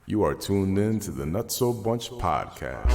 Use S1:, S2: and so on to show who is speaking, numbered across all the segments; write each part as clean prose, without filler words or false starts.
S1: You are tuned in to the Nutso Bunch podcast.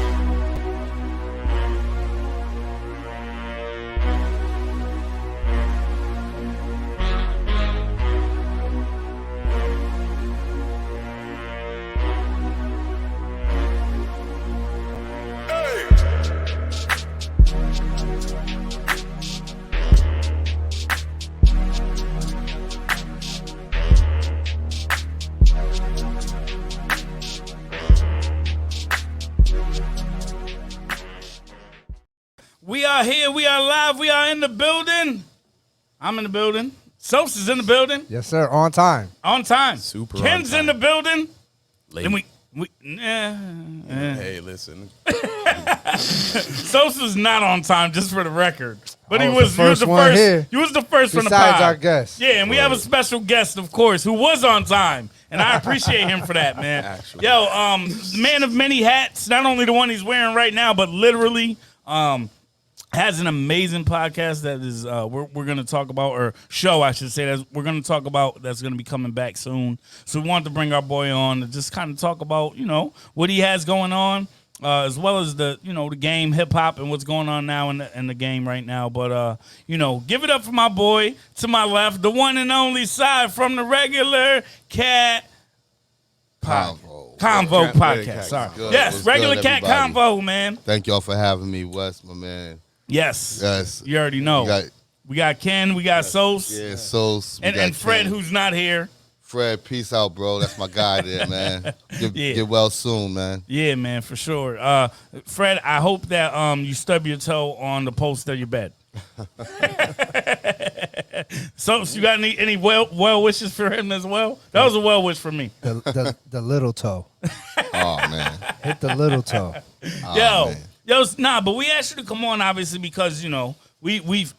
S2: We are here. We are live. We are in the building. I'm in the building. Sos is in the building.
S3: Yes, sir. On time.
S2: On time.
S4: Super
S2: Ken's
S4: on time.
S2: in the building.
S4: Late.
S2: Then
S4: Hey, listen.
S2: Sos is not on time, just for the record. But
S3: I
S2: he
S3: was the
S2: was
S3: first
S2: the
S3: one
S2: first.
S3: here.
S2: He was the first from the
S3: Besides
S2: pod.
S3: our guest.
S2: Yeah, and we have a special guest, of course, who was on time, and I appreciate him for that, man.
S4: Actually.
S2: Yo, man of many hats. Not only the one he's wearing right now, but literally, has an amazing podcast that is we're going to talk about, or show I should say, that we're going to talk about, that's going to be coming back soon. So we wanted to bring our boy on to just kind of talk about, you know, what he has going on, as well as the, you know, the game, hip hop, and what's going on now in the game right now. But you know, give it up for my boy to my left, the one and only side from the Regular Kat Konvo podcast. Sorry,
S5: Good.
S2: yes,
S5: What's
S2: Regular
S5: good,
S2: Kat
S5: everybody?
S2: Konvo, man.
S5: Thank y'all for having me, Wes, my man.
S2: Yes.
S5: Yes.
S2: You already know. We got Ken, we got Sos,
S5: Yeah, Sos. we got
S2: and Fred,
S5: Ken.
S2: who's not here.
S5: Fred, peace out, bro. That's my guy there, man. Get,
S2: Yeah.
S5: get well soon, man.
S2: Yeah, man, for sure. Fred, I hope that you stub your toe on the post of your bed. Sos, you got any well wishes for him as well? That was a well wish for me.
S3: The little toe.
S5: Oh, man.
S3: Hit the little toe.
S2: Yo,
S5: man.
S2: nah, but we asked you to come on, obviously, because, you know,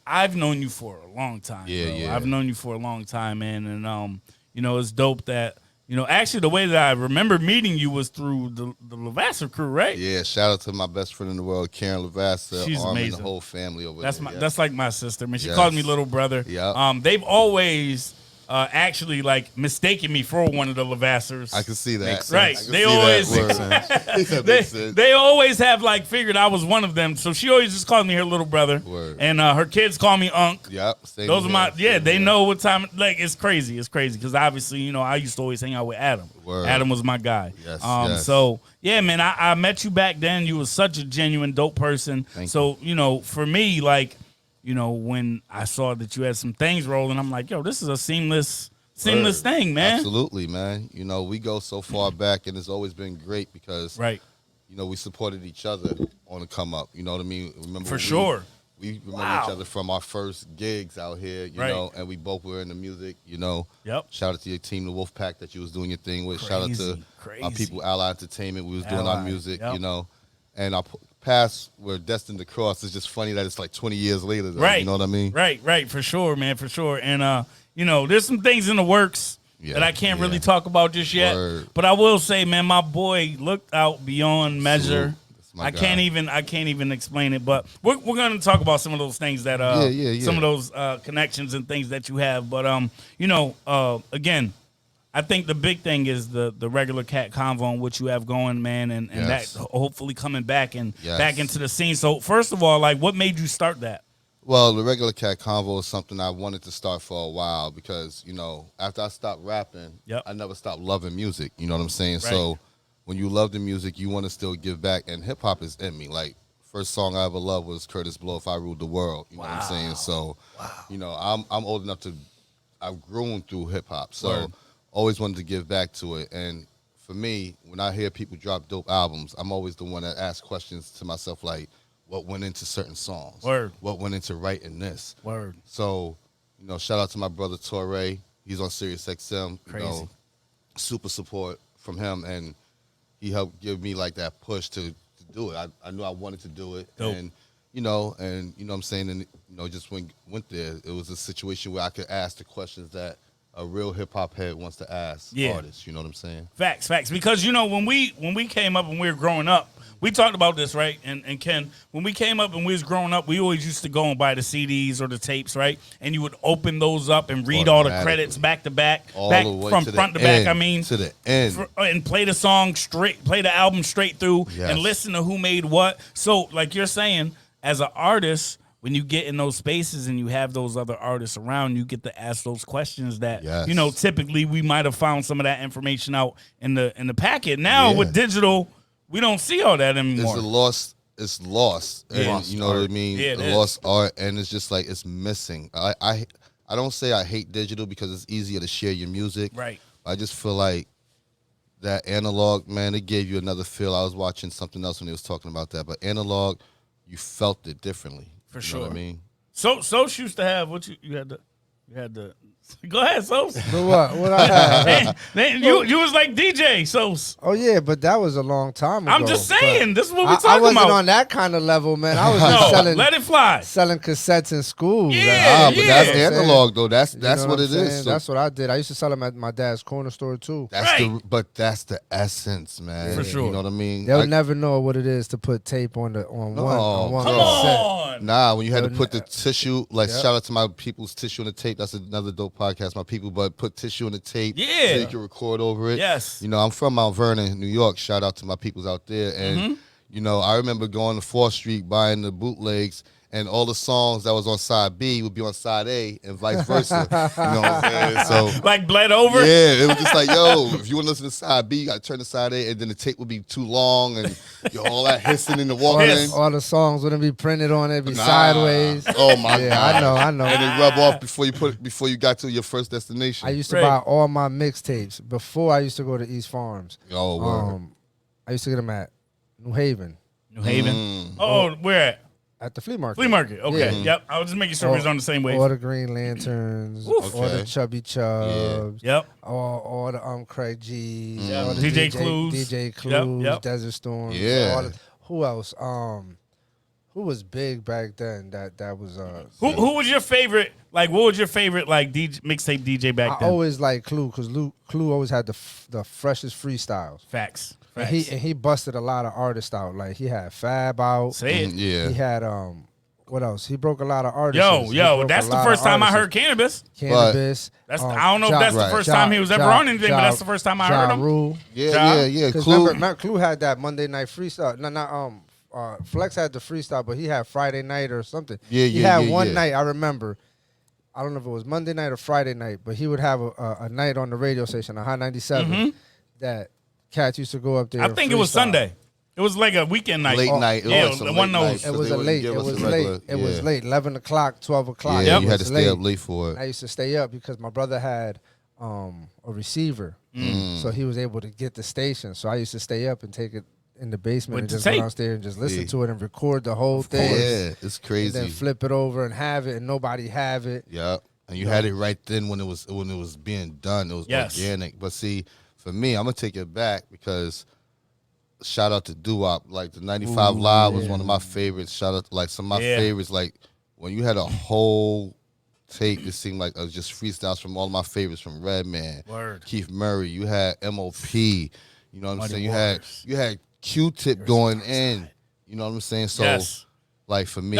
S2: I've known you for a long time.
S5: Yeah,
S2: bro.
S5: yeah.
S2: I've known you for a long time, man, and you know, it's dope that, you know, actually the way that I remember meeting you was through the Lavasser crew, right?
S5: Yeah, shout out to my best friend in the world, Karen Lavassa,
S2: She's
S5: Arm, and
S2: amazing.
S5: the whole family over
S2: That's
S5: there.
S2: my
S5: yeah.
S2: that's like my sister, man. She
S5: Yes.
S2: calls me little brother.
S5: Yeah.
S2: They've always actually like mistaken me for one of the Lavassers.
S5: I can see that.
S4: Makes sense.
S2: Right.
S5: I can
S2: They
S5: see
S2: always-
S5: that. Word. That
S2: they,
S5: makes sense.
S2: they always have like figured I was one of them, so she always just called me her little brother.
S5: Word.
S2: And her kids call me Unc.
S5: Yep. Same
S2: Those are
S5: here,
S2: my
S5: same
S2: they
S5: here.
S2: know what time. Like it's crazy because obviously, you know, I used to always hang out with Adam.
S5: Word.
S2: Adam was my guy.
S5: Yes, yes.
S2: So yeah, man, I met you back then. You was such a genuine dope person.
S5: Thank
S2: so you know, for me, like, you know, when I saw that you had some things rolling, I'm like, yo, this is a seamless
S5: Word.
S2: thing, man.
S5: Absolutely, man. You know, we go so far back, and it's always been great because
S2: Right.
S5: you know, we supported each other on the come up. You know what I mean? Remember
S2: For
S5: when
S2: sure.
S5: We remember
S2: Wow.
S5: each other from our first gigs out here, you
S2: Right.
S5: know, and we both were in the music, you know.
S2: Yep.
S5: Shout out to your team, the Wolfpack, that you was doing your thing with. Shout out to
S2: Crazy.
S5: my people, Ally Entertainment. We was doing our
S2: Ally,
S5: music,
S2: yep.
S5: you know. And our paths were destined to cross. It's just funny that it's like 20 years later, though,
S2: Right.
S5: you know what I mean?
S2: Right, for sure, man, for sure. And you know, there's some things in the works
S5: Yeah,
S2: that I can't
S5: yeah.
S2: really talk about just yet.
S5: Word.
S2: But I will say, man, my boy looked out beyond measure.
S5: That's my
S2: I
S5: guy.
S2: can't even explain it, but we're going to talk about some of those things that
S5: Yeah.
S2: some of those connections and things that you have. But you know, again, I think the big thing is the Regular Kat Konvo and what you have going, man, and
S5: Yes.
S2: that hopefully coming back and
S5: Yes.
S2: back into the scene. So first of all, like, what made you start that?
S5: Well, the Regular Kat Konvo is something I wanted to start for a while because, you know, after I stopped rapping,
S2: Yep.
S5: I never stopped loving music. You know what I'm saying?
S2: Right.
S5: So when you love the music, you want to still give back. And hip hop is in me. Like, first song I ever loved was Curtis Blow, If I Ruled the World. You know what I'm saying? So, you know, I'm old enough to, I've grown through hip hop. So
S2: Word.
S5: always wanted to give back to it. And for me, when I hear people drop dope albums, I'm always the one that asks questions to myself like, what went into certain songs?
S2: Word.
S5: What went into writing this?
S2: Word.
S5: So, you know, shout out to my brother Torre. He's on Sirius XM.
S2: Crazy.
S5: You know, super support from him, and he helped give me like that push to do it. I knew I wanted to do it,
S2: Dope.
S5: and you know what I'm saying, and you know, just went there. It was a situation where I could ask the questions that a real hip hop head wants to ask
S2: Yeah.
S5: artists. You know what I'm saying?
S2: Facts. Because you know when we came up and we were growing up, we talked about this, right? And Ken, when we came up and we was growing up, we always used to go and buy the CDs or the tapes, right? And you would open those up and read all the credits back to back, back from front to back. I mean,
S5: to the end,
S2: and play the song straight, play the album straight through, and listen to who made what. So, like you're saying, as an artist, when you get in those spaces and you have those other artists around, you get to ask those questions that typically we might have found some of that information out in the packet. Now with digital, we don't see all that anymore.
S5: It's lost. And you know what I mean?
S2: Yeah,
S5: lost art, and it's just like it's missing. I don't say I hate digital because it's easier to share your music.
S2: Right.
S5: I just feel like that analog, man, it gave you another feel. I was watching something else when they was talking about that, but analog, you felt it differently.
S2: For sure.
S5: Know what I mean?
S2: So used to have what you had the go ahead, Sos.
S3: But what I had?
S2: Man, you was like DJ Sos.
S3: Oh yeah, but that was a long time ago.
S2: I'm just saying, this is what we're talking
S3: I wasn't
S2: about.
S3: on that kind of level, man. I was just selling.
S2: Let it fly.
S3: Selling cassettes in school.
S2: Yeah,
S5: but that's analog though. That's what it is. So
S3: that's what I did. I used to sell them at my dad's corner store too.
S5: That's the essence, man.
S2: For sure.
S5: You know what I mean?
S3: They'll never know what it is to put tape on one
S2: Come
S3: cassette.
S2: on.
S5: Nah, when you had to put the tissue, shout out to my people's tissue on the tape. That's another dope podcast, my people. But put tissue on the tape so you can record over it.
S2: Yes.
S5: You know, I'm from Mount Vernon, New York. Shout out to my peoples out there. And, you know, I remember going to 4th Street buying the bootlegs, and all the songs that was on side B would be on side A and vice versa. You know what I'm saying? So
S2: like bled over?
S5: Yeah, it was just like, yo, if you want to listen to side B, you got to turn to side A, and then the tape would be too long, and all that hissing in the walking.
S3: All the songs wouldn't be printed on it, it'd be sideways.
S5: Oh my God.
S3: I know.
S5: And it rub off before you got to your first destination.
S3: I used to buy all my mixtapes before I used to go to East Farms.
S5: Oh, word.
S3: I used to get them at New Haven.
S2: New Haven? Oh, where at?
S3: At the flea market.
S2: Flea market, okay. Yep. I was just making sure we was on the same wave.
S3: All the Green Lanterns, all the Chubby Chubs,
S2: Yep.
S3: all the Craig G's,
S2: Yep.
S3: all the
S2: DJ Clues.
S3: DJ Clues,
S2: Yep.
S3: Desert Storm.
S5: Yeah.
S3: Who else? Who was big back then? That was
S2: Who was your favorite? Like, what was your favorite mixtape DJ back then?
S3: I always liked Clue because Clue always had the freshest freestyles.
S2: Facts.
S3: And he busted a lot of artists out. Like he had Fab out.
S2: Say it.
S5: Yeah.
S3: He had what else? He broke a lot of artists.
S2: Yo, that's the first time I heard Cannabis.
S3: Cannabis.
S2: That's I don't know if that's the first time he was ever on anything, but that's the first time I heard him.
S3: Rule.
S5: Yeah.
S3: Remember, Clue had that Monday night freestyle. Flex had the freestyle, but he had Friday night or something. He had one night, I remember. I don't know if it was Monday night or Friday night, but he would have a night on the radio station, a High 97, that cats used to go up there.
S2: I think it was Sunday. It was like a weekend night.
S5: Late night.
S2: Yeah,
S5: the
S2: one knows.
S3: It was late. It was late. 11 o'clock, 12 o'clock.
S5: Yeah, you had to stay up late for it.
S3: I used to stay up because my brother had a receiver, so he was able to get the station. So I used to stay up and take it in the basement and just go downstairs and just listen to it and record the whole thing.
S5: Yeah, it's crazy.
S3: And then flip it over and have it, and nobody have it.
S5: Yeah, and you had it right then when it was being done. It was organic. But see, for me, I'm gonna take it back because shout out to Doo-Wop. Like the 95 Live was one of my favorites. Shout out to some of my favorites. Like when you had a whole tape, it seemed like it was just freestyles from all of my favorites, from Redman, Keith Murray. You had M.O.P. You know what I'm saying? You had Q-Tip going in. You know what I'm saying? So, like for me,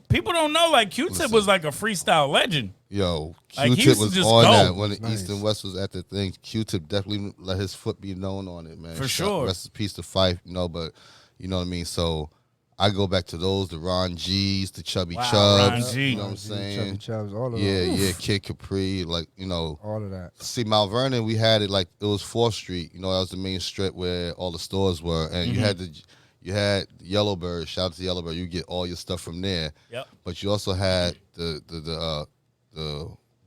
S2: people don't know. Like Q-Tip was like a freestyle legend.
S5: Yo,
S2: Like,
S5: Q-Tip was on that when
S3: Nice.
S5: East and West was at the thing. Q-Tip definitely let his foot be known on it, man.
S2: For sure.
S5: Rest in peace to Fife, but you know what I mean. So I go back to those, the Ron G's, the Chubby Chubs.
S2: Ron G.
S5: You know what I'm saying?
S3: Chubby Chubs, all of them.
S5: Yeah, Kid Capri,
S3: All of that.
S5: See, Mount Vernon, we had it like it was 4th Street. That was the main strip where all the stores were, and you had Yellowbird. Shout out to Yellowbird. You get all your stuff from there.
S2: Yep.
S5: But you also had the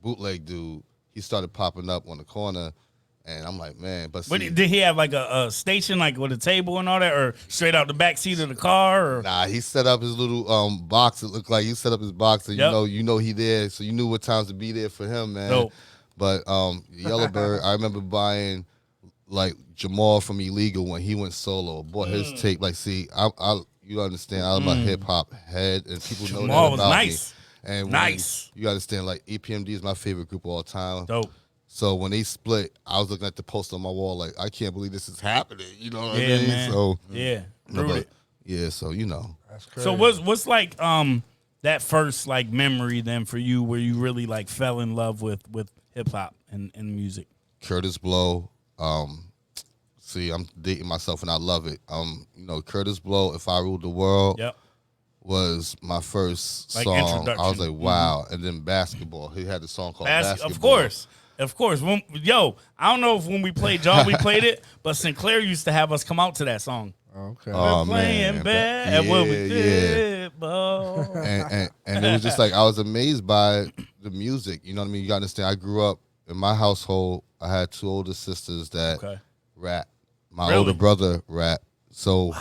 S5: bootleg dude. He started popping up on the corner, and I'm like, man. But
S2: did he have like a station like with a table and all that, or straight out the back seat of the car? Or?
S5: Nah, he set up his little box. It looked like he set up his box, and you know he there, so you knew what times to be there for him, man.
S2: Dope.
S5: But Yellowbird, I remember buying like Jamal from Illegal when he went solo. Bought his tape. Like, see, you understand? I'm a hip hop head, and people know
S2: Jamal
S5: that
S2: was
S5: about
S2: nice.
S5: me. And
S2: Nice.
S5: you understand? Like EPMD is my favorite group of all time.
S2: Dope.
S5: So when they split, I was looking at the poster on my wall, like, I can't believe this is happening. You know what I
S2: Yeah,
S5: mean?
S2: man.
S5: So
S2: Yeah. Rooted.
S5: Yeah, so
S3: That's crazy.
S2: So what's like that first like memory then for you where you really like fell in love with hip hop and music?
S5: Curtis Blow. See, I'm dating myself and I love it. Curtis Blow, If I Ruled the World.
S2: Yep.
S5: Was my first
S2: Like
S5: song.
S2: introduction.
S5: I was like, wow. And then Basketball. He had the song called Basketball.
S2: Of course. I don't know if when we played y'all, we played it, but Sinclair used to have us come out to that song.
S3: Okay.
S5: Oh,
S2: We're playing
S5: man.
S2: bad at what we did, bro.
S5: And it was just like, I was amazed by the music. You know what I mean? You got to understand, I grew up in my household. I had 2 older sisters that rap. My older brother rap. So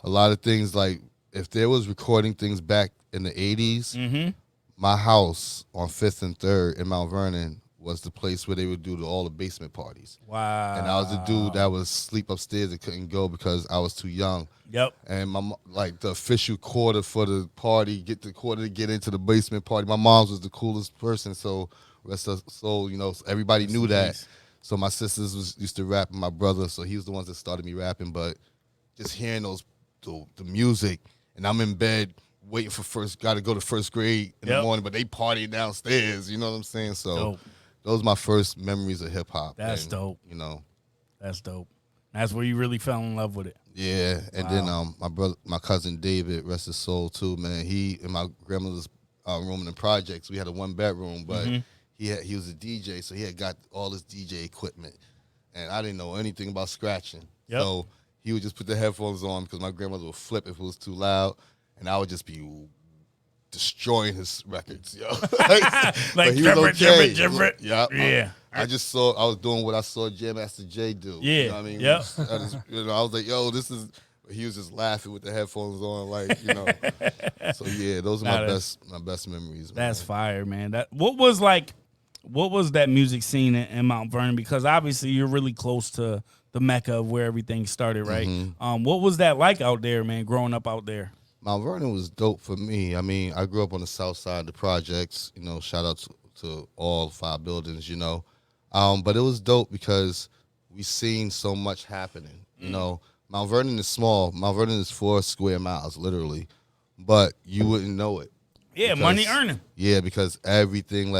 S5: a lot of things like, if there was recording things back in the 80s, my house on 5th and 3rd in Mount Vernon was the place where they would do all the basement parties.
S2: Wow.
S5: And I was the dude that would sleep upstairs and couldn't go because I was too young.
S2: Yep.
S5: And the official quarter for the party, get the quarter to get into the basement party. My mom's was the coolest person, so everybody knew that. So my sisters used to rap and my brother, so he was the ones that started me rapping. But just hearing the music, and I'm in bed waiting for got to go to first grade in the morning, but they party downstairs. You know what I'm saying? So those are my first memories of hip hop.
S2: That's dope. That's dope. That's where you really fell in love with it.
S5: Yeah, and then my cousin David, rest his soul too, man. He in my grandmother's room in the projects. We had a 1-bedroom, but he was a DJ, so he had got all this DJ equipment, and I didn't know anything about scratching. Yep. So he would just put the headphones on because my grandmother would flip if it was too loud, and I would just be destroying his records, yo.
S2: like different.
S5: Yeah. I was doing what I saw Jam Master Jay do.
S2: Yeah.
S5: You know what I mean?
S2: Yep.
S5: I was like, yo, this is. He was just laughing with the headphones on, So yeah, those are my best memories. Man.
S2: That's fire, man. What was that music scene in Mount Vernon? Because obviously you're really close to the mecca of where everything started, right? What was that like out there, man, growing up out there?
S5: Mount Vernon was dope for me. I mean, I grew up on the south side of the projects, shout out to all 5 buildings, But it was dope because we seen so much happening, Mount Vernon is small. Mount Vernon is 4 square miles, literally. But you wouldn't know it.
S2: Yeah, money earning.
S5: Yeah, because everything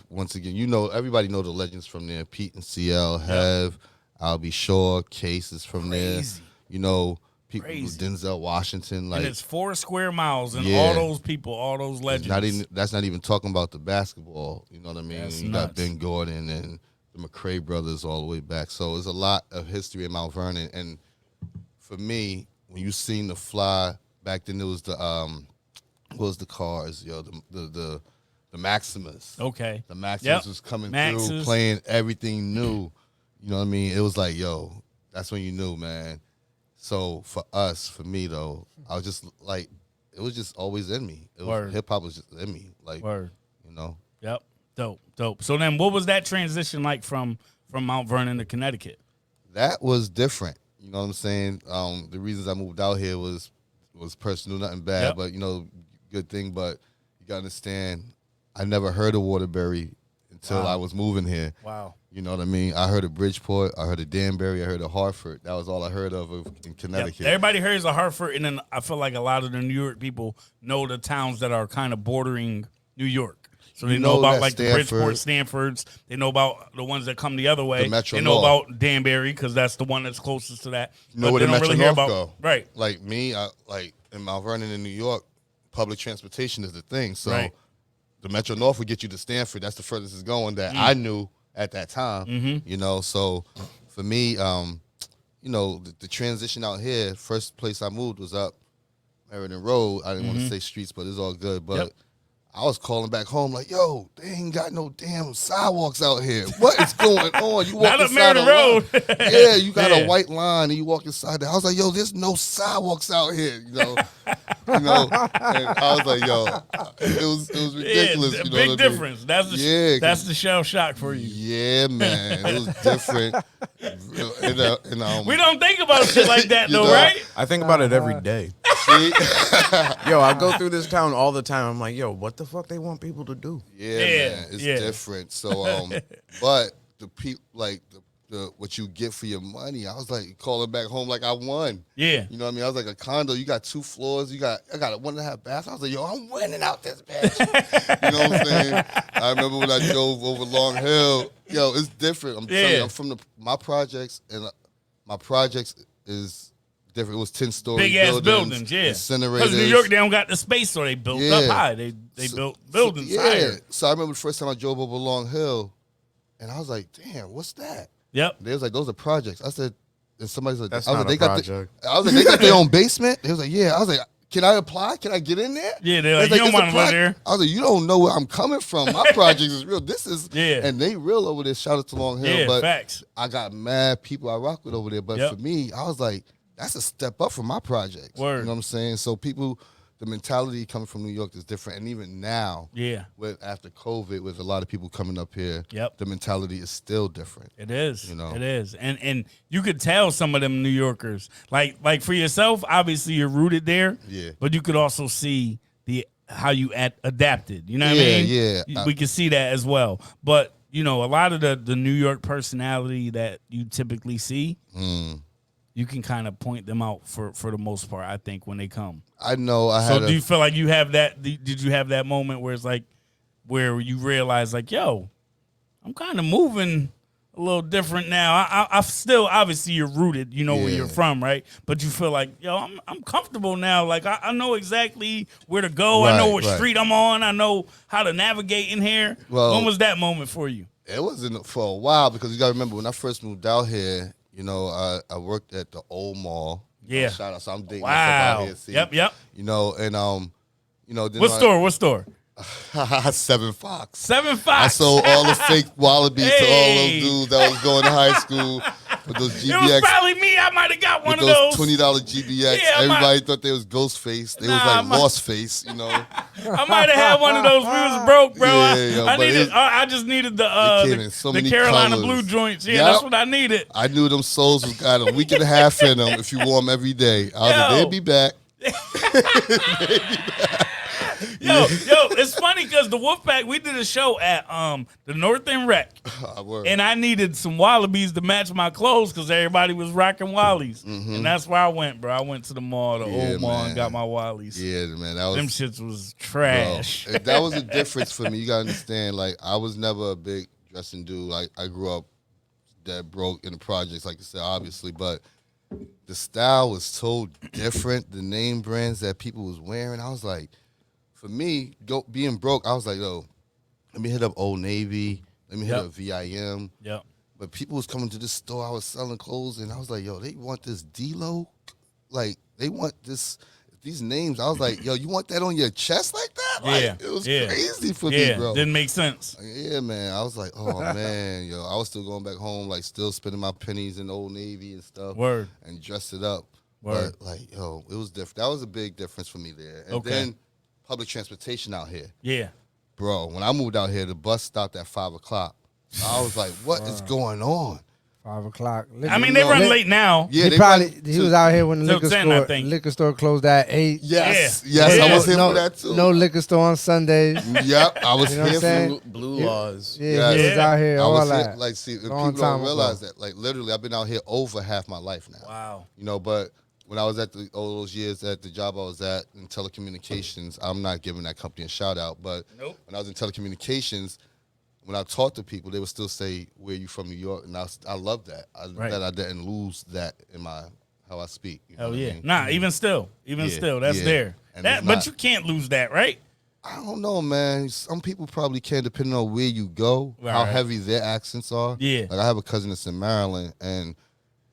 S5: once again, everybody know the legends from there. Pete and CL, Hev, I'll Be Sure, Case is from there. People, Denzel Washington.
S2: And it's 4 square miles and all those people, all those legends.
S5: That's not even talking about the basketball. You know what I mean?
S2: That's
S5: you
S2: nuts.
S5: got Ben Gordon and the McRae brothers all the way back. So there's a lot of history in Mount Vernon. And for me, when you seen the Fly, back then it was the cars, the Maximus.
S2: Okay.
S5: The Maximus was coming through, playing everything new. You know what I mean? It was like, yo, that's when you knew, man. So for me though, I was just like, it was just always in me. Hip hop was just in me. Like,
S2: Yep. Dope. So then what was that transition like from Mount Vernon to Connecticut?
S5: That was different. You know what I'm saying? The reasons I moved out here was personal, nothing bad, but good thing. But you gotta understand, I never heard of Waterbury until I was moving here.
S2: Wow.
S5: You know what I mean? I heard of Bridgeport, I heard of Danbury, I heard of Hartford. That was all I heard of in Connecticut.
S2: Yep. Everybody hears of Hartford, and then I feel like a lot of the New York people know the towns that are kind of bordering New York. So they know about like the Bridgeport, Stanfords. They know about the ones that come the other way.
S5: Metro
S2: they know
S5: North.
S2: about Danbury because that's the one that's closest to that.
S5: You know where the Metro North go?
S2: Right.
S5: Like me, in Mount Vernon in New York, public transportation is the thing. So the Metro North would get you to Stanford. That's the furthest it's going that I knew at that time. So for me, the transition out here, first place I moved was up Meriden Road. I didn't want to say streets, but it's all good. But I was calling back home like, yo, they ain't got no damn sidewalks out here. What is going on? You walk inside the road. Yeah, you got a white line and you walk inside there. I was like, yo, there's no sidewalks out here, And I was like, yo, it was ridiculous.
S2: Yeah, big difference. That's the shell shock for you.
S5: Yeah, man. It was different.
S2: We don't think about shit like that though, right?
S4: I think about it every day. Yo, I go through this town all the time. I'm like, yo, what the fuck they want people to do?
S5: Yeah, man, it's different. So, but the what you get for your money. I was like calling back home like I won.
S2: Yeah.
S5: You know what I mean? I was like a condo. You got 2 floors. I got a 1.5 baths. I was like, yo, I'm winning out this bitch. You know what I'm saying? I remember when I drove over Long Hill. Yo, it's different. I'm telling you, I'm from my projects, and my projects is different. It was 10-story
S2: big ass buildings, yeah.
S5: Incinerators.
S2: Because New York, they don't got the space, so they built up high. They built buildings higher.
S5: So I remember the first time I drove over Long Hill, and I was like, damn, what's that?
S2: Yep.
S5: They was like, those are projects. I said, and somebody's like,
S4: That's
S5: I was
S4: not
S5: like,
S4: a
S5: they
S4: project.
S5: I was like, they got their own basement? They was like, yeah. I was like, can I apply? Can I get in there?
S2: Yeah, they're like, you don't want to live there.
S5: I was like, you don't know where I'm coming from. My project is real. This is,
S2: Yeah.
S5: And they real over there. Shout out to Long Hill.
S2: Yeah,
S5: but
S2: facts.
S5: I got mad people I rock with over there. But for me, I was like, that's a step up from my projects.
S2: Word.
S5: You know what I'm saying? So people, the mentality coming from New York is different. And even now, after COVID, with a lot of people coming up here, the mentality is still different.
S2: It is.
S5: You know?
S2: It is. And you could tell some of them New Yorkers, like for yourself, obviously you're rooted there.
S5: Yeah.
S2: But you could also see how you adapted. You know what I mean?
S5: Yeah.
S2: We can see that as well. But, you know, a lot of the New York personality that you typically see, you can kind of point them out for the most part, I think, when they come.
S5: I know.
S2: So do you feel like you have that? Did you have that moment where it's like, where you realize like, yo, I'm kind of moving a little different now. I still, obviously you're rooted, you know where you're from, right? But you feel like, yo, I'm comfortable now. Like I know exactly where to go. I know what street I'm on. I know how to navigate in here.
S5: Well,
S2: when was that moment for you?
S5: It wasn't for a while, because you got to remember when I first moved out here, you know, I worked at the old mall.
S2: Yeah.
S5: Shout out. So I'm dating myself out here. See?
S2: Yep.
S5: You know, and you know,
S2: What store?
S5: 7 Fox.
S2: 7 Fox.
S5: I sold all the fake wallabies to all those dudes that was going to high school with those GBX.
S2: It was probably me. I might have got one of those.
S5: $20 GBX. Everybody thought they was Ghostface. They was like Lost Face, you know.
S2: I might have had one of those. We was broke, bro. I just needed the Carolina
S5: colors.
S2: Blue joints. Yeah, that's what I needed.
S5: I knew them souls was got a week and a half in them if you wore them every day. I was like, they'll be back.
S2: Yo, it's funny because the Wolfpack, we did a show at the North End Rec, and I needed some wallabies to match my clothes because everybody was rocking wallies, and that's where I went, bro. I went to the mall, old mall, and got my wallies.
S5: Yeah, man,
S2: them shits was trash.
S5: Bro, that was a difference for me. You gotta understand, like I was never a big dressing dude. Like I grew up dead broke in the projects, like you said, obviously, but the style was so different. The name brands that people was wearing, I was like. For me, being broke, I was like, yo, let me hit up Old Navy. Let me hit up VIM.
S2: Yep.
S5: But people was coming to this store. I was selling clothes, and I was like, yo, they want this D-Lo? Like, they want these names. I was like, yo, you want that on your chest like that? Like, it was crazy for me, bro.
S2: Didn't make sense.
S5: Yeah, man. I was like, oh, man, yo. I was still going back home, like, still spending my pennies in Old Navy and stuff.
S2: Word.
S5: And dress it up.
S2: Word.
S5: But, like, yo, it was different. That was a big difference for me there. And then public transportation out here.
S2: Yeah.
S5: Bro, when I moved out here, the bus stopped at 5 o'clock. I was like, what is going on?
S3: 5 o'clock.
S2: I mean, they run late now.
S5: Yeah,
S3: he was out here when the liquor store closed at 8.
S5: Yes, I was here for that too.
S3: No liquor store on Sundays.
S5: Yep, I was here for
S4: Blue Laws.
S3: Yeah, he was out here. All that.
S5: Like, see, people don't realize that. Like, literally, I've been out here over half my life now.
S2: Wow.
S5: You know, but when I was at all those years at the job I was at in telecommunications, I'm not giving that company a shout out, but when I was in telecommunications, when I talked to people, they would still say, "Where you from, New York?" And I love that. That I didn't lose that in how I speak. You know
S2: Hell yeah.
S5: I mean?
S2: Nah, even still, that's there. But you can't lose that, right?
S5: I don't know, man. Some people probably can, depending on where you go, how heavy their accents are.
S2: Yeah.
S5: Like I have a cousin that's in Maryland, and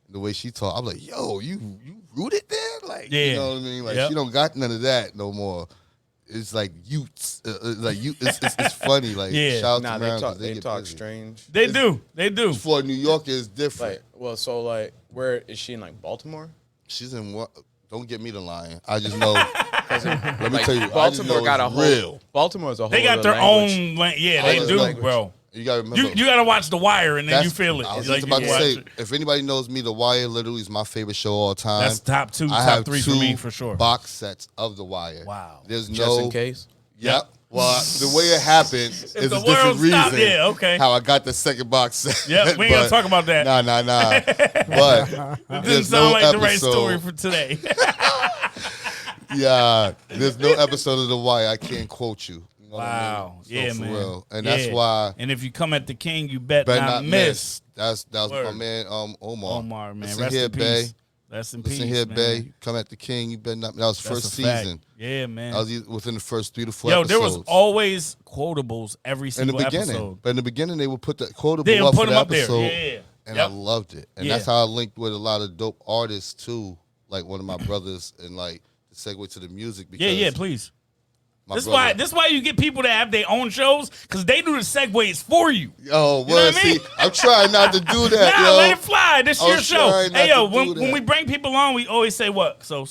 S5: the way she talk, I'm like, yo, you rooted there? Like, you know what I mean? Like, she don't got none of that no more. It's like it's funny. Like, shout out to Maryland.
S4: They talk strange.
S2: They do.
S5: For New York, is different.
S4: Where is she in, like, Baltimore?
S5: She's in what? Don't get me to lying. I just know. Let me tell you,
S4: Baltimore got a whole.
S5: Real.
S4: Baltimore's a whole.
S2: They got their own. They do, bro.
S5: You gotta remember.
S2: You gotta watch The Wire and then you feel it.
S5: I was just about to say, if anybody knows me, The Wire literally is my favorite show all time.
S2: That's top 3 for me for sure.
S5: Box sets of The Wire.
S2: Wow.
S5: There's
S4: Just in case.
S5: Yep. Well, the way it happened is a
S2: the
S5: different
S2: world stopped,
S5: reason.
S2: yeah, okay.
S5: How I got the second box set.
S2: Yeah, we ain't gonna talk about that.
S5: Nah. But
S2: It didn't
S5: there's
S2: sound
S5: no
S2: like the right
S5: episode.
S2: story for today.
S5: Yeah, there's no episode of The Wire I can't quote you. You know what I
S2: Wow.
S5: mean? So
S2: Yeah,
S5: for
S2: man.
S5: real. And
S2: Yeah.
S5: that's why.
S2: And if you come at the king, you bet
S5: Better
S2: not miss.
S5: That was my
S2: Word.
S5: man Omar.
S2: Omar, man.
S5: Listen
S2: Rest
S5: here,
S2: in peace.
S5: Bay.
S2: Rest in
S5: Listen
S2: peace,
S5: here,
S2: man.
S5: Bay. Come at the king. You better not. That was
S2: That's
S5: first
S2: a fact.
S5: season.
S2: Yeah, man.
S5: That was within the first 3 to 4
S2: Yo,
S5: episodes.
S2: there was always quotables every
S5: in the
S2: single
S5: beginning.
S2: episode.
S5: But in the beginning, they would put the quotable
S2: They'll
S5: up
S2: put
S5: for
S2: them
S5: the
S2: up there.
S5: episode.
S2: Yeah.
S5: And
S2: Yep.
S5: I loved it. And
S2: Yeah.
S5: that's how I linked with a lot of dope artists too, like one of my brothers, and like to segue to the music because
S2: Yeah, please.
S5: my
S2: This
S5: brother,
S2: is why you get people that have their own shows, because they do the segues for you.
S5: Oh,
S2: You know
S5: well,
S2: what I mean?
S5: see, I'm trying not to do that,
S2: Nah,
S5: yo.
S2: let it fly. This
S5: I'm
S2: your show.
S5: trying not
S2: Hey, yo,
S5: to do
S2: when
S5: that.
S2: we bring people on, we always say what? So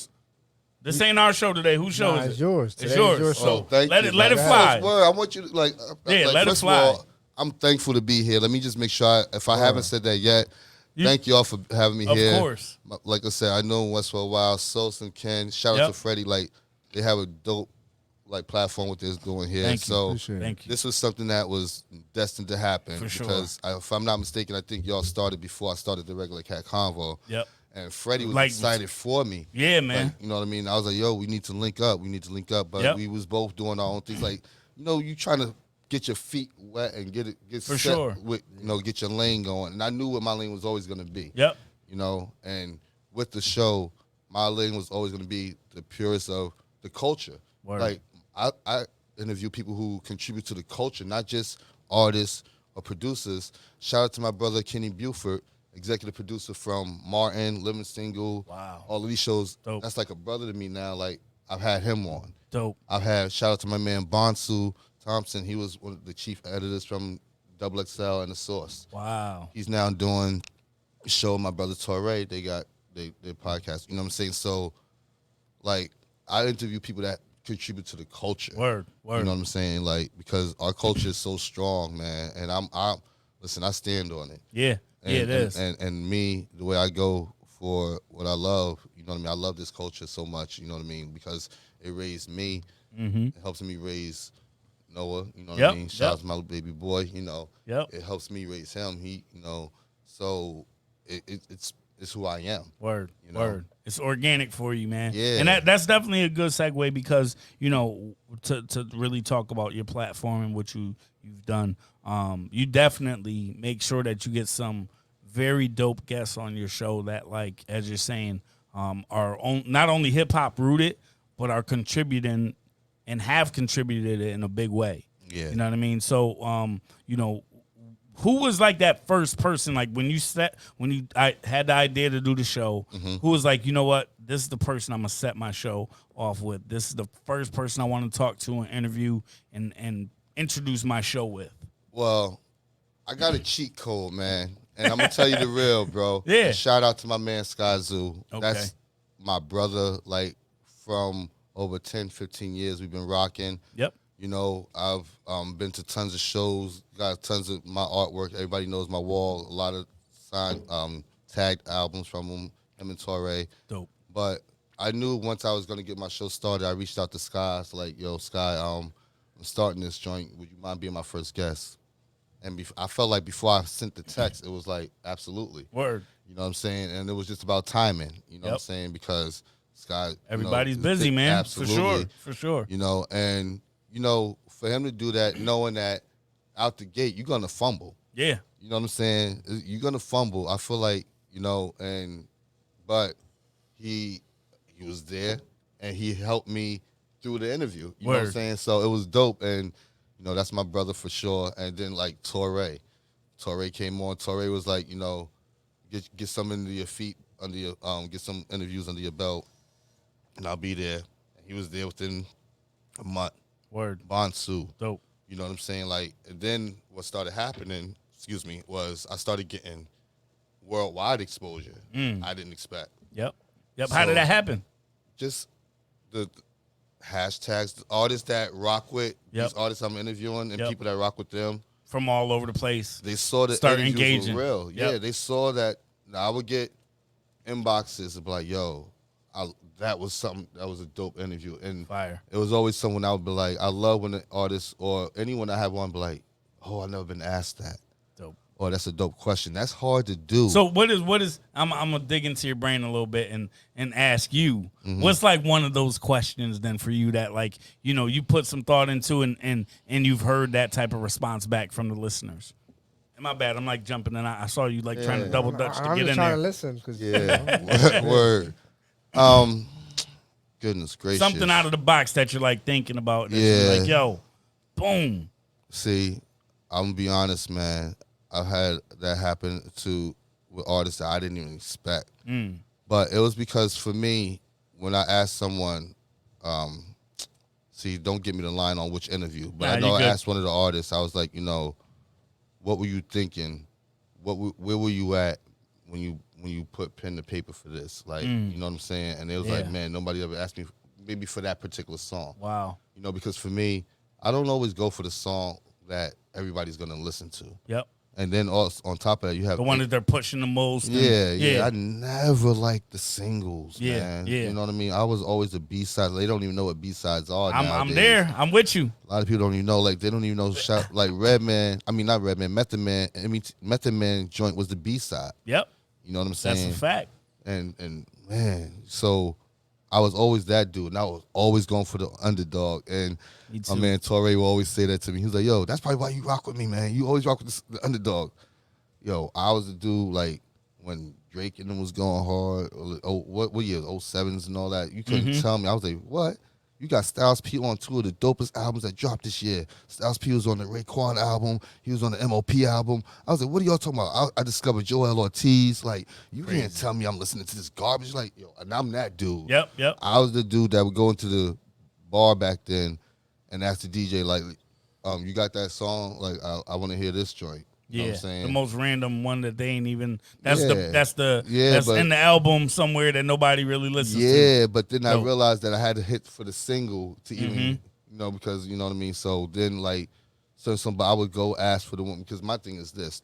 S2: this ain't our show today. Whose show
S3: Nah,
S2: is it?
S3: it's yours.
S2: It's
S3: Today's
S2: yours.
S3: your
S2: So
S3: show.
S5: Thank
S2: let
S5: you.
S2: it let it
S5: That's
S2: fly.
S5: word. I want you to
S2: Yeah, let it
S5: first
S2: fly.
S5: of all, I'm thankful to be here. Let me just make sure if I haven't said that yet, thank y'all for having me
S2: Of
S5: here.
S2: course.
S5: Like I said, I know West for a while. Sos and Ken, shout out
S2: Yep.
S5: to Freddie. Like they have a dope like platform what they're doing here.
S2: Thank you.
S5: So
S3: Appreciate it.
S2: Thank you.
S5: this was something that was destined to happen
S2: For sure.
S5: because if I'm not mistaken, I think y'all started before I started the Regular Cat Convo.
S2: Yep.
S5: And Freddie was
S2: Like-
S5: excited for me.
S2: Yeah, man.
S5: Like, you know what I mean? I was like, yo, we need to link up. We need to link up. But
S2: Yep.
S5: we was both doing our own things. Like, you know, you trying to get your feet wet and get
S2: For
S5: set
S2: sure.
S5: with, get your lane going. And I knew what my lane was always going to be.
S2: Yep.
S5: You know, and with the show, my lane was always going to be the purest of the culture.
S2: Word.
S5: Like, I interview people who contribute to the culture, not just artists or producers. Shout out to my brother, Kenny Buford, executive producer from Martin, Living Single,
S2: Wow.
S5: all of these shows.
S2: Dope.
S5: That's like a brother to me now. Like, I've had him on.
S2: Dope.
S5: I've had, shout out to my man, Bonsu Thompson. He was one of the chief editors from Double XL and The Source.
S2: Wow.
S5: He's now doing a show with my brother Torre. They got their podcast. You know what I'm saying? So, like, I interview people that contribute to the culture.
S2: Word.
S5: You know what I'm saying? Like, because our culture is so strong, man. And listen, I stand on it.
S2: Yeah.
S5: And,
S2: Yeah, it is.
S5: And me, the way I go for what I love, you know what I mean? I love this culture so much, you know what I mean? Because it raised me.
S2: Mm-hmm.
S5: It helps me raise Noah, you know what
S2: Yep,
S5: I mean? Shout out
S2: yep.
S5: to my baby boy, you know.
S2: Yep.
S5: It helps me raise him. He, you know, so it's who I am.
S2: Word,
S5: You know?
S2: word. It's organic for you, man.
S5: Yeah.
S2: And that's definitely a good segue because, you know, to really talk about your platform and what you've done, you definitely make sure that you get some very dope guests on your show that, like, as you're saying, are not only hip-hop rooted, but are contributing and have contributed in a big way.
S5: Yeah.
S2: You know what I mean? So, you know, who was like that first person, like I had the idea to do the show, who was like, you know what, this is the person I'm going to set my show off with. This is the first person I want to talk to and interview and introduce my show with.
S5: Well, I got a cheat code, man. And I'm going to tell you the real, bro.
S2: Yeah.
S5: And shout out to my man, Sky Zoo.
S2: Okay.
S5: That's my brother, like, from over 10, 15 years we've been rocking.
S2: Yep.
S5: You know, I've been to tons of shows, got tons of my artwork. Everybody knows my wall. A lot of signed, tagged albums from him and Torre.
S2: Dope.
S5: But I knew once I was going to get my show started, I reached out to Sky. I was like, yo, Sky, I'm starting this joint. Would you mind being my first guest? And I felt like before I sent the text, it was like, absolutely.
S2: Word.
S5: You know what I'm saying? And it was just about timing, you know what I'm
S2: Yep.
S5: saying? Because Sky,
S2: Everybody's
S5: is
S2: busy,
S5: big-
S2: man.
S5: Absolutely.
S2: For sure.
S5: You know, and, you know, for him to do that, knowing that out the gate, you're going to fumble.
S2: Yeah.
S5: You know what I'm saying? You're going to fumble. I feel like, you know, but he was there and he helped me through the interview. You know what I'm
S2: Word.
S5: saying? So it was dope. And, you know, that's my brother for sure. And then, like, Torre came on. Torre was like, you know, get some under your feet, under your, get some interviews under your belt, and I'll be there. And he was there within a month.
S2: Word.
S5: Bonsu.
S2: Dope.
S5: You know what I'm saying? Like, and then what started happening, was I started getting worldwide exposure. I didn't expect.
S2: Yep. How did
S5: So-
S2: that happen?
S5: Just the hashtags, the artists that rock with
S2: Yep.
S5: these artists I'm interviewing and
S2: Yep.
S5: people that rock with them,
S2: From all over the place.
S5: they saw that
S2: Start
S5: interviews
S2: engaging.
S5: were real.
S2: Yep.
S5: Yeah, they saw that. Now, I would get inboxes of like, yo, that was something, that was a dope interview. And
S2: Fire.
S5: it was always someone I would be like, I love when an artist or anyone I have on be like, oh, I've never been asked that.
S2: Dope.
S5: Or that's a dope question. That's hard to do.
S2: So what is I'm gonna dig into your brain a little bit and ask you, what's like one of those questions then for you that like, you know, you put some thought into and you've heard that type of response back from the listeners? My bad, I'm like jumping and I saw you like trying to double dutch to
S3: I'm
S2: get
S3: just
S2: in
S3: trying
S2: there.
S3: to listen. Cause,
S5: Yeah. Word. Goodness gracious.
S2: Something out of the box that you're like thinking about. You're like, yo, boom.
S5: See, I'm gonna be honest, man. I've had that happen with artists that I didn't even expect. But it was because for me, when I asked someone, see, don't get me the line on which interview, but I know I asked one of the artists, I was like, you know, what were you thinking? Where were you at when you put pen to paper for this? Like, you know what I'm saying? And it was like, man, nobody ever asked me maybe for that particular song.
S2: Wow.
S5: You know, because for me, I don't always go for the song that everybody's gonna listen to.
S2: Yep.
S5: And then also on top of that, you have
S2: the one that they're pushing the most.
S5: Yeah. I never liked the singles,
S2: Yeah,
S5: man.
S2: yeah.
S5: You know what I mean? I was always a B-side. They don't even know what B-sides are
S2: I'm
S5: nowadays.
S2: there. I'm with you.
S5: A lot of people don't even know. Like, they don't even know. Like, Redman. I mean, not Redman. Method Man. I mean, Method Man joint was the B-side.
S2: Yep.
S5: You know what I'm saying?
S2: That's a fact.
S5: And man, so I was always that dude, and I was always going for the underdog. And my man Torre will always say that to me. He was like, yo, that's probably why you rock with me, man. You always rock with the underdog. Yo, I was the dude, like, when Drake and them was going hard, what year, 07s and all that, you couldn't tell me. I was like, what? You got Styles P on two of the dopest albums that dropped this year. Styles P was on the Raekwon album. He was on the MOP album. I was like, what are y'all talking about? I discovered Joel Ortiz. Like, you can't tell me I'm listening to this garbage. Like, yo, and I'm that dude.
S2: Yep.
S5: I was the dude that would go into the bar back then and ask the DJ, like, you got that song? Like, I want to hear this joint. You know what I'm saying?
S2: The most random one that they ain't even. That's
S5: but
S2: in the album somewhere that nobody really listens to.
S5: Yeah, but then I realized that I had to hit for the single to even, you know, because you know what I mean. So then, like, I would go ask for the one, because my thing is this: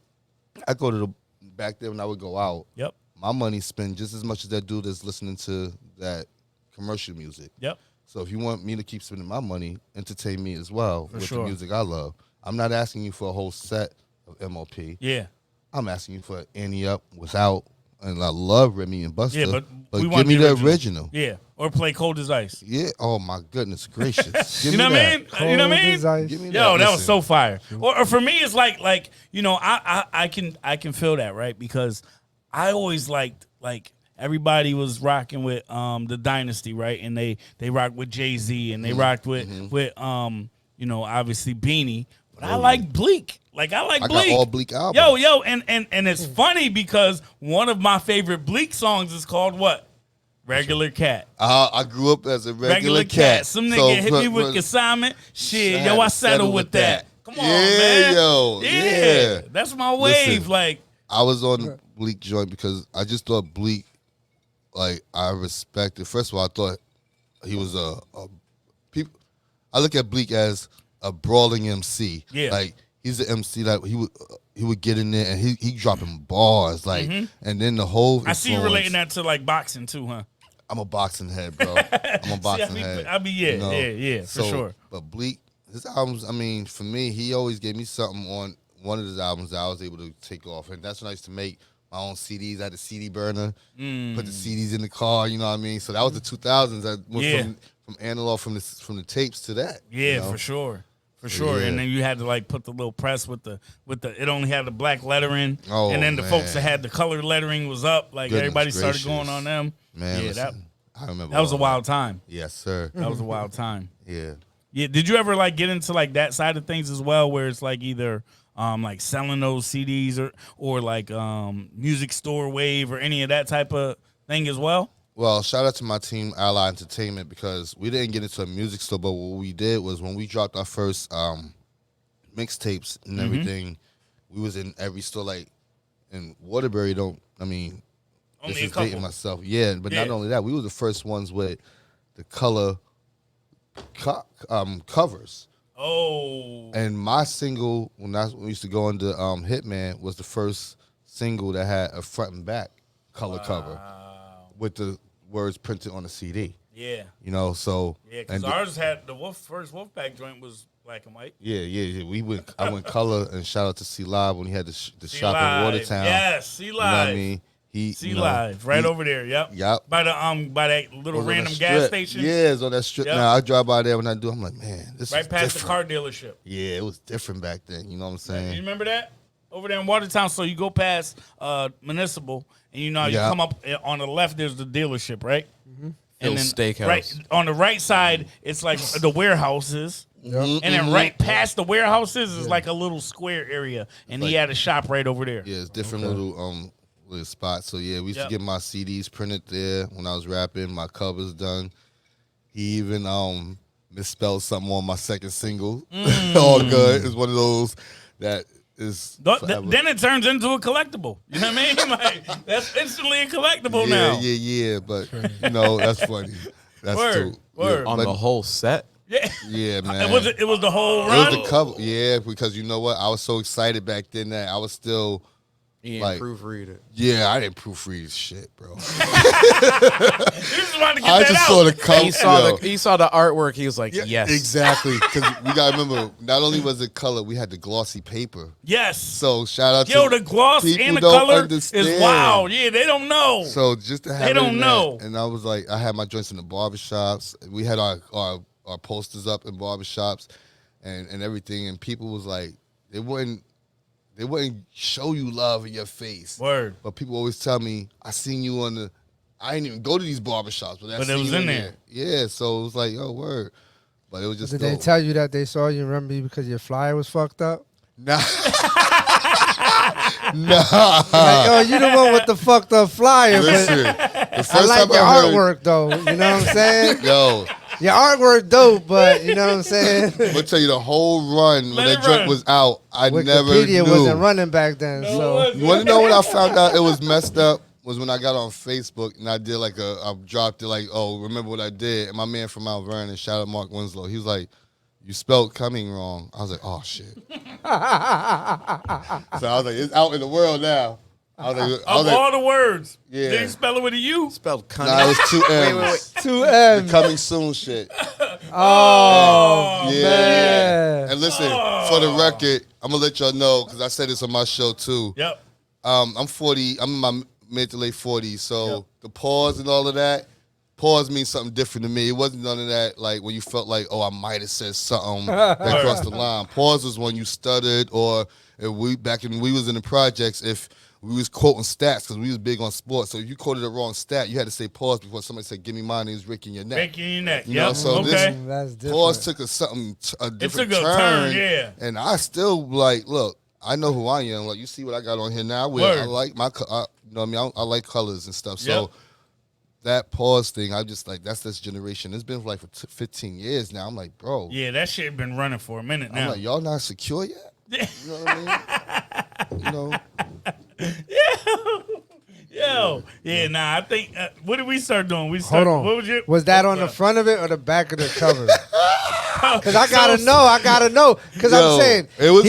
S5: I go to back there when I would go out.
S2: Yep.
S5: My money spent just as much as that dude that's listening to that commercial music.
S2: Yep.
S5: So if you want me to keep spending my money, entertain me as well with
S2: sure.
S5: the music I love. I'm not asking you for a whole set of MOP.
S2: Yeah.
S5: I'm asking you for Annie Up without, and I love Remy and Busta.
S2: Yeah, but we
S5: give
S2: want
S5: me
S2: the
S5: the original.
S2: Yeah. Or play Cold as Ice.
S5: Yeah. Oh my goodness gracious. Give
S2: You know
S5: me
S2: what I
S5: that.
S2: mean? You know what I mean?
S3: Cold as ice.
S5: Give me
S2: Yo, that was
S5: Listen.
S2: so fire. Or for me, it's like you know, I can feel that, right? Because I always liked, like, everybody was rocking with the Dynasty, right? And they rocked with Jay-Z, and they rocked with you know, obviously Beanie. But I like Bleak. Like, I like Bleak.
S5: I got all Bleak albums.
S2: Yo, and it's funny because one of my favorite Bleak songs is called what? Regular Kat.
S5: I grew up as a regular cat.
S2: Some nigga hit me with consignment. Shit, yo, I settled with that. Come on, man.
S5: Yeah.
S2: That's my wave.
S5: Listen,
S2: like,
S5: I was on the Bleak joint because I just thought Bleak, like, I respected. First of all, I thought he was I look at Bleak as a brawling MC.
S2: Yeah.
S5: Like, he's the MC that he would get in there and he dropping bars, like, and then the whole
S2: I see you
S5: influence.
S2: relating that to like boxing too, huh?
S5: I'm a boxing head, bro. I'm a boxing head.
S2: Yeah, for sure.
S5: But Bleak, his albums, I mean, for me, he always gave me something on one of his albums that I was able to take off. And that's when I used to make my own CDs. I had a CD burner, put the CDs in the car, you know what I mean? So that was the 2000s. I went from analog, from the tapes to that.
S2: Yeah,
S5: you know?
S2: for sure. For sure.
S5: Yeah.
S2: And then you had to like put the little press with the it only had the black lettering.
S5: Oh,
S2: and then the folks that
S5: man.
S2: had the colored lettering was up. Like,
S5: Goodness
S2: everybody started
S5: gracious.
S2: going on them.
S5: Man,
S2: yeah,
S5: listen, I remember
S2: that was a
S5: all
S2: wild time.
S5: Yes, sir.
S2: That was a wild time.
S5: Yeah.
S2: Yeah. Did you ever like get into like that side of things as well, where it's like either like selling those CDs or like music store wave or any of that type of thing as well?
S5: Well, shout out to my team, Ally Entertainment, because we didn't get into a music store, but what we did was when we dropped our first mixtapes and everything, we was in every store. Like, in Waterbury,
S2: Only
S5: this
S2: a
S5: is
S2: couple.
S5: dating myself. Yeah, but not only that, we were the first ones with the color covers.
S2: Oh.
S5: And my single, when we used to go into Hitman, was the first single that had a front and back color cover with the words printed on a CD.
S2: Yeah.
S5: You know, so
S2: Yeah, because ours had the first Wolfpack joint was black and white.
S5: Yeah. I went color, and shout out to C Live when he had the shop
S2: Live.
S5: in Watertown.
S2: Yes, C Live.
S5: You know what I mean?
S2: Live, right over there. Yep. By that little random gas station.
S5: Yeah, it's on that strip. Now I drive by there when I do. I'm like, man, this
S2: right
S5: is
S2: past
S5: different.
S2: the car dealership.
S5: Yeah, it was different back then. You know what I'm saying?
S2: You remember that? Over there in Watertown. So you go past Municipal, and you come up on the left. There's the dealership, right?
S4: Mm-hmm.
S2: And then
S4: Steakhouse.
S2: Right on the right side, it's like the warehouses. And then right past the warehouses is like a little square area, and he had a shop right over there.
S5: Yeah, it's different little spots. So yeah, we used to get my CDs printed there when I was rapping. My covers done. He even misspelled something on my second single. All good. It's one of those that is.
S2: Then it turns into a collectible. You know what I mean? Like that's instantly a collectible now.
S5: Yeah. But you know that's funny. That's
S2: Word.
S4: On the whole set.
S5: Yeah, man.
S2: It was the whole run.
S5: It was the cover. Yeah, because you know what? I was so excited back then that I was still.
S4: You didn't proofread it.
S5: Yeah, I didn't proofread shit, bro.
S2: You just wanted to get
S5: I
S2: that
S5: just
S2: out.
S5: saw the cover.
S4: He saw the artwork. He was like, yes.
S5: Exactly. Because we got to remember, not only was it color, we had the glossy paper.
S2: Yes.
S5: So shout out
S2: to
S5: the
S2: gloss
S5: people
S2: and the
S5: don't
S2: color
S5: understand.
S2: is wild. Yeah, they don't know.
S5: So just to have
S2: they don't know.
S5: And I was like, I had my joints in the barbershops. We had our posters up in barbershops and everything. And people was like, they wouldn't show you love in your face.
S2: Word.
S5: But people always tell me, I seen you I didn't even go to these barbershops, but
S2: it was in there.
S5: Yeah, so it was like, oh, word. But it was just
S3: Did they tell you that they saw you and remember you because your flyer was fucked up?
S5: Nah.
S3: Like, yo, you the one with the fucked up flyer.
S5: Listen,
S3: but
S5: the first
S3: I like
S5: time
S3: your
S5: I heard,
S3: artwork, though. You know what I'm saying?
S5: Yo.
S3: Your artwork dope, but you know what I'm saying?
S5: I'm gonna tell you the whole run when that joint was out, I never
S3: Wikipedia
S5: knew.
S3: wasn't running back then. So
S5: You want to know when I found out it was messed up? Was when I got on Facebook and I did I dropped it like, oh, remember what I did? And my man from Mount Vernon, shout out Mark Winslow, he was like, you spelled coming wrong. I was like, oh shit. So I was like, it's out in the world now. I was like,
S2: all the words.
S5: Yeah.
S2: Did he spell it with a U?
S4: Spelled cunning.
S5: Nah, it was 2 M's.
S4: Wait.
S3: 2 M's.
S5: The coming soon shit.
S3: Oh,
S5: Yeah.
S3: man.
S5: And listen, for the record, I'm gonna let y'all know because I said this on my show too.
S2: Yep.
S5: I'm 40. I'm in my mid to late 40s. So the pause and all of that, pause means something different to me. It wasn't none of that like when you felt like, oh, I might have said something that crossed the line. Pause was when you stuttered, or if we was in the projects, if we was quoting stats because we was big on sports. So if you quoted the wrong stat, you had to say pause before somebody said, give me my name's Rick in your neck.
S2: Rick in your neck.
S5: You know, so
S2: okay.
S3: That's different.
S5: pause took a different
S2: took a turn, yeah.
S5: And I still like, look, I know who I am. Like, you see what I got on here now. I like my, you know what I mean? I like colors and stuff. So that pause thing, I just like, that's this generation. It's been like for 15 years now. I'm like, bro.
S2: Yeah, that shit been running for a minute now.
S5: I'm like, y'all not secure yet? You know what I mean? You know?
S2: Yo. Yeah, nah, I think, what did we start doing?
S3: Hold on.
S2: What
S3: was that on the front of it or the back of the cover? Because I gotta know. Because I'm saying,
S5: it was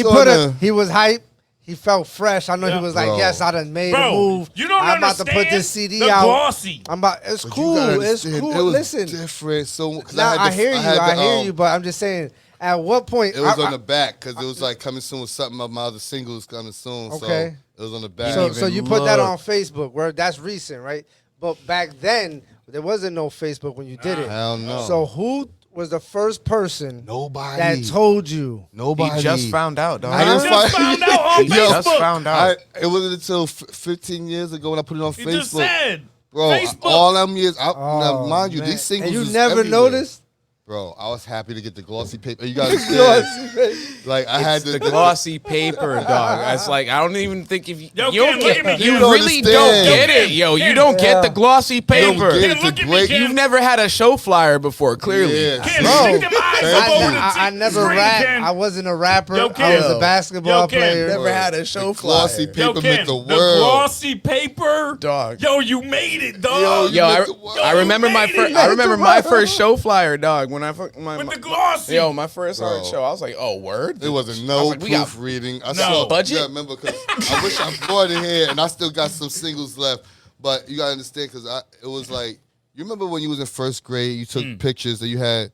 S3: he was hype. He felt fresh. I know he was like,
S5: Bro.
S3: yes, I done made a move.
S2: You don't
S3: I'm about to
S2: understand
S3: put this CD
S2: the
S3: out.
S2: glossy.
S3: It's
S5: But you
S3: cool.
S5: gotta
S3: It's
S5: understand,
S3: cool.
S5: It was
S3: Listen.
S5: different. So,
S3: Now, I hear you, but I'm just saying, at what point?
S5: It was on the back because it was like coming soon with something of my other singles coming soon.
S3: Okay.
S5: So it was on the back.
S3: So you put that on Facebook, where that's recent, right? But back then, there wasn't no Facebook when you did it.
S5: Hell no.
S3: So who was the first person
S5: Nobody.
S3: that told you?
S5: Nobody.
S4: He just found out, dog.
S5: I didn't
S2: just found out on
S4: He just
S2: Facebook.
S4: found out.
S5: It wasn't until 15 years ago when I put it on
S2: He
S5: Facebook.
S2: just said.
S5: Bro,
S2: Facebook.
S5: all them years, now, mind you,
S3: man.
S5: these singles
S3: And you
S5: was
S3: never
S5: everywhere.
S3: noticed?
S5: Bro, I was happy to get the glossy paper. You gotta understand. Like, I had
S4: The glossy paper, dog. It's like, I don't even think if you
S2: Yo,
S4: don't
S2: Ken, look at
S4: get,
S2: me,
S4: you
S2: Ken.
S4: really
S5: Understand.
S4: don't get
S2: Ken,
S4: it, yo.
S2: Ken.
S4: You don't get the glossy
S5: You don't
S4: paper.
S5: get it.
S2: Ken, look
S5: It's
S2: at me,
S5: great.
S2: Ken.
S4: You've never had a show flyer before, clearly.
S5: Yeah.
S2: Ken,
S3: Bro,
S2: stick them eyes up over the
S3: I never
S2: screen,
S3: rapped.
S2: Ken.
S3: I wasn't a rapper.
S2: Yo,
S3: I
S2: Ken.
S3: was a basketball
S2: Yo, Ken.
S3: player.
S4: Never had a show
S5: The glossy
S4: flyer.
S2: Yo,
S5: paper
S2: Ken,
S5: meant the
S2: the
S5: world.
S2: glossy paper,
S4: Dog.
S2: Yo, you made it, dog.
S5: Yo,
S4: Yo,
S5: meant the world.
S4: I remember my
S2: made it.
S4: first.
S2: You
S4: I
S3: made
S4: remember
S3: the
S4: my
S3: world.
S4: first show flyer, dog. When I
S2: With the glossy.
S4: my first art
S5: Bro.
S4: show, I was like, oh, word.
S5: There wasn't
S4: I
S5: no
S4: was like, we got
S5: proofreading. I
S2: No.
S5: saw
S4: budget?
S5: You gotta remember, because I wish I brought it here, and I still got some singles left. But you gotta understand, because it was like You remember when you was in first grade? You took pictures, and you had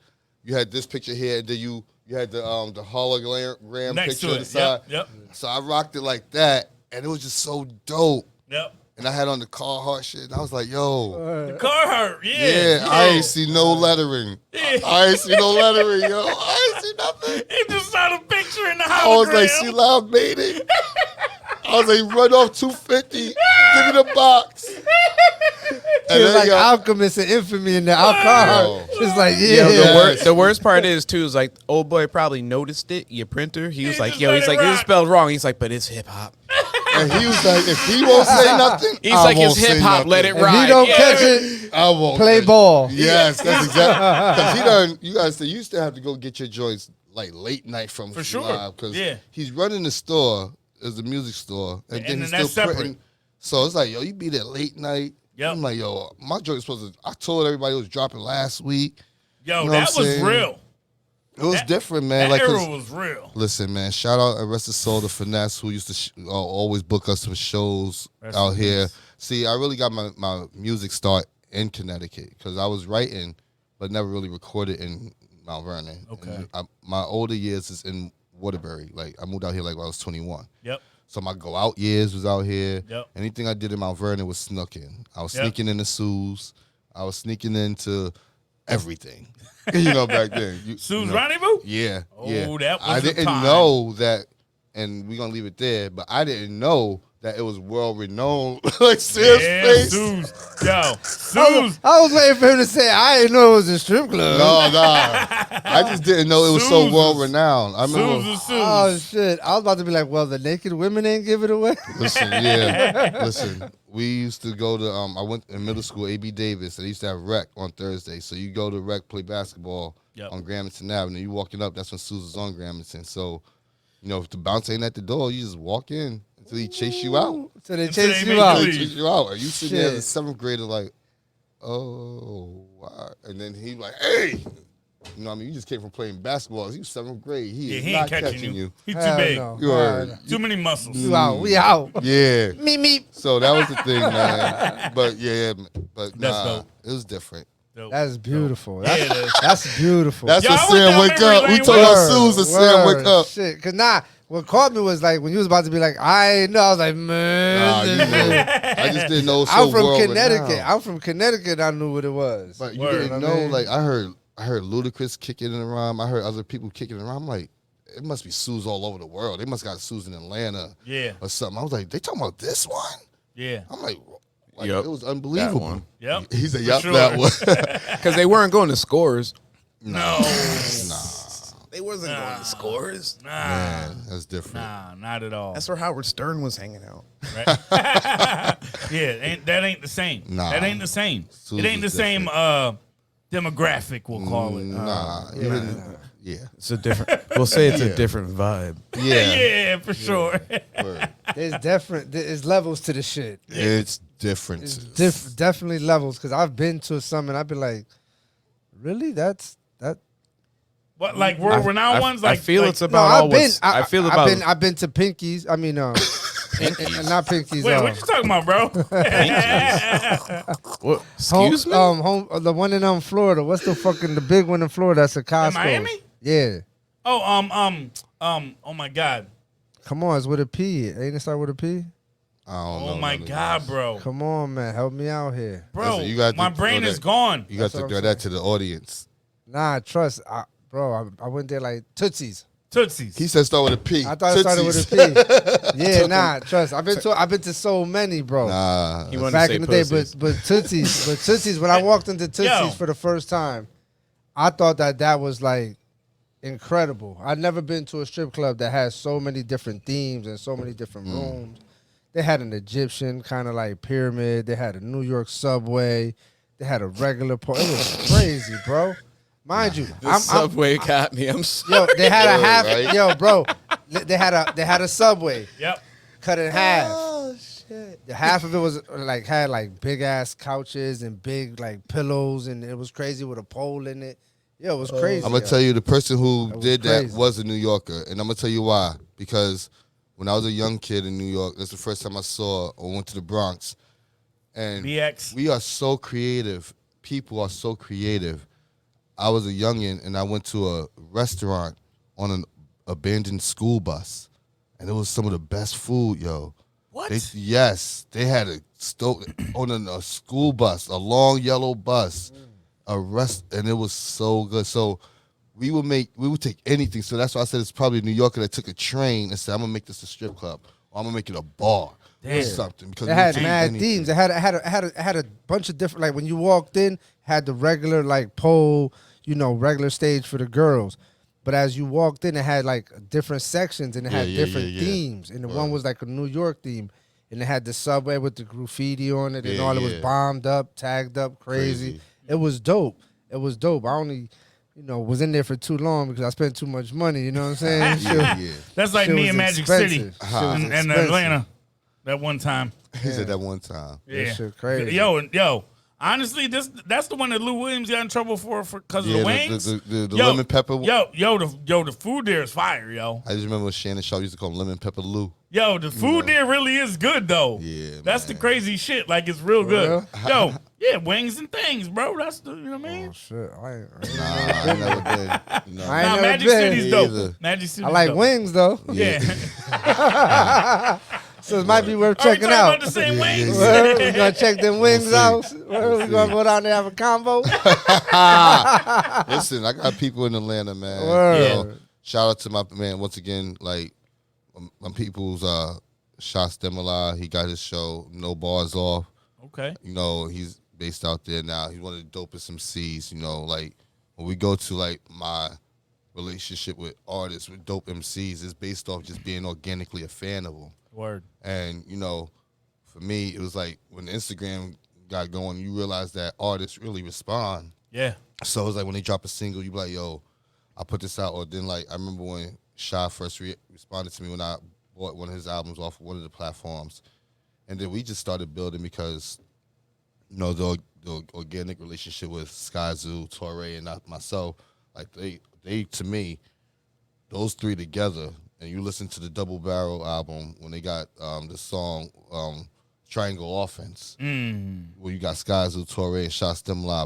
S5: this picture here, and then you had the hologram
S2: Next
S5: picture
S2: to
S5: on the
S2: it.
S5: side.
S2: Yep.
S5: So I rocked it like that, and it was just so dope.
S2: Yep.
S5: And I had on the Carhartt shit, and I was like, yo.
S2: The Carhartt,
S5: Yeah, I ain't see no lettering.
S2: Yeah.
S5: I ain't see no lettering, yo. I ain't see nothing.
S2: He just saw the picture in the hologram.
S5: I was like, she loud made it. I was like, run off 250. Give me the box.
S3: He was like Alchemist and Infamy in the Carhartt. It's like,
S4: The worst part is too is like old boy probably noticed it. Your printer. He was like, yo, he's like, this is spelled wrong. He's like, but it's hip hop.
S5: And he was like, if he won't say nothing,
S4: he's like, it's hip hop. Let it ride.
S3: If he don't catch it,
S5: I won't
S3: play ball.
S5: Yes, that's exactly. Because he done. You guys say you used to have to go get your joints like late night from
S2: For sure.
S5: Because
S2: Yeah.
S5: he's running the store as a music store, and then he's
S2: that's
S5: still
S2: separate.
S5: printing. So it's like, yo, you be there late night.
S2: Yep.
S5: I'm like, yo, my joint's supposed to. I told everybody it was dropping last week.
S2: Yo,
S5: You know
S2: that
S5: what I'm
S2: was
S5: saying?
S2: real.
S5: It was different, man.
S2: That
S5: Like,
S2: era was real.
S5: listen, man. Shout out Arrested Soul to Finesse, who used to always book us some shows
S2: Rest
S5: out
S2: in
S5: here.
S2: peace.
S5: See, I really got my music start in Connecticut because I was writing, but never really recorded in Mount Vernon.
S2: Okay.
S5: And my older years is in Waterbury. Like, I moved out here like when I was 21.
S2: Yep.
S5: So my go out years was out here.
S2: Yep.
S5: Anything I did in Mount Vernon was snooking. I was
S2: Yep.
S5: sneaking into Sue's. I was sneaking into everything. You know, back then.
S2: Sue's Rendezvous?
S5: Yeah.
S2: Oh,
S5: yeah.
S2: that was
S5: I
S2: the
S5: didn't
S2: time.
S5: know that, and we're gonna leave it there. But I didn't know that it was world renowned. Like serious
S2: Yeah,
S5: face.
S2: Sue's. Yo, Sue's.
S3: I was waiting for him to say, I didn't know it was a strip club.
S5: No, I just didn't know it was so
S2: Sue's
S5: world
S2: is-
S5: renowned. I remember.
S2: Sue's is Sue's.
S3: Oh, shit. I was about to be like, well, the naked women ain't give it away.
S5: Listen, yeah. Listen, we used to go to, I went in middle school, A.B. Davis, and they used to have rec on Thursday. So you go to rec, play basketball on Gramerton Avenue. You walking up, that's when Susan's on Gramerton. So, you know, if the bounce ain't at the door, you just walk in until he chase you out.
S3: So they
S2: Until
S3: chase
S2: they
S3: you
S2: make
S3: out.
S2: you
S5: Until he chase you out. Are you sitting there as a
S3: Shit.
S5: seventh grader like, oh, wow. And then he like, hey. You know what I mean? You just came from playing basketball. You seventh grade. He
S2: Yeah,
S5: is
S2: he
S5: not
S2: ain't catching you. He's too
S3: Hell
S2: big.
S3: no.
S5: You are-
S3: Hell no.
S2: Too many muscles.
S3: You out. We out.
S5: Yeah.
S3: Meep.
S5: So that was the thing, man. But yeah, but
S2: That's
S5: nah,
S2: dope.
S5: it was different.
S2: Dope.
S3: That's beautiful.
S2: Yeah, it is.
S3: That's beautiful.
S5: That's
S2: Yo,
S5: what
S2: I went
S5: Sam
S2: down
S5: wake
S2: memory
S5: up. We
S2: lane
S5: talking
S2: with
S5: about
S2: her.
S5: Susan. Sam wake up.
S3: Shit. Cause what caught me was like when you was about to be like, I ain't know. I was like, man.
S5: Nah, you
S3: this
S5: know,
S3: shit.
S5: I just didn't know. It was
S3: I'm
S5: so
S3: from
S5: world
S3: Connecticut.
S5: renowned.
S3: I'm from Connecticut. I knew what it was.
S5: But you
S2: Word.
S5: didn't
S3: You know what I
S5: know.
S3: mean?
S5: Like I heard Ludacris kicking it around. I heard other people kicking it around. I'm like, it must be Sue's all over the world. They must got Sue's in Atlanta.
S2: Yeah.
S5: Or something. I was like, they talking about this one?
S2: Yeah.
S5: I'm like
S4: Yup.
S5: it was
S4: That
S5: unbelievable.
S4: one.
S2: Yep.
S5: He said,
S2: For
S5: yup,
S2: sure.
S5: that one.
S4: Because they weren't going to scores.
S2: No.
S4: They wasn't going to scores.
S2: Nah.
S5: Man, that's different.
S2: Nah, not at all.
S4: That's where Howard Stern was hanging out.
S2: Right? Yeah, that ain't the same.
S5: Nah.
S2: That ain't the same.
S5: Sue's
S2: It ain't the
S5: is
S2: same demographic, we'll call it.
S5: Nah, yeah.
S4: It's a different. We'll say it's
S5: Yeah.
S4: a different vibe.
S5: Yeah.
S2: Yeah, for sure.
S5: Word.
S3: There's levels to the shit.
S5: It's different.
S3: It's definitely levels. Cause I've been to some and I've been like, really? That's that.
S2: What, like world renowned ones? Like
S4: I feel
S2: like,
S4: it's
S3: No,
S4: about all
S3: I've been.
S4: what's. I feel
S3: I've
S4: about.
S3: been. I've been to Pinkies. I mean, not Pinkies.
S2: Wait, what you talking about, bro?
S4: What? Excuse me.
S3: The one in Florida. What's the big one in Florida? That's a Costco.
S2: Miami?
S3: Yeah.
S2: Oh, oh my God.
S3: Come on, it's with a P. Ain't it start with a P?
S5: I don't know.
S2: Oh my
S5: none of
S2: God,
S5: this.
S2: bro.
S3: Come on, man, help me out here.
S2: Bro,
S5: Listen, you got
S2: my
S5: to
S2: brain
S5: throw
S2: is
S5: that-
S2: gone.
S5: You got
S3: That's
S5: to
S3: what
S5: throw
S3: I'm
S5: that to the audience.
S3: Nah, trust, bro. I went there like Tootsies.
S2: Tootsies.
S5: He said start with a P.
S3: I thought it started with
S5: Tootsies.
S3: a P. Yeah, nah, trust. I've been to so many, bro.
S5: Nah.
S4: He wanted
S3: Back
S4: to say
S3: in the day,
S4: pussies.
S3: but Tootsies. When I walked into Tootsies for the first time, I thought that was like incredible. I'd never been to a strip club that has so many different themes and so many different rooms. They had an Egyptian kind of like pyramid. They had a New York subway. They had a regular It was crazy, bro. Mind you,
S4: The subway got me. I'm sorry.
S3: yo, they had a half.
S5: Right?
S3: Yo, bro, they had a subway
S2: Yep.
S3: cut in half. Oh shit! The half of it was like had like big ass couches and big like pillows, and it was crazy with a pole in it. Yo, it was crazy.
S5: I'm gonna tell you, the person who
S3: That was
S5: did
S3: crazy.
S5: that was a New Yorker, and I'm gonna tell you why. Because when I was a young kid in New York, that's the first time I saw or went to the Bronx, and
S2: BX.
S5: we are so creative people are so creative. I was a youngin' and I went to a restaurant on an abandoned school bus, and it was some of the best food, yo.
S2: What?
S5: They had a stove on a school bus, a long yellow bus, and it was so good. So we would take anything. So that's why I said it's probably a New Yorker that took a train and said, I'm gonna make this a strip club, or I'm gonna make it a bar or something. Because
S3: it had mad themes. It had a bunch of different, like when you walked in, had the regular like pole, regular stage for the girls. But as you walked in, it had like different sections and it had different themes. And the one was like a New York theme. And it had the subway with the graffiti on it and all. It was bombed up, tagged up, crazy. It was dope. I only, was in there for too long because I spent too much money. You know what I'm saying?
S2: That's like me in Magic City in Atlanta that one time.
S5: He said that one time.
S2: Yeah.
S3: That shit crazy.
S2: Yo. Honestly, that's the one that Lou Williams got in trouble for because of the wings.
S5: The lemon pepper.
S2: The food there is fire, yo.
S5: I just remember Shannon Shaw used to call him Lemon Pepper Lou.
S2: Yo, the food there really is good though.
S5: Yeah,
S2: that's the crazy shit. Like it's real good. Yo, wings and things, bro. That's the what I mean.
S3: Oh shit, I
S5: ain't never been.
S2: Magic City's dope. Magic City's
S3: I like
S2: dope.
S3: wings though.
S2: Yeah.
S3: So it might be worth checking out.
S2: About the same wings?
S3: We're gonna check them wings out. We're gonna go down there and have a combo.
S5: Listen, I got people in Atlanta, man.
S3: Word.
S5: Shout out to my man once again. Like my people's Shot Stimuli. He got his show No Bars Off.
S2: Okay.
S5: He's based out there now. He's one of the dopest MCs. Like when we go to like my relationship with artists, with dope MCs, is based off just being organically a fan of them.
S2: Word.
S5: And, for me, it was like when Instagram got going, you realize that artists really respond.
S2: Yeah.
S5: So it was like when they drop a single, you be like, yo, I put this out. Or then, like, I remember when Sha first responded to me when I bought one of his albums off one of the platforms. And then we just started building because, the organic relationship with Skyzoo, Torre, and myself, like, they to me, those three together, and you listen to the Double Barrel album when they got the song Triangle Offense, where you got Skyzoo, Torre, and Shot Stimuli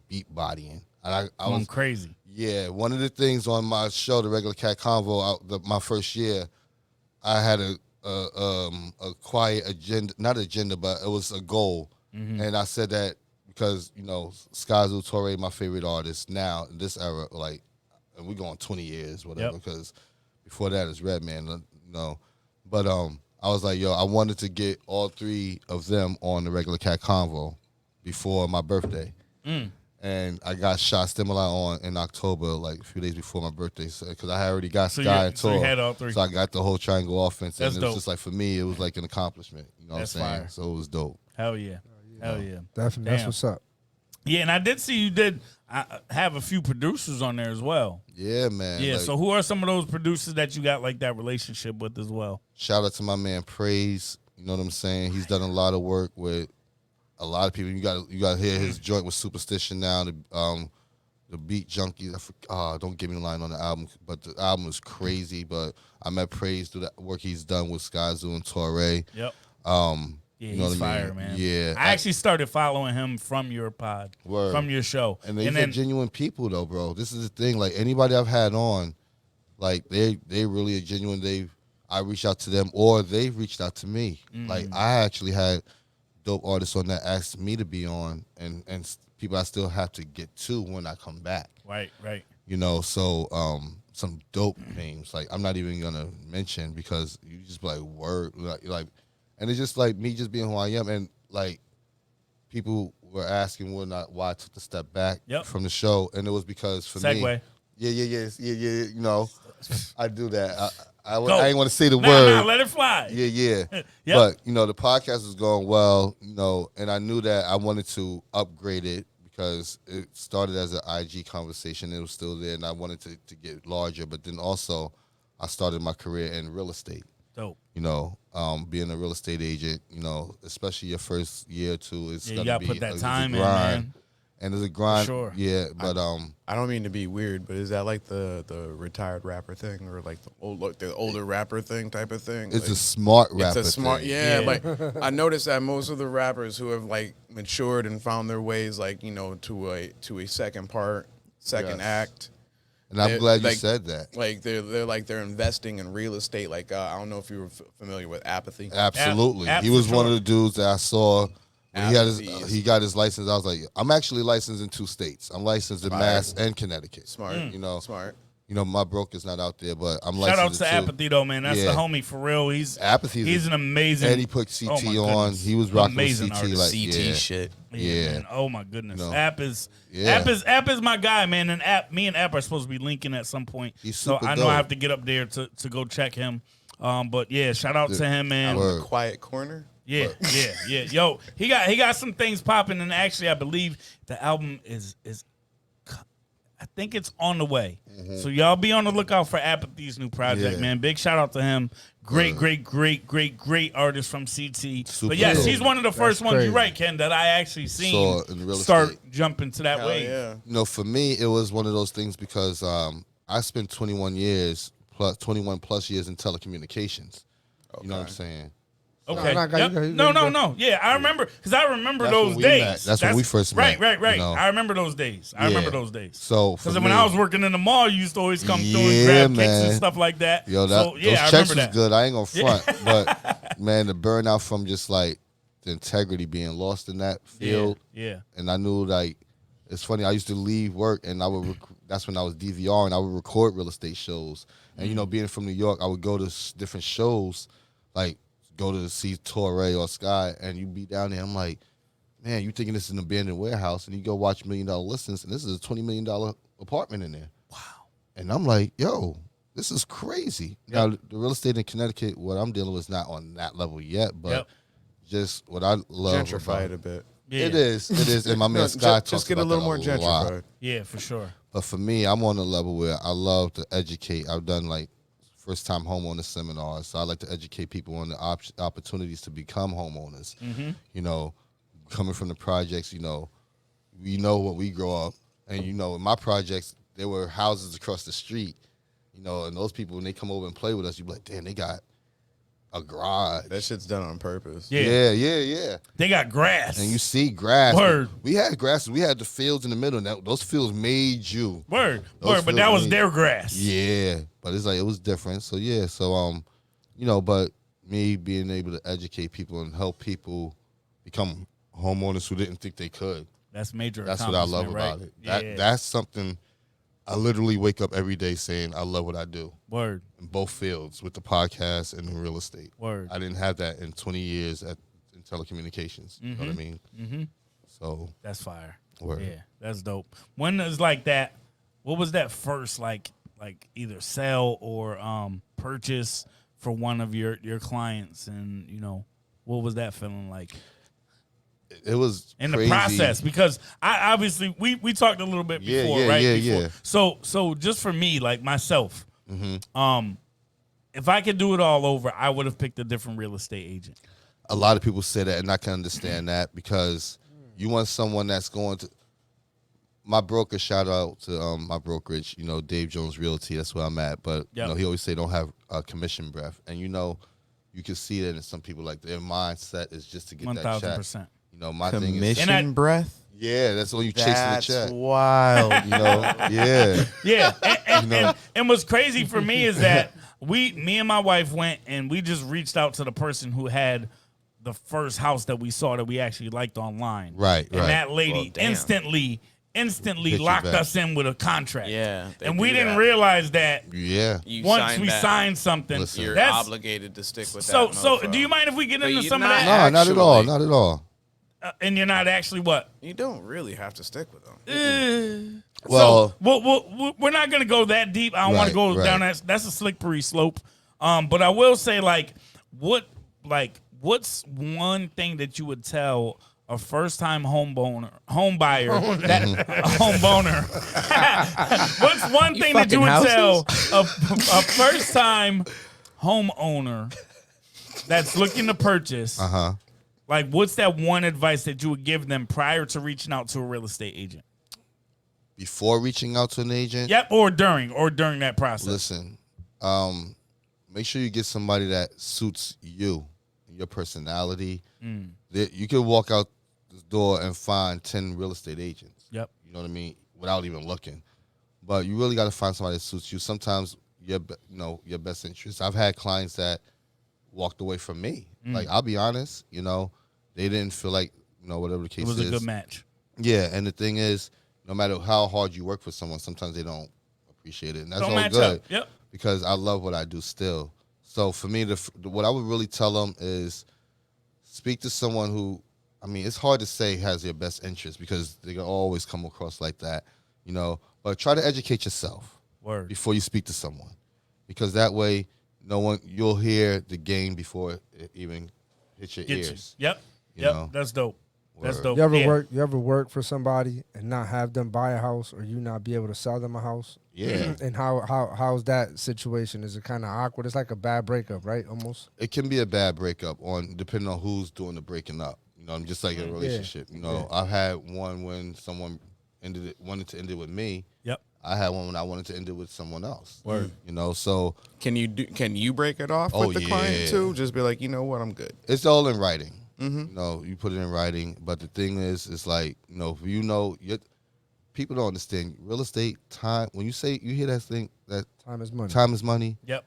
S5: beat bodying. And I was
S2: crazy.
S5: Yeah, one of the things on my show, the Regular Kat Konvo, my first year, I had a quiet agenda, not agenda, but it was a goal. And I said that because, Skyzoo, Torre, my favorite artist now in this era, like, and we're going 20 years, whatever, because before that is Redman, But I was like, yo, I wanted to get all three of them on the Regular Kat Konvo before my birthday. And I got Shot Stimuli on in October, like a few days before my birthday, because I had already got Sky and Tor.
S2: So you had all three.
S5: So I got the whole Triangle Offense.
S2: That's
S5: and it was
S2: dope.
S5: just like, for me, it was like an accomplishment. You know what I'm saying?
S2: Fire.
S5: So it was dope.
S2: Hell yeah. Hell yeah.
S3: Definitely, that's what's up.
S2: Yeah, and I did see you did have a few producers on there as well.
S5: Yeah, man.
S2: Yeah,
S5: like,
S2: so who are some of those producers that you got like that relationship with as well?
S5: Shout out to my man Praise. You know what I'm saying? He's done a lot of work with a lot of people. You got to hear his joint with Superstition now. The Beat Junkies. Don't give me the line on the album, but the album is crazy. But I met Praise through the work he's done with Skyzoo and Torre.
S2: Yep.
S5: Yeah,
S2: he's fire, man.
S5: Yeah.
S2: I actually started following him from your pod, from your show.
S5: And they're genuine people, though, bro. This is the thing. Like, anybody I've had on, like, they really are genuine. I reach out to them, or they've reached out to me. Like, I actually had dope artists on that asked me to be on, and people I still have to get to when I come back.
S2: Right.
S5: So some dope names. Like, I'm not even going to mention because you just be like, word. Like, and it's just like me just being who I am. And like people were asking why I took the step back from the show. And it was because for me. Yeah. I do that. I ain't want to say the word.
S2: Nah, let it fly.
S5: Yeah. But, the podcast was going well, and I knew that I wanted to upgrade it because it started as an IG conversation. It was still there, and I wanted to get larger. But then also I started my career in real estate.
S2: Dope.
S5: Being a real estate agent, especially your first year or two, it's
S2: you
S5: gonna
S2: gotta
S5: be
S2: put that
S5: it's a
S2: time in,
S5: grind.
S2: man.
S5: And there's a grind.
S2: Sure.
S5: Yeah, but
S4: I don't mean to be weird, but is that like the retired rapper thing, or like the older rapper thing type of thing?
S5: it's
S4: like,
S5: a smart rapper.
S4: It's a smart,
S5: thing.
S4: yeah.
S2: Yeah.
S4: Like I noticed that most of the rappers who have like matured and found their ways, like to a second
S5: Yes.
S4: act.
S5: And I'm
S4: They're,
S5: glad you
S4: like-
S5: said that.
S4: Like they're investing in real estate. Like I don't know if you were familiar with Apathy.
S5: Absolutely.
S2: App
S5: He was
S2: for
S5: one of
S2: sure.
S5: the dudes that I saw when
S4: Applebee's.
S5: he got his license. I was like, I'm actually licensed in 2 states. I'm licensed in Mass and Connecticut.
S4: Smart, smart.
S5: My broker's not out there, but I'm
S2: Shout out
S5: licensed
S2: to
S5: in 2.
S2: Apathy though, man. That's
S5: Yeah.
S2: the homie for real. He's
S5: Apathy's
S2: an amazing.
S5: And he put CT
S2: oh my
S5: on.
S2: goodness.
S5: He was rocking with
S2: Amazing
S5: CT
S2: artist.
S5: like
S4: CT
S5: yeah.
S4: shit.
S5: Yeah.
S2: Man. Oh my goodness.
S5: You know.
S2: App is
S5: Yeah.
S2: App is my guy, man. And me and App are supposed to be linking at some point.
S5: He's
S2: So
S5: super
S2: I know
S5: dope.
S2: I have to get up there to go check him. But yeah, shout out to him, man.
S5: Word.
S4: Quiet corner.
S2: Yeah. Yo, he got some things popping, and actually, I believe the album is I think it's on the way. So y'all be on the lookout for Apathy's new project,
S5: Yeah.
S2: man. Big shout out to him. Great artist from CT.
S5: Super
S2: but yes,
S5: dope.
S2: he's one of the first ones.
S3: crazy.
S2: You're right, Ken, that I actually
S5: Saw
S2: seen
S5: in real
S2: start
S5: estate.
S2: jumping to that
S4: Hell
S2: way.
S4: yeah.
S5: For me, it was one of those things because I spent 21 plus years in telecommunications. You know what I'm saying?
S2: Okay.
S3: No,
S2: Yep.
S3: you
S2: No.
S3: go.
S2: Yeah, I remember because I remember
S5: That's
S2: those
S5: when we
S2: days.
S5: met. That's when we first met,
S2: Right.
S5: you know.
S2: I remember those days. I remember those days.
S5: So for
S2: Because when
S5: me-
S2: I was working in the mall, you used to always come through and
S5: Yeah,
S2: grab kicks
S5: man.
S2: and stuff like that.
S5: Yo,
S2: so yeah,
S5: those
S2: I
S5: checks
S2: remember
S5: was
S2: that.
S5: good. I ain't gonna front, but man, the burnout from just like the integrity being lost in that field,
S2: Yeah.
S5: and I knew like it's funny. I used to leave work, and I would. That's when I was DVR, and I would record real estate shows. And being from New York, I would go to different shows, like go to see Torre or Sky, and you be down there. I'm like, man, you thinking this is an abandoned warehouse, and you go watch $1 million listings, and this is a $20 million apartment in there. Wow. And I'm like, yo, this is crazy. Now, the real estate in Connecticut, what I'm dealing with is not on that level yet, but just what I love
S4: Gentrify it
S5: about
S4: a bit.
S2: Yeah.
S5: It is. And my man Sky talks
S4: Just get a
S5: about
S4: little
S5: that
S4: more
S5: lot.
S4: gentrified.
S2: Yeah, for sure.
S5: But for me, I'm on a level where I love to educate. I've done like first-time homeowner seminars, so I like to educate people on the opportunities to become homeowners. Coming from the projects, we know what we grow up, and in my projects, there were houses across the street, and those people, when they come over and play with us, you be like, damn, they got a garage.
S4: That shit's done on purpose.
S2: Yeah.
S5: Yeah.
S2: They got grass.
S5: And you see grass.
S2: Word.
S5: We had grass. We had the fields in the middle. And those fields made you.
S2: Word.
S5: Those
S2: But that
S5: fields
S2: was
S5: made-
S2: their grass.
S5: Yeah, but it's like it was different. So yeah, but me being able to educate people and help people become homeowners who didn't think they could.
S2: That's major.
S5: That's what I love
S2: accomplishment,
S5: about it.
S2: right?
S5: That's something I literally wake up every day saying I love what I do
S2: Word.
S5: in both fields with the podcast and in real estate.
S2: Word.
S5: I didn't have that in 20 years in telecommunications. You know what I mean? Mm-hmm. So
S2: That's fire.
S5: Word.
S2: Yeah, that's dope. When is like that? What was that first like either sale or purchase for one of your clients, and what was that feeling like
S5: it was
S2: in
S5: crazy.
S2: the process? Because I obviously we talked a little bit
S5: Yeah,
S2: before,
S5: yeah,
S2: right?
S5: yeah,
S2: Before.
S5: yeah.
S2: So just for me, like myself, if I could do it all over, I would have picked a different real estate agent.
S5: A lot of people say that, and I can understand that because you want someone that's going to. My broker, shout out to my brokerage, Dave Jones Realty. That's where I'm at. But he always say don't have commission breath, and you can see that in some people, like their mindset is just to get that check.
S2: 1,000%.
S5: My thing is,
S4: Commission breath.
S5: yeah, that's when you chasing the
S4: That's
S5: check.
S4: wild.
S5: Yeah.
S2: Yeah, and what's crazy for me is that me and my wife went and we just reached out to the person who had the first house that we saw that we actually liked online.
S5: Right,
S2: And
S5: right.
S2: that lady
S4: Well, damn.
S2: instantly
S5: you
S2: locked
S5: back.
S2: us in with a contract.
S4: Yeah, they
S2: and we
S4: do
S2: didn't
S4: that.
S2: realize that
S5: Yeah.
S4: You
S2: once
S4: sign
S2: we
S4: that,
S2: signed something,
S5: Listen.
S4: you're
S2: that's
S4: obligated to stick with
S2: so.
S4: that.
S2: So,
S4: mofo.
S2: do you mind if we get
S4: But
S2: into
S4: you're
S2: some of
S4: not
S2: that?
S5: No, not at all.
S4: Actually-
S5: Not at all.
S2: And you're not actually what?
S4: You don't really have to stick with them.
S5: Well,
S2: So we're not gonna go that deep. I don't want to
S5: Right,
S2: go down
S5: right.
S2: that's a slippery slope. But I will say what's one thing that you would tell a first-time home buyer, what's one thing that you
S4: fucking
S2: would tell a first-time homeowner that's looking to purchase Like, what's that one advice that you would give them prior to reaching out to a real estate agent?
S5: Before reaching out to an agent?
S2: Yep, or during that process.
S5: Listen, make sure you get somebody that suits you, your personality. You can walk out this door and find 10 real estate agents.
S2: Yep.
S5: You know what I mean? Without even looking. But you really got to find somebody that suits you. Sometimes your best interest. I've had clients that walked away from me. Like, I'll be honest, they didn't feel like, whatever the case is.
S2: It was a good match.
S5: Yeah, and the thing is, no matter how hard you work for someone, sometimes they don't appreciate it. And that's
S2: Don't
S5: all
S2: match
S5: good.
S2: up. Yep.
S5: Because I love what I do still. So for me, what I would really tell them is speak to someone who, it's hard to say has your best interest because they can always come across like that, But try to educate yourself before you speak to someone, because that way, you'll hear the game before it even hits your ears.
S2: Yep. That's dope. That's dope.
S3: You ever work for somebody and not have them buy a house, or you not be able to sell them a house?
S5: Yeah.
S3: And how's that situation? Is it kind of awkward? It's like a bad breakup, right? Almost.
S5: It can be a bad breakup depending on who's doing the breaking up. Just like in a relationship. I've had one when someone wanted to end it with me.
S2: Yep.
S5: I had one when I wanted to end it with someone else.
S2: Word.
S5: So
S4: Can you break it off with the client too? Just be like, you know what, I'm good.
S5: It's all in writing. You put it in writing. But the thing is, it's like, people don't understand real estate time. When you hear that thing, that
S3: time is money.
S5: Time is money.
S2: Yep.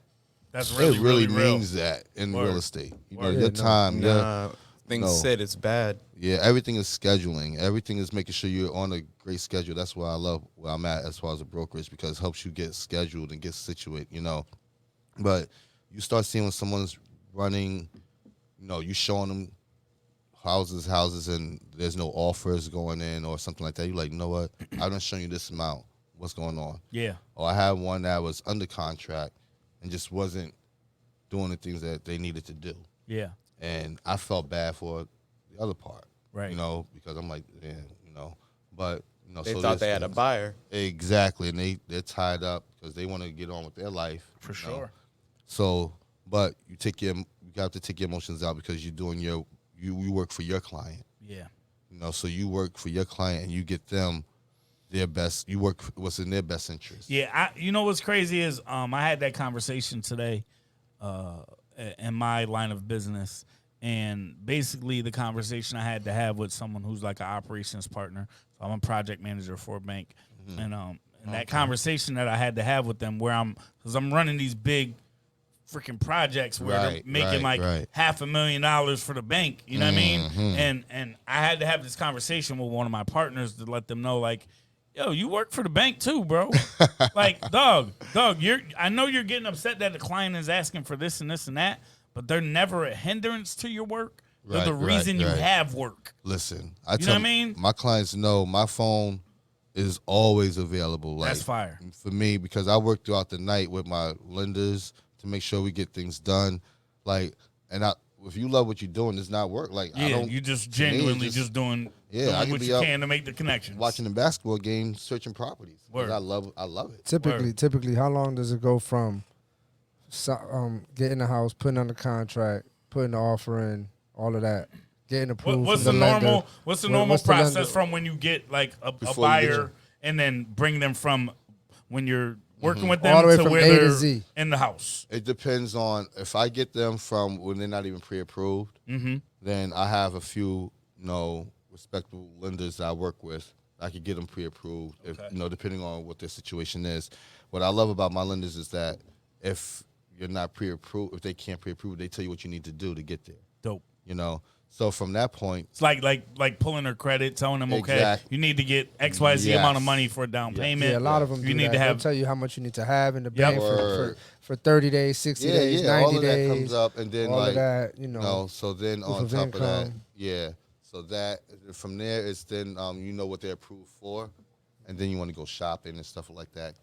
S2: That's really,
S5: it really
S2: real.
S5: means that in real estate.
S2: Word.
S5: Your time.
S4: Things said it's bad.
S5: Yeah, everything is scheduling. Everything is making sure you're on a great schedule. That's why I love where I'm at as far as a brokerage, because it helps you get scheduled and get situated, But you start seeing when someone's running, you showing them houses, and there's no offers going in or something like that. You're like, you know what? I've been showing you this amount. What's going on?
S2: Yeah.
S5: Or I had one that was under contract and just wasn't doing the things that they needed to do.
S2: Yeah.
S5: And I felt bad for the other part,
S2: right?
S5: Because I'm like, but
S4: they thought they had a buyer,
S5: exactly, and they're tied up because they want to get on with their life,
S2: for sure.
S5: So, but you got to take your emotions out because you're doing you work for your client, so you work for your client and you get them their best. You work what's in their best interest.
S2: Yeah, what's crazy is I had that conversation today. In my line of business, and basically the conversation I had to have with someone who's like an operations partner. So I'm a project manager for a bank, and that conversation that I had to have with them, because I'm running these big freaking projects where they're making $500,000 for the bank. You know what I mean? And I had to have this conversation with one of my partners to let them know, like, yo, you work for the bank too, bro. Like, dog, I know you're getting upset that the client is asking for this and this and that, but they're never a hindrance to your work. They're the reason you have work.
S5: Listen,
S2: you know what I mean?
S5: My clients know my phone is always available. Like,
S2: that's fire.
S5: For me, because I work throughout the night with my lenders to make sure we get things done. Like, if you love what you're doing, it's not work. Like,
S2: you just genuinely just doing what you can to make the connections.
S5: Watching the basketball game, searching properties.
S2: Word.
S5: I love it.
S3: Typically, how long does it go from getting the house, putting on the contract, putting the offer in, all of that, getting approved?
S2: What's the normal process from when you get like a buyer and then bring them from when you're working with them
S3: all the way
S2: to
S3: from
S2: where
S3: A to
S2: they're
S3: Z.
S2: in the house?
S5: It depends on if I get them from when they're not even pre-approved. Then I have a few, respectable lenders that I work with. I could get them pre-approved, if, depending on what their situation is. What I love about my lenders is that if you're not pre-approved, if they can't pre-approve, they tell you what you need to do to get there.
S2: Dope.
S5: So from that point,
S2: it's like pulling their credit, telling them, okay,
S5: exactly.
S2: you need to get XYZ amount of money for a down payment.
S3: Yeah, a lot of them
S2: you need to have.
S3: They'll tell you how much you need to have in the bank for 30 days, 60 days, 90
S5: all of
S3: days.
S5: That comes up, and then
S3: all of that,
S5: So then on top of that, so that from there it's then what they're approved for, and then you want to go shopping and stuff like that.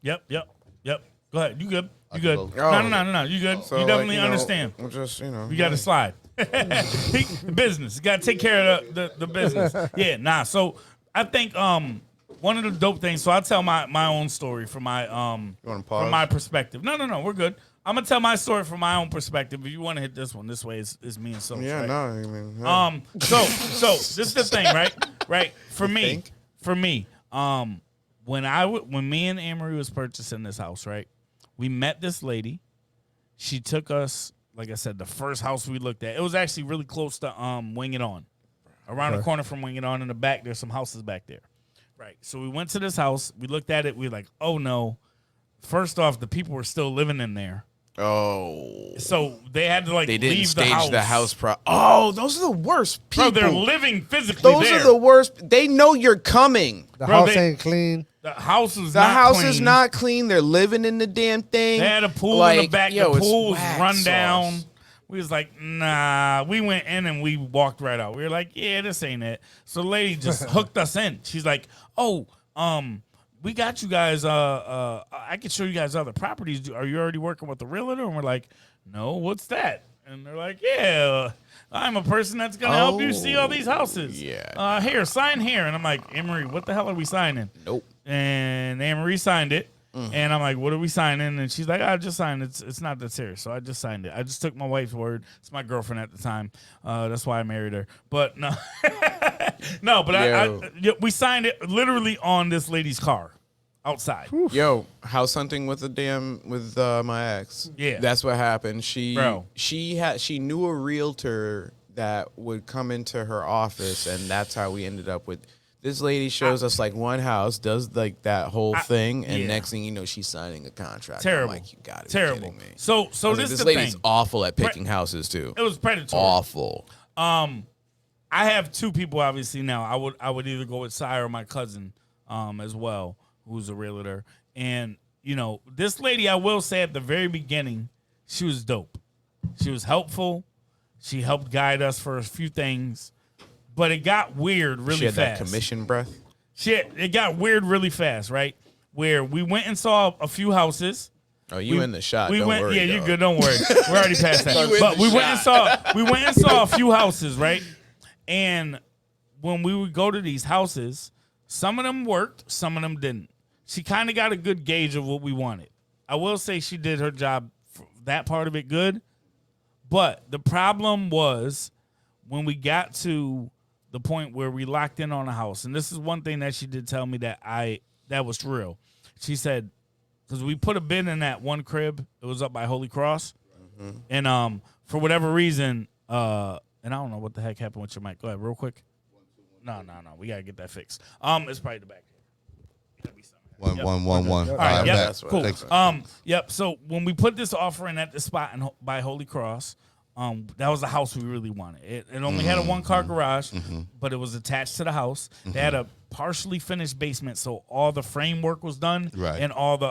S2: Yep. Go ahead. You good? You good?
S5: Go.
S2: No. You good?
S4: So,
S2: you definitely understand.
S4: We'll just,
S2: You got to slide. The business. You got to take care of the business. Yeah, nah. So I think one of the dope things. So I'll tell my own story from my
S4: You want to pause?
S2: from my perspective. No. We're good. I'm gonna tell my story from my own perspective. If you want to hit this one, this way is me and Sos.
S6: Yeah,
S2: right?
S6: no, I mean, yeah.
S2: So this is the thing, right? Right. For me, when me and Amory was purchasing this house, right? We met this lady. She took us, like I said, the first house we looked at. It was actually really close to Wing It On. Around the corner from Wing It On in the back, there's some houses back there. Right. So we went to this house. We looked at it. We were like, oh, no. First off, the people were still living in there.
S6: Oh.
S2: So they had to,
S4: They didn't
S2: leave
S4: stage
S2: the house.
S4: Oh, those are the worst people.
S2: Bro, they're living physically
S4: Those
S2: there.
S4: are the worst. They know you're coming.
S3: The
S2: Bro,
S3: house ain't clean.
S2: The house is
S4: The
S2: not
S4: house
S2: clean.
S4: is not clean. They're living in the damn thing.
S2: They had a pool in the back. The pool was run down. We was like, nah. We went in and we walked right out. We were like, yeah, this ain't it. So the lady just hooked us in. She's like, oh, we got you guys. I can show you guys other properties. Are you already working with the realtor? And we're like, no, what's that? And they're like, yeah, I'm a person that's gonna help you see all these houses.
S4: Yeah.
S2: Here, sign here. And I'm like, Amory, what the hell are we signing?
S4: Nope.
S2: And Amory signed it. And I'm like, what are we signing? And she's like, I just signed it. It's not that serious. So I just signed it. I just took my wife's word. It's my girlfriend at the time. That's why I married her. But no. No, but we signed it literally on this lady's car outside.
S4: Yo, house hunting with my ex.
S2: Yeah.
S4: That's what happened. She
S2: Bro.
S4: she knew a realtor that would come into her office, and that's how we ended up with. This lady shows us like one house, does like that whole thing, and next thing you know, she's signing a contract.
S2: Terrible.
S4: I'm like, you gotta be
S2: Terrible.
S4: kidding me.
S2: So
S4: I was like,
S2: this
S4: this
S2: the
S4: lady's
S2: thing.
S4: awful at picking houses too.
S2: It was predatory.
S4: Awful.
S2: I have two people obviously now. I would either go with Sy or my cousin as well, who's a realtor. And you know, this lady, I will say at the very beginning, she was dope. She was helpful. She helped guide us for a few things, but it got weird really
S4: She had
S2: fast.
S4: that commission breath.
S2: It got weird really fast, right? Where we went and saw a few houses.
S4: Oh, you in the shot.
S2: We
S4: Don't
S2: went,
S4: worry,
S2: yeah, you're
S4: dog.
S2: good. Don't worry, we're already past that.
S4: You in
S2: But
S4: the
S2: we went and
S4: shot.
S2: saw a few houses, right? And when we would go to these houses, some of them worked, some of them didn't. She kind of got a good gauge of what we wanted. I will say she did her job, for that part of it good. But the problem was when we got to the point where we locked in on a house, and this is one thing that she did tell me that was real. She said, because we put a bid in that one crib, it was up by Holy Cross, and for whatever reason, and I don't know what the heck happened with your mic. Go ahead, real quick. No, we gotta get that fixed. It's probably the back.
S5: One.
S2: All right, yeah,
S5: that's
S2: cool.
S5: Thanks.
S2: Yep. So when we put this offer in at the spot by Holy Cross, that was the house we really wanted. It only had a one-car garage, but it was attached to the house. They had a partially finished basement, so all the framework was done,
S5: Right.
S2: and all the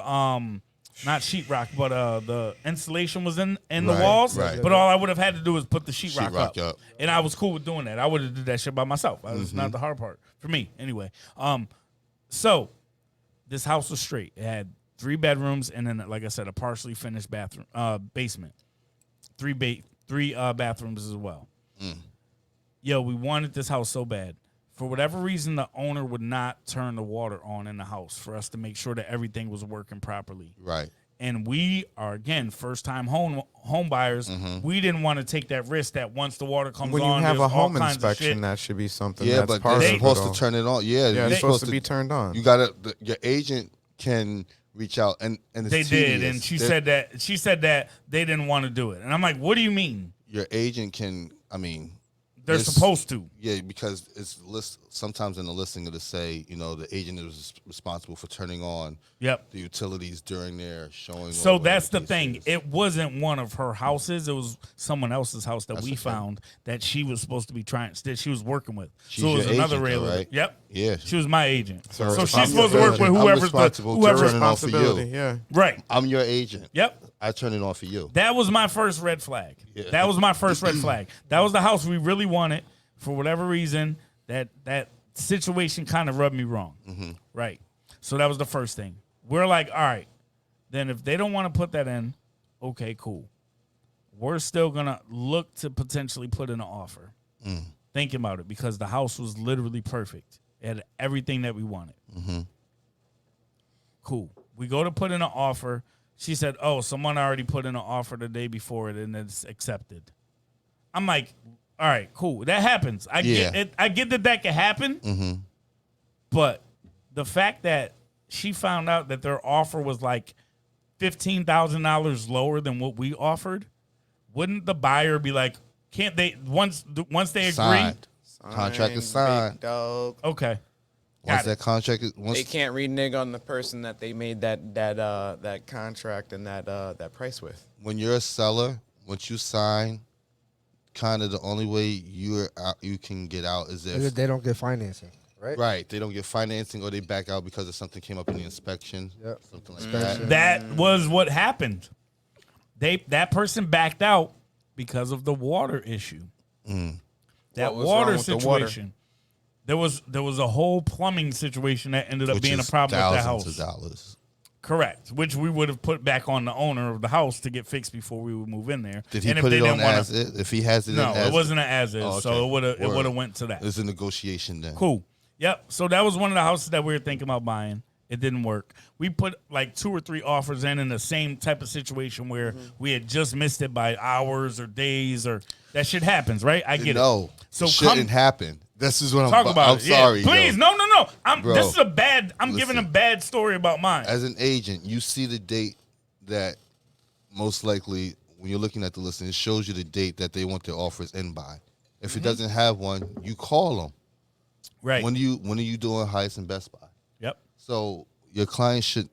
S2: not sheetrock, but the insulation was in the
S5: Right,
S2: walls.
S5: right.
S2: But all I would have had to do was put the sheetrock
S5: Sheetrock
S2: up.
S5: up.
S2: And I was cool with doing that. I would have did that shit by myself. That's not the hard part for me, anyway. So this house was straight. It had 3 bedrooms and then, like I said, a partially finished bathroom basement. 3 bathrooms as well. Yo, we wanted this house so bad. For whatever reason, the owner would not turn the water on in the house for us to make sure that everything was working properly.
S5: Right.
S2: And we are, again, first-time home buyers. We didn't want to take that risk that once the water comes
S6: When you
S2: on,
S6: have
S2: there's
S6: a
S2: all
S6: home
S2: kinds of shit.
S6: inspection, that should be something
S5: Yeah,
S6: that's
S5: but
S6: part
S5: they're
S6: of it
S5: supposed
S6: all.
S5: to turn it on. Yeah,
S6: Yeah,
S5: you're
S6: it's supposed to be turned on.
S5: You got to. Your agent can reach out, and it's
S2: They did,
S5: tedious.
S2: and she said that they didn't want to do it. And I'm like, what do you mean?
S5: Your agent can. I mean,
S2: They're
S5: It's-
S2: supposed to.
S5: yeah, because it's sometimes in the listing it'll say, the agent is responsible for turning on
S2: Yep.
S5: the utilities during their showing.
S2: So
S5: or
S2: that's the
S5: whatever
S2: thing.
S5: case is.
S2: It wasn't one of her houses. It was someone else's house that we
S5: okay.
S2: found that she was supposed to be that she was working with.
S5: She's
S2: so it was
S5: your
S2: another
S5: agent, though,
S2: realtor.
S5: right?
S2: Yep.
S5: Yeah.
S2: She was my agent.
S5: So
S2: So she's supposed to work with
S5: I'm
S2: whoever's
S5: responsible to
S2: whoever's
S5: turn it on for
S6: Responsibility,
S5: you.
S6: yeah.
S2: right.
S5: I'm your agent.
S2: Yep.
S5: I turn it on for you.
S2: That was my first red flag.
S5: Yeah.
S2: That was my first red flag. That was the house we really wanted. For whatever reason, that situation kind of rubbed me wrong. Right. So that was the first thing. We're like, all right, then if they don't want to put that in, okay, cool. We're still going to look to potentially put in an offer. Thinking about it, because the house was literally perfect. It had everything that we wanted. Cool. We go to put in an offer. She said, "Oh, someone already put in an offer the day before it, and it's accepted." I'm like, "All right, cool. That happens. I get it. I get that can happen." But the fact that she found out that their offer was like $15,000 lower than what we offered, wouldn't the buyer be like, "Can't they once they agree?"
S5: Signed. Contract is signed.
S4: Big dog.
S2: Okay.
S5: Once
S2: Got
S5: that
S2: it.
S5: contract is
S4: They can't renege on the person that they made that contract and that price with.
S5: when you're a seller, once you sign, kind of the only way you can get out is if
S3: They don't get financing, right?
S5: right, they don't get financing or they back out because of something came up in the inspection,
S3: Yep.
S5: something like that.
S2: That was what happened. That person backed out because of the water issue. That
S4: What was
S2: water
S4: wrong with the water?
S2: situation. There was a whole plumbing situation that ended up
S5: Which
S2: being a
S5: is
S2: problem with the
S5: thousands
S2: house.
S5: of dollars.
S2: Correct. Which we would have put back on the owner of the house to get fixed before we would move in there.
S5: Did he
S2: And if
S5: put
S2: they
S5: it on
S2: didn't wanna-
S5: as is? If he has it
S2: No,
S5: in as
S2: it wasn't an as is,
S5: Oh, okay.
S2: so it
S5: Word.
S2: would have went to that.
S5: It's a negotiation then.
S2: Cool. Yep. So that was one of the houses that we were thinking about buying. It didn't work. We put like 2 or 3 offers in the same type of situation where we had just missed it by hours or days or that shit happens, right? I get
S5: No,
S2: it. So
S5: it shouldn't happen. This is what I'm
S2: talk about
S5: I'm
S2: it.
S5: sorry.
S2: Yeah. Please,
S5: yo.
S2: no.
S5: Bro,
S2: This is I'm giving a
S5: listen.
S2: bad story about mine.
S5: As an agent, you see the date that most likely when you're looking at the listing, it shows you the date that they want their offers in by. If it doesn't have one, you call them.
S2: Right.
S5: When are you doing highest and best buy?
S2: Yep.
S5: So your client should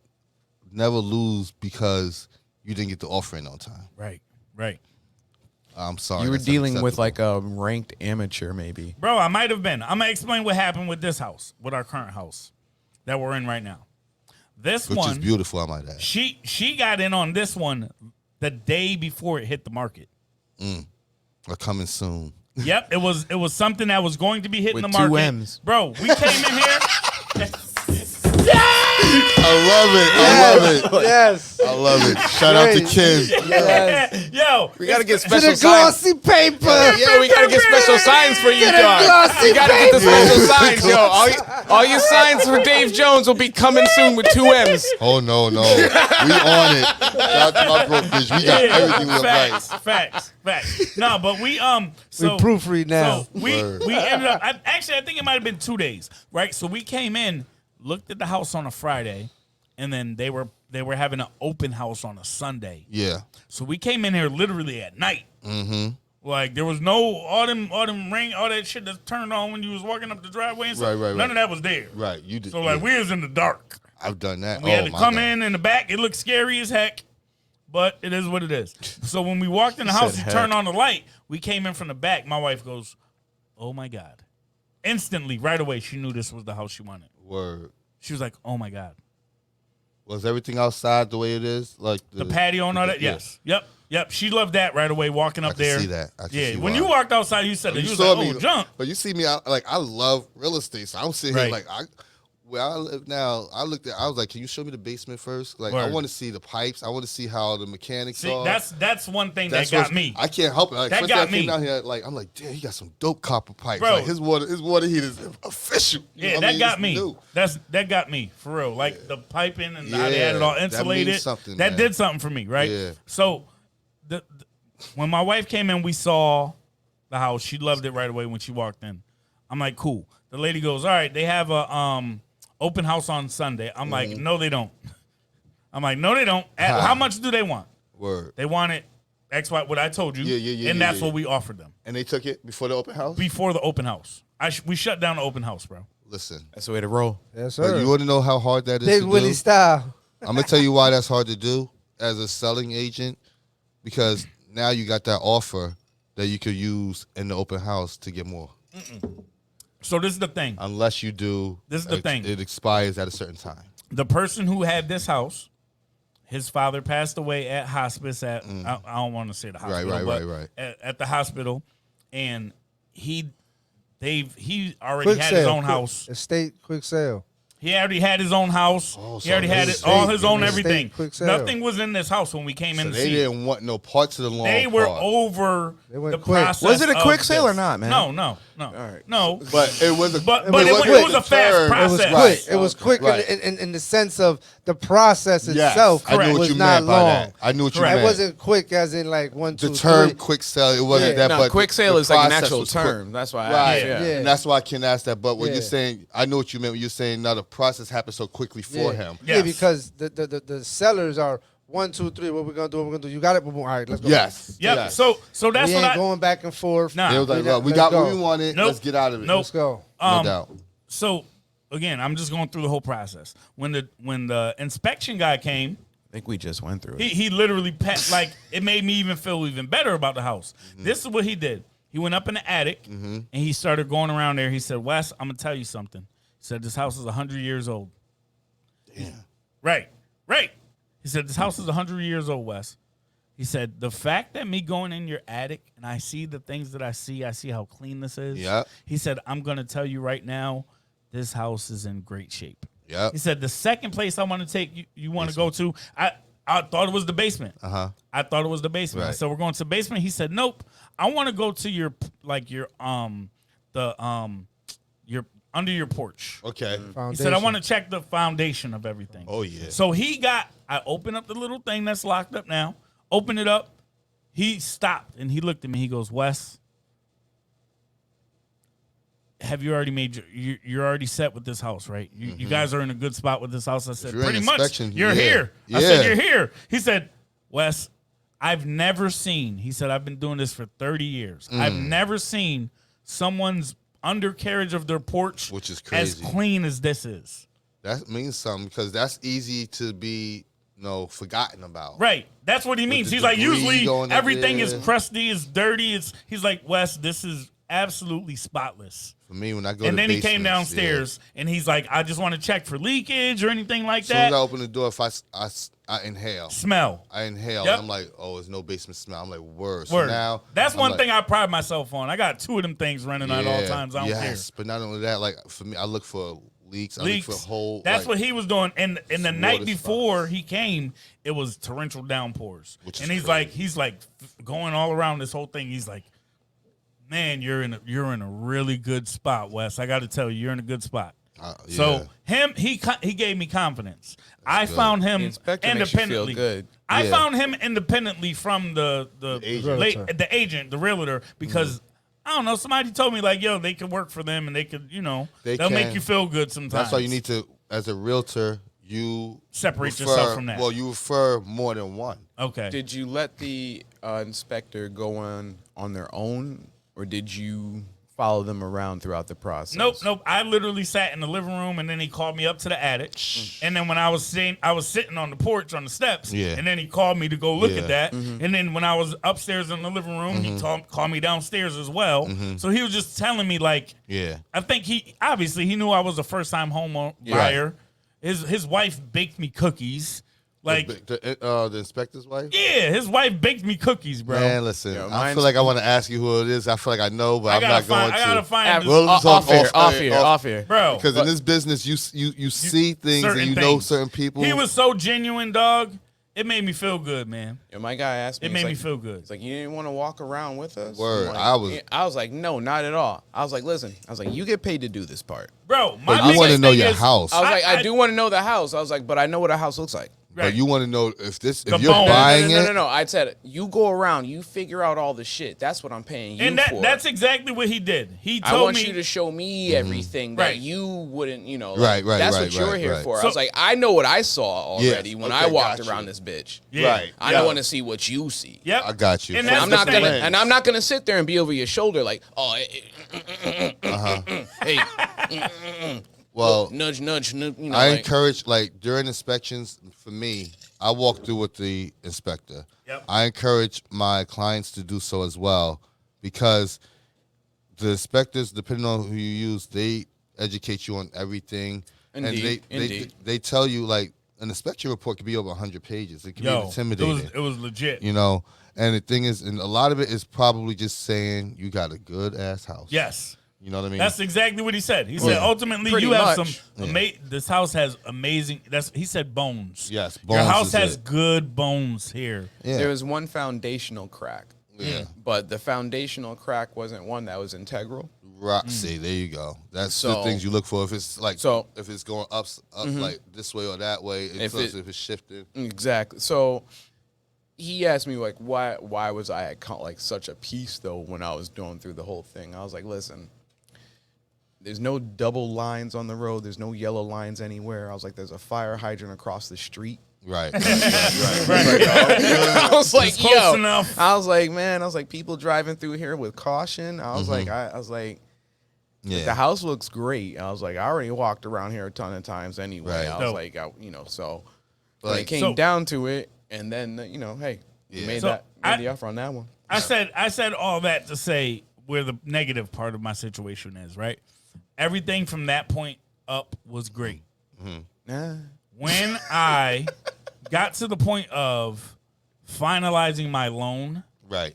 S5: never lose because you didn't get the offer in on time.
S2: Right.
S5: I'm sorry.
S4: You were
S5: that's
S4: dealing with
S5: unacceptable.
S4: like a ranked amateur, maybe.
S2: Bro, I might have been. I'm going to explain what happened with this house, with our current house that we're in right now. This
S5: which
S2: one,
S5: is beautiful, I might add.
S2: she got in on this one the day before it hit the market.
S5: Are coming soon.
S2: Yep, it was something that was going to be hitting
S4: With
S2: the
S4: two
S2: market.
S4: M's.
S2: Bro, we came in here.
S5: I love it.
S3: Yes.
S5: I love it. Shout out to
S3: Great.
S5: Kim.
S3: Yes.
S2: Yo,
S4: We gotta get
S3: To
S4: special
S3: the
S4: signs.
S3: glossy paper.
S4: Yeah, we gotta get special signs for you,
S3: To the
S4: dog.
S3: glossy
S4: You gotta get the
S3: paper.
S4: special signs, yo. All your signs for Dave Jones will be coming soon with 2 M's.
S5: Oh no. We on it. Shout out to my brokerage. We got everything look right.
S2: facts. No, but we so
S3: We proofread now.
S2: So we
S5: Word.
S2: ended up. I think it might have been 2 days, right? So we came in, looked at the house on a Friday, and then they were having an open house on a Sunday.
S5: Yeah.
S2: So we came in here literally at night. Mm-hmm. Like there was no autumn rain, all that shit that's turned on when you was walking up the driveway and stuff.
S5: Right.
S2: None of that was there.
S5: Right. You did.
S2: So like
S5: yeah.
S2: we was in the dark.
S5: I've done that.
S2: We had to
S5: my
S2: come
S5: God.
S2: in the back. It looked scary as heck, but it is what it is. So when we walked in the house,
S4: said
S2: he turned
S4: heck.
S2: on the light. We came in from the back. My wife goes, "Oh my God." Instantly, right away, she knew this was the house she wanted.
S5: Word.
S2: She was like, "Oh my God."
S5: Was everything outside the way it is? Like
S2: The patio and all that?
S5: Yeah.
S2: Yes. Yep. She loved that right away, walking up
S5: I can
S2: there.
S5: see that. I can
S2: Yeah.
S5: see
S2: When
S5: why.
S2: you walked outside, you said that.
S5: You
S2: You was
S5: saw
S2: like,
S5: me,
S2: "Oh, jump."
S5: but you see me. I love real estate, so I'm sitting
S2: Right.
S5: here like where I live now. I was like, can you show me the basement first? Like I
S2: Word.
S5: want to see the pipes. I want to see how the mechanics
S2: See,
S5: are.
S2: that's one thing
S5: That's
S2: that got
S5: what's-
S2: me.
S5: I can't help it. Like,
S2: That
S5: especially
S2: got
S5: I came
S2: me.
S5: down here, like I'm like, damn, he got some dope copper pipes.
S2: Bro.
S5: Like his water heater is official. You
S2: Yeah,
S5: know what I
S2: that
S5: mean?
S2: got
S5: It's
S2: me.
S5: new.
S2: That got me for real. Like the piping and how they had it all
S5: Yeah, that
S2: insulated.
S5: means something,
S2: That
S5: man.
S2: did something for me, right?
S5: Yeah.
S2: So when my wife came in, we saw the house. She loved it right away when she walked in. I'm like, cool. The lady goes, all right, they have a open house on Sunday. I'm like,
S5: Mm-hmm.
S2: no, they don't. I'm like, no, they don't. How much do they want?
S5: Word.
S2: They want it X, Y, what I told you.
S5: Yeah,
S2: And
S5: yeah,
S2: that's
S5: yeah.
S2: what we offered them
S5: And they took it before the open house.
S2: before the open house. We shut down the open house, bro.
S5: Listen,
S4: That's the way to roll.
S3: Yes,
S5: but
S3: sir.
S5: you want to know how hard that is
S3: Big
S5: to
S3: Willie
S5: do?
S3: style.
S5: I'm gonna tell you why that's hard to do as a selling agent, because now you got that offer that you could use in the open house to get more.
S2: So this is the thing.
S5: Unless you do,
S2: This is the thing.
S5: It expires at a certain time.
S2: The person who had this house, his father passed away at hospice at I don't want to say the hospital,
S5: right.
S2: At the hospital, and he already had his own house.
S3: Estate quick sale.
S2: He already had his own house.
S5: Oh,
S2: He
S5: so
S2: already had
S5: estate,
S2: all his own
S3: estate,
S2: everything.
S3: quick sale.
S2: Nothing was in this house when we came in
S5: So
S2: to
S5: they
S2: see it.
S5: didn't want no parts of the long
S2: They were
S5: part.
S2: over
S3: They went
S2: the
S3: quick.
S2: process.
S4: Was it a quick
S2: of
S4: sale or
S2: this.
S4: not, man?
S2: No. no,
S4: All right.
S2: no.
S5: But it was a
S2: But it
S5: wasn't
S2: was
S5: the
S2: a fast
S5: term.
S2: process.
S3: It was
S2: Right.
S3: quick. It was quick
S5: Right.
S3: in the sense of the process
S5: Yes,
S3: itself
S5: I knew what
S3: was
S5: you
S3: not
S5: meant by
S3: long.
S5: that. I knew what you
S2: Correct.
S3: It
S5: meant.
S3: wasn't quick as in like 1, 2,
S5: The term
S3: 3.
S5: quick sale, it wasn't
S3: Yeah.
S5: that.
S4: No,
S5: but
S4: quick
S5: the
S4: sale is like an
S5: process
S4: actual
S5: was quick.
S4: term. That's why I
S5: Right.
S4: asked.
S3: Yeah.
S5: And that's why I can ask that. But when
S3: Yeah.
S5: you're saying, I know what you meant when you're saying now the process happened so quickly for him.
S3: Yeah,
S2: Yes.
S3: because the sellers are 1, 2, 3. What we gonna do? What we gonna do? You got it. Boom, boom. All right, let's go.
S5: Yes.
S2: Yep.
S5: Yes.
S2: So that's
S3: We
S2: what
S3: ain't
S2: I.
S3: going back and forth.
S2: Nah.
S5: It was like,
S3: We
S5: look, we
S3: let's
S5: got
S3: go.
S5: what we wanted.
S2: Nope.
S5: Let's get out of it.
S2: Nope.
S3: Let's go.
S5: No doubt.
S2: So again, I'm just going through the whole process. When the inspection guy came,
S4: I think we just went through it.
S2: he literally like it made me even feel even better about the house.
S5: Mm-hmm.
S2: This is what he did. He went up in the attic and he started going around there. He said, "Wes, I'm gonna tell you something." He said, "This house is 100 years old."
S5: Damn.
S2: Right. He said, "This house is 100 years old, Wes." He said, "The fact that me going in your attic and I see the things that I see how clean this is."
S5: Yep.
S2: He said, "I'm going to tell you right now, this house is in great shape."
S5: Yep.
S2: He said, "The second place I want to take you want to go to, I thought it was the basement."
S5: Uh-huh.
S2: I thought it was the basement. I
S5: Right.
S2: said, "We're going to the basement." He said, "Nope. I want to go to your under your porch."
S5: Okay.
S2: He said, "I want to check the foundation of everything."
S5: Oh, yeah.
S2: So I opened up the little thing that's locked up now, opened it up. He stopped and he looked at me. He goes, "Wes, have you already made you're already set with this house, right? You guys are in a good spot with this house." I said,
S5: you're in
S2: "Pretty much.
S5: inspection,
S2: You're
S5: yeah.
S2: here." I
S5: Yeah.
S2: said, "You're here." He said, "Wes, I've never seen," he said, "I've been doing this for 30 years. I've never seen someone's undercarriage of their porch
S5: Which is
S2: as
S5: crazy.
S2: clean as this is."
S5: That means something because that's easy to be, forgotten about.
S2: Right. That's what he means.
S5: the
S2: He's like,
S5: debris
S2: usually
S5: going up
S2: everything is
S5: there.
S2: crusty, it's dirty. He's like, "Wes, this is absolutely spotless."
S5: For me, when I go
S2: And
S5: to
S2: then he came
S5: basements,
S2: downstairs and he's like, "I just want to check for leakage or anything like
S5: As soon as I
S2: that."
S5: open the door, if I inhale.
S2: Smell.
S5: I inhale.
S2: Yep.
S5: And I'm like, oh, there's no basement smell. I'm like, worse.
S2: Word.
S5: Now
S2: That's
S5: I'm
S2: one
S5: like,
S2: thing I pride myself on. I got 2 of them things running at all times. I don't
S5: yes, but not only that, like for me, I look for leaks.
S2: care. Leaks.
S5: I look for whole.
S2: That's
S5: like,
S2: what he was doing. And the
S5: water
S2: night
S5: spots.
S2: before he came, it was torrential downpours.
S5: Which
S2: and
S5: is
S2: he's like going all around this whole thing. He's like, "Man, you're in a really good spot, Wes. I got to tell you, you're in a good spot." So he gave me confidence. I
S5: good.
S2: found him
S4: The inspector makes you feel
S2: independently.
S4: good.
S2: I
S5: Yeah.
S2: found him independently from the
S5: agent.
S2: the agent, the realtor, because I don't know. Somebody told me like, "Yo, they could work for them and they could,
S5: They
S2: they'll make
S5: can.
S2: you feel good sometimes."
S5: That's why you need to, as a realtor, you
S2: Separate yourself from that.
S5: Well, you refer more than one.
S2: Okay.
S4: Did you let the inspector go on their own, or did you follow them around throughout the process?
S2: Nope. I literally sat in the living room, and then he called me up to the attic. And then when I was sitting on the porch on the steps.
S5: Yeah.
S2: And then he called me to go look
S5: Yeah.
S2: at that. And then when I was upstairs in the living room, he called me downstairs as well. So he was just telling me like,
S5: Yeah.
S2: I think he knew I was a first time home buyer. His wife baked me cookies. Like,
S5: the inspector's wife.
S2: yeah, his wife baked me cookies, bro.
S5: Man, listen,
S4: Yeah,
S5: I
S4: mine's-
S5: feel like I want to ask you who it is. I feel like I know, but
S2: I
S5: I'm not going
S2: I gotta
S5: to.
S2: find this,
S5: Well, let's
S4: Off
S5: talk
S4: off here.
S2: bro.
S5: Because in this business, you see things and
S2: certain
S5: you know
S2: things.
S5: certain people.
S2: He was so genuine, dog. It made me feel good, man.
S4: And my guy asked me,
S2: It
S4: he's
S2: made me
S4: like-
S2: feel good.
S4: It's like, you didn't want to walk around with us?
S5: Word,
S4: I'm
S5: I
S4: I was like, no, not at all. I was like, listen, you get paid to do this part.
S2: Bro,
S5: But
S2: my
S5: you want to
S2: biggest
S5: know
S2: thing
S5: your
S2: is-
S5: house.
S4: I was like, I do want to know the house. I was like, but I know what a house looks like.
S5: But you want to know if
S2: The
S5: you're
S2: bone.
S5: buying
S4: no,
S5: it.
S4: no, no. I said, you go around, you figure out all the shit. That's what I'm paying you
S2: And
S4: for.
S2: that's exactly what he did. He
S4: I
S2: told
S4: want
S2: me
S4: you to show me everything that
S2: Right.
S4: you wouldn't,
S5: Right, right,
S4: That's
S5: right,
S4: what you're
S5: right,
S4: here
S5: right.
S4: for. I
S2: So-
S4: was like, I know what I saw already when I
S5: okay,
S4: walked
S5: got
S4: around
S5: you.
S4: this bitch.
S2: Yeah.
S5: Right.
S4: I don't want to see what you see.
S2: Yep.
S5: I got you.
S2: And
S4: And
S2: that's
S4: I'm
S2: the
S4: not
S2: thing.
S4: gonna, and I'm not gonna sit there and be over your shoulder like, oh, hey,
S5: Well,
S4: nudge, you know.
S5: I
S4: like,
S5: encourage, like, during inspections, for me, I walk through with the inspector.
S2: Yep.
S5: I encourage my clients to do so as well because the inspectors, depending on who you use, they educate you on everything.
S4: Indeed,
S5: And
S4: indeed.
S5: they tell you, like, an inspection report could be over 100 pages. It can be
S2: Yo,
S5: intimidating.
S2: it was legit.
S5: You know, and the thing is, and a lot of it is probably just saying you got a good ass house.
S2: Yes.
S5: You know what I mean?
S2: That's exactly what he said. He said, ultimately,
S4: Pretty
S2: you have
S4: much.
S2: some. This house has amazing. He said bones.
S5: Yes,
S2: Your
S5: bones
S2: house
S5: is
S2: has
S5: it.
S2: good bones here.
S5: yeah.
S4: There was one foundational crack.
S5: Yeah.
S4: But the foundational crack wasn't one that was integral.
S5: Right. See, there you go. That's the
S4: So-
S5: things you look for. If it's like,
S4: So-
S5: if it's going up like this way or that way, if it's shifting.
S4: Exactly. So he asked me like, why was I at like such a peace though when I was going through the whole thing? I was like, listen, there's no double lines on the road. There's no yellow lines anywhere. I was like, there's a fire hydrant across the street.
S5: Right.
S4: I was like,
S2: It's close
S4: yo,
S2: enough.
S4: I was like, man, I was like, people driving through here with caution. I was like, I was like,
S5: Yeah.
S4: the house looks great. I was like, I already walked around here a ton of times anyway.
S5: Right.
S4: I was
S2: Dope.
S4: like, so when it
S5: Like,
S4: came
S2: So-
S4: down to it, and then hey, you
S5: Yeah.
S4: made
S2: So
S4: made the offer on that one.
S2: I said all that to say where the negative part of my situation is, right? Everything from that point up was great.
S4: Nah.
S2: When I got to the point of finalizing my loan,
S5: Right.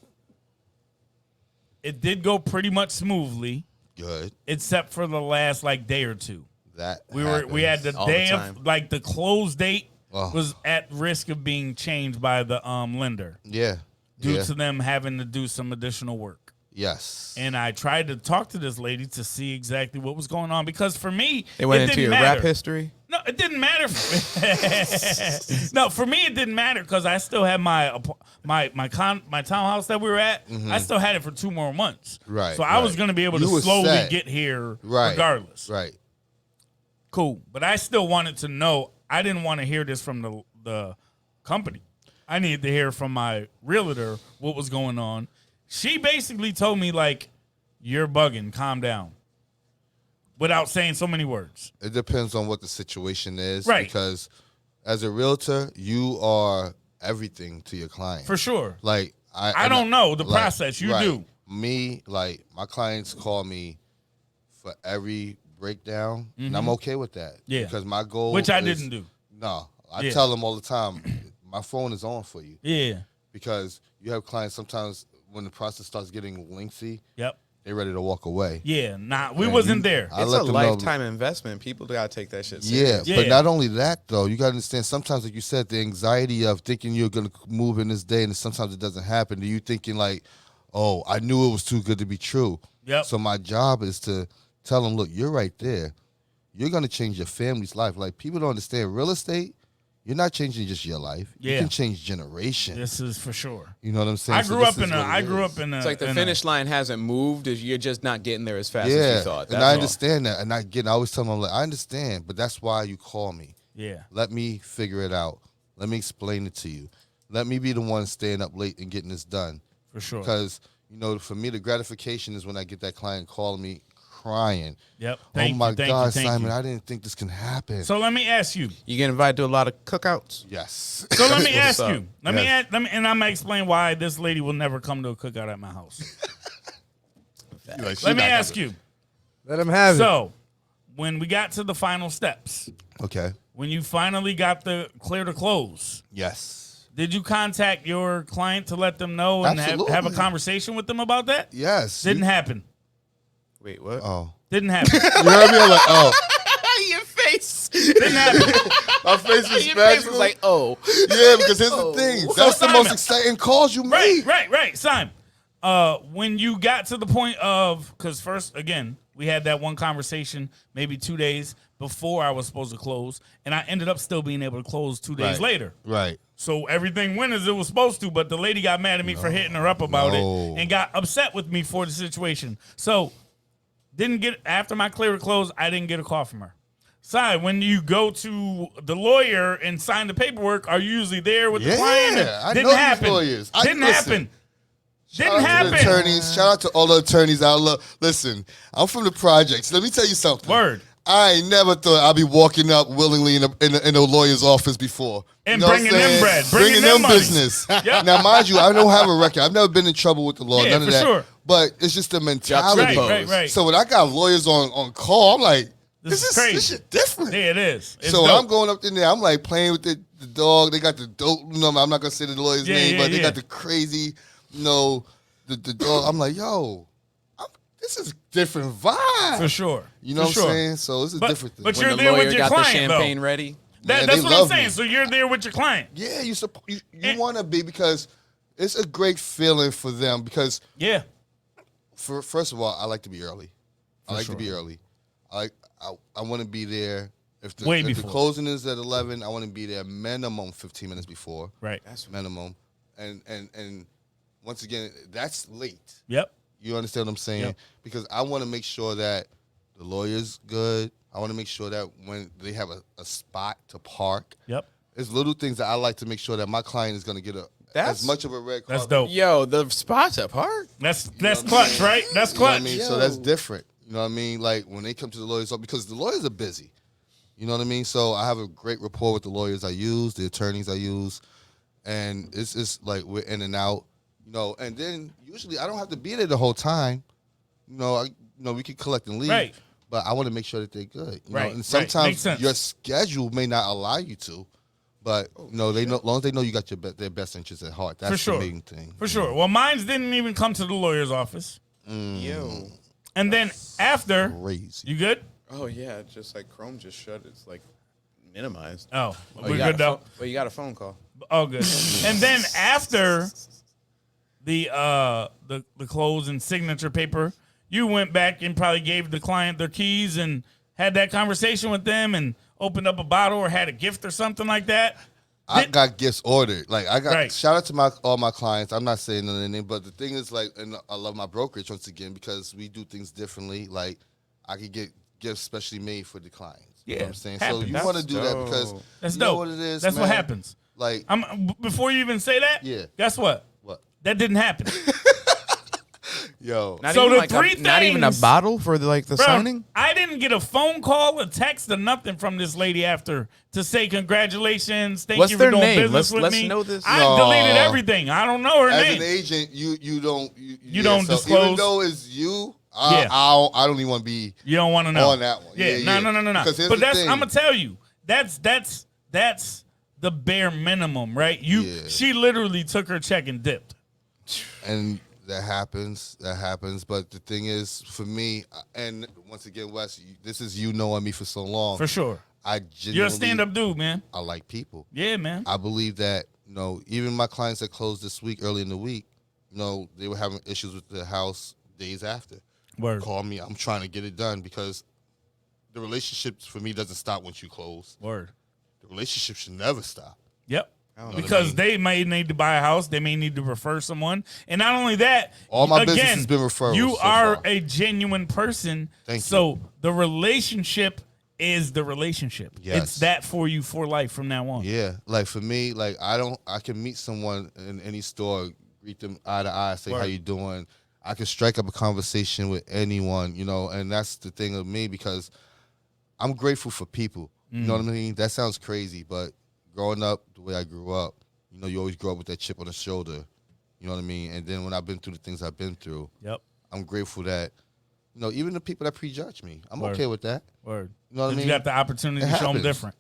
S2: it did go pretty much smoothly,
S5: Good.
S2: except for the last like day or two.
S5: That
S2: We had the
S4: all the
S2: day
S4: time.
S2: of like the close date
S5: Oh.
S2: was at risk of being changed by the lender
S5: Yeah.
S2: due
S5: Yeah.
S2: to them having to do some additional work.
S5: Yes.
S2: And I tried to talk to this lady to see exactly what was going on because for me,
S4: They went
S2: it
S4: into
S2: didn't
S4: your
S2: matter.
S4: rap history.
S2: No, it didn't matter. No, for me it didn't matter because I still had my townhouse that we were at. I still had it for 2 more months.
S5: Right,
S2: So I was
S5: right.
S2: going to be able
S5: You
S2: to
S5: was
S2: slowly
S5: set.
S2: get here
S5: Right.
S2: regardless.
S5: Right.
S2: Cool, but I still wanted to know. I didn't want to hear this from the company. I needed to hear from my realtor what was going on. She basically told me like, "You're bugging. Calm down," without saying so many words.
S5: It depends on what the situation is.
S2: Right.
S5: Because as a realtor, you are everything to your client.
S2: For sure.
S5: Like
S2: I don't know the process. You
S5: right.
S2: do.
S5: Me, like my clients call me for every breakdown, and I'm okay with that.
S2: Yeah.
S5: Because my goal,
S2: Which I
S5: is-
S2: didn't do.
S5: No, I
S2: Yeah.
S5: tell them all the time, my phone is on for you
S2: Yeah.
S5: because you have clients sometimes when the process starts getting lengthy,
S2: Yep.
S5: they're ready to walk away.
S2: Yeah. Nah, we
S5: And
S2: wasn't
S5: you-
S2: there.
S5: I
S4: It's
S5: let
S4: a
S5: them know-
S4: lifetime investment. People gotta take that shit
S5: Yeah,
S4: serious.
S2: Yeah.
S5: but not only that though, you gotta understand. Sometimes, like you said, the anxiety of thinking you're gonna move in this day, and sometimes it doesn't happen. You thinking like, "Oh, I knew it was too good to be true."
S2: Yep.
S5: So my job is to tell them, "Look, you're right there. You're gonna change your family's life." Like people don't understand real estate. You're not changing just your life.
S2: Yeah.
S5: You can change generations.
S2: This is for sure.
S5: You know what I'm saying?
S2: I
S5: So
S2: grew
S5: this
S2: up
S5: is
S2: in a.
S5: what it
S2: I grew
S5: is.
S2: up in a.
S4: It's like the
S2: in
S4: finish line hasn't moved. You're just not getting there as fast as
S5: Yeah,
S4: you thought.
S5: and
S4: That's
S5: I
S4: all.
S5: understand that. And I always tell them, I'm like, I understand, but that's why you call me.
S2: Yeah.
S5: Let me figure it out. Let me explain it to you. Let me be the one staying up late and getting this done.
S2: For sure.
S5: Because, for me, the gratification is when I get that client calling me crying.
S2: Yep.
S5: Oh
S2: Thank
S5: my
S2: you, thank
S5: God,
S2: you, thank
S5: Simon,
S2: you.
S5: I didn't think this can happen.
S2: So let me ask you.
S4: You get invited to a lot of cookouts.
S5: Yes.
S2: So let me
S4: What's
S2: ask
S4: up?
S2: you. Let me and I'm gonna explain why this lady will never come to a cookout at my house. Let me ask you.
S3: Let him have it.
S2: So, when we got to the final steps,
S5: Okay.
S2: when you finally got the clear to close,
S5: Yes.
S2: did you contact your client to let them know and have a
S5: Absolutely.
S2: conversation with them about that?
S5: Yes.
S2: Didn't happen.
S4: Wait, what?
S5: Oh.
S2: Didn't happen.
S5: You heard me? I'm like, oh.
S4: Your face.
S2: Didn't happen.
S5: My face was
S4: Your face was like, oh.
S5: yeah, because here's the thing. That's the
S2: Simon.
S5: most exciting calls you
S2: Right,
S5: make.
S2: right. Simon, when you got to the point of, because first, again, we had that one conversation maybe 2 days before I was supposed to close, and I ended up still being able to close 2 days
S5: Right.
S2: later.
S5: Right.
S2: So everything went as it was supposed to, but the lady got mad at me for hitting her up about it
S5: No.
S2: and got upset with me for the situation. So after my clear to close, I didn't get a call from her. Si, when you go to the lawyer and sign the paperwork, are you usually there with the client?
S5: I
S2: Didn't
S5: know these
S2: happen.
S5: lawyers.
S2: Didn't
S5: Listen,
S2: happen.
S5: Shout
S2: Didn't
S5: out to
S2: happen.
S5: the attorneys. Shout out to all the attorneys out. Listen, I'm from the projects. Let me tell you something.
S2: Word.
S5: I ain't never thought I'd be walking up willingly in a lawyer's office before.
S2: And
S5: You know what
S2: bringing
S5: I'm
S2: them
S5: saying?
S2: bread,
S5: Bringing
S2: bringing them
S5: them
S2: money.
S5: business.
S2: Yep.
S5: Now, mind you, I don't have a record. I've never been in trouble with the law,
S2: Yeah,
S5: none of
S2: for
S5: that.
S2: sure.
S5: But it's just the mentality.
S2: Right.
S5: So when I got lawyers on call, I'm like,
S2: This is crazy.
S5: This shit different.
S2: Yeah, it is. It's
S5: So
S2: dope.
S5: I'm going up in there. I'm like playing with the dog. They got the dope. I'm not gonna say the lawyer's name, but they got the crazy, the dog. I'm like, yo, this is a different vibe
S2: For sure.
S5: You know
S2: For
S5: what
S2: sure.
S5: I'm saying? So it's a
S2: But-
S5: different thing.
S2: but
S4: When
S2: you're
S4: the
S2: there with
S4: lawyer
S2: your
S4: got the
S2: client,
S4: champagne
S2: though.
S4: ready.
S5: Man,
S2: That's
S5: they
S2: what I'm
S5: love
S2: saying.
S5: me.
S2: So you're there with your client.
S5: Yeah, you want to be because it's a great feeling for them because
S2: Yeah.
S5: First of all, I like to be early. I like to be early. I want to be there. If the closing is at 11, I want to be there minimum 15 minutes before.
S2: Right.
S5: That's minimum. And once again, that's late.
S2: Yep.
S5: You understand what I'm saying?
S2: Yep.
S5: Because I want to make sure that the lawyer's good. I want to make sure that when they have a spot to park.
S2: Yep.
S5: There's little things that I like to make sure that my client is going to get as much of a red carpet.
S2: That's dope.
S4: Yo, the spots at park.
S2: That's clutch, right? That's clutch.
S5: You know what I mean? So that's different. You know what I mean? Like when they come to the lawyers, because the lawyers are busy. You know what I mean? So I have a great rapport with the lawyers I use, the attorneys I use, and it's like we're in and out. You know, and then usually I don't have to be there the whole time. You know, we can collect and leave.
S2: Right.
S5: But I want to make sure that they're good. You know? And
S2: Makes
S5: sometimes
S2: sense.
S5: your schedule may not allow you to, but as long as they know you got their best interests at heart. That's the main thing.
S2: For sure. Well, mine didn't even come to the lawyer's office.
S4: Yo.
S2: And then after,
S5: Crazy.
S2: you good?
S4: Oh yeah, just like Chrome just shut. It's like minimized.
S2: Oh,
S4: you
S2: we're
S4: got
S2: good though.
S4: But you got a phone call.
S2: Oh, good. And then after the close and signature paper, you went back and probably gave the client their keys and had that conversation with them and opened up a bottle or had a gift or something like that.
S5: I got gifts ordered. Like I got
S2: Right.
S5: shout out to all my clients. I'm not saying anything, but the thing is, like, and I love my brokerage once again because we do things differently. Like I could get gifts specially made for the clients. You know what I'm saying?
S2: happens.
S5: So you
S2: That's
S5: want to do that because
S2: That's
S5: you
S2: dope.
S5: know what it is.
S2: That's
S5: man?
S2: what happens.
S5: Like
S2: Before you even say that,
S5: Yeah.
S2: guess what?
S5: what?
S2: That didn't happen.
S5: Yo.
S4: Not
S2: So
S4: even
S2: the
S4: like
S2: three
S4: not even a
S2: things-
S4: bottle for the
S2: Bro,
S4: signing.
S2: I didn't get a phone call, a text, or nothing from this lady after to say congratulations, thank
S4: What's
S2: you
S4: their
S2: for doing
S4: name?
S2: business with
S4: Let's
S2: me.
S4: know this.
S2: I
S5: No.
S2: deleted everything. I don't know her
S5: As
S2: name.
S5: an agent, you don't
S2: don't
S5: so
S2: disclose.
S5: Even though it's you,
S2: Yeah.
S5: I don't even want to be.
S2: You don't want to know
S5: On that one.
S2: Yeah,
S5: Yeah,
S2: no.
S5: Because here's
S2: But
S5: the
S2: that's
S5: thing.
S2: I'm gonna tell you. That's the bare minimum, right?
S5: Yeah.
S2: She literally took her check and dipped.
S5: And that happens. But the thing is, for me, and once again, Wes, this is you knowing me for so long.
S2: For sure.
S5: I genuinely,
S2: You're a stand-up dude, man.
S5: I like people.
S2: Yeah, man.
S5: I believe that, even my clients that closed this week, early in the week, they were having issues with the house days after.
S2: Word.
S5: Call me. I'm trying to get it done because the relationship for me doesn't stop once you close.
S2: Word.
S5: The relationship should never stop.
S2: Yep.
S5: what
S2: Because
S5: I mean?
S2: they may need to buy a house, they may need to refer someone, and not only that,
S5: All my
S2: again,
S5: business has been referrals
S2: You
S5: so
S2: are
S5: far.
S2: a genuine person,
S5: Thank you.
S2: so the relationship is the relationship.
S5: Yes.
S2: It's that for you for life from now on.
S5: Yeah, like for me, like I can meet someone in any store, greet them eye to eye, say how
S2: Word.
S5: you doing. I can strike up a conversation with anyone, and that's the thing of me because I'm grateful for people. You know what I mean? That sounds crazy, but growing up the way I grew up, you always grow up with that chip on the shoulder. You know what I mean? And then when I've been through the things I've been through,
S2: Yep.
S5: I'm grateful that, even the people that prejudge me, I'm
S2: Word.
S5: okay with that.
S2: Word.
S5: You know what I mean?
S2: You got the opportunity
S5: It
S2: to show them
S5: happens.
S2: different.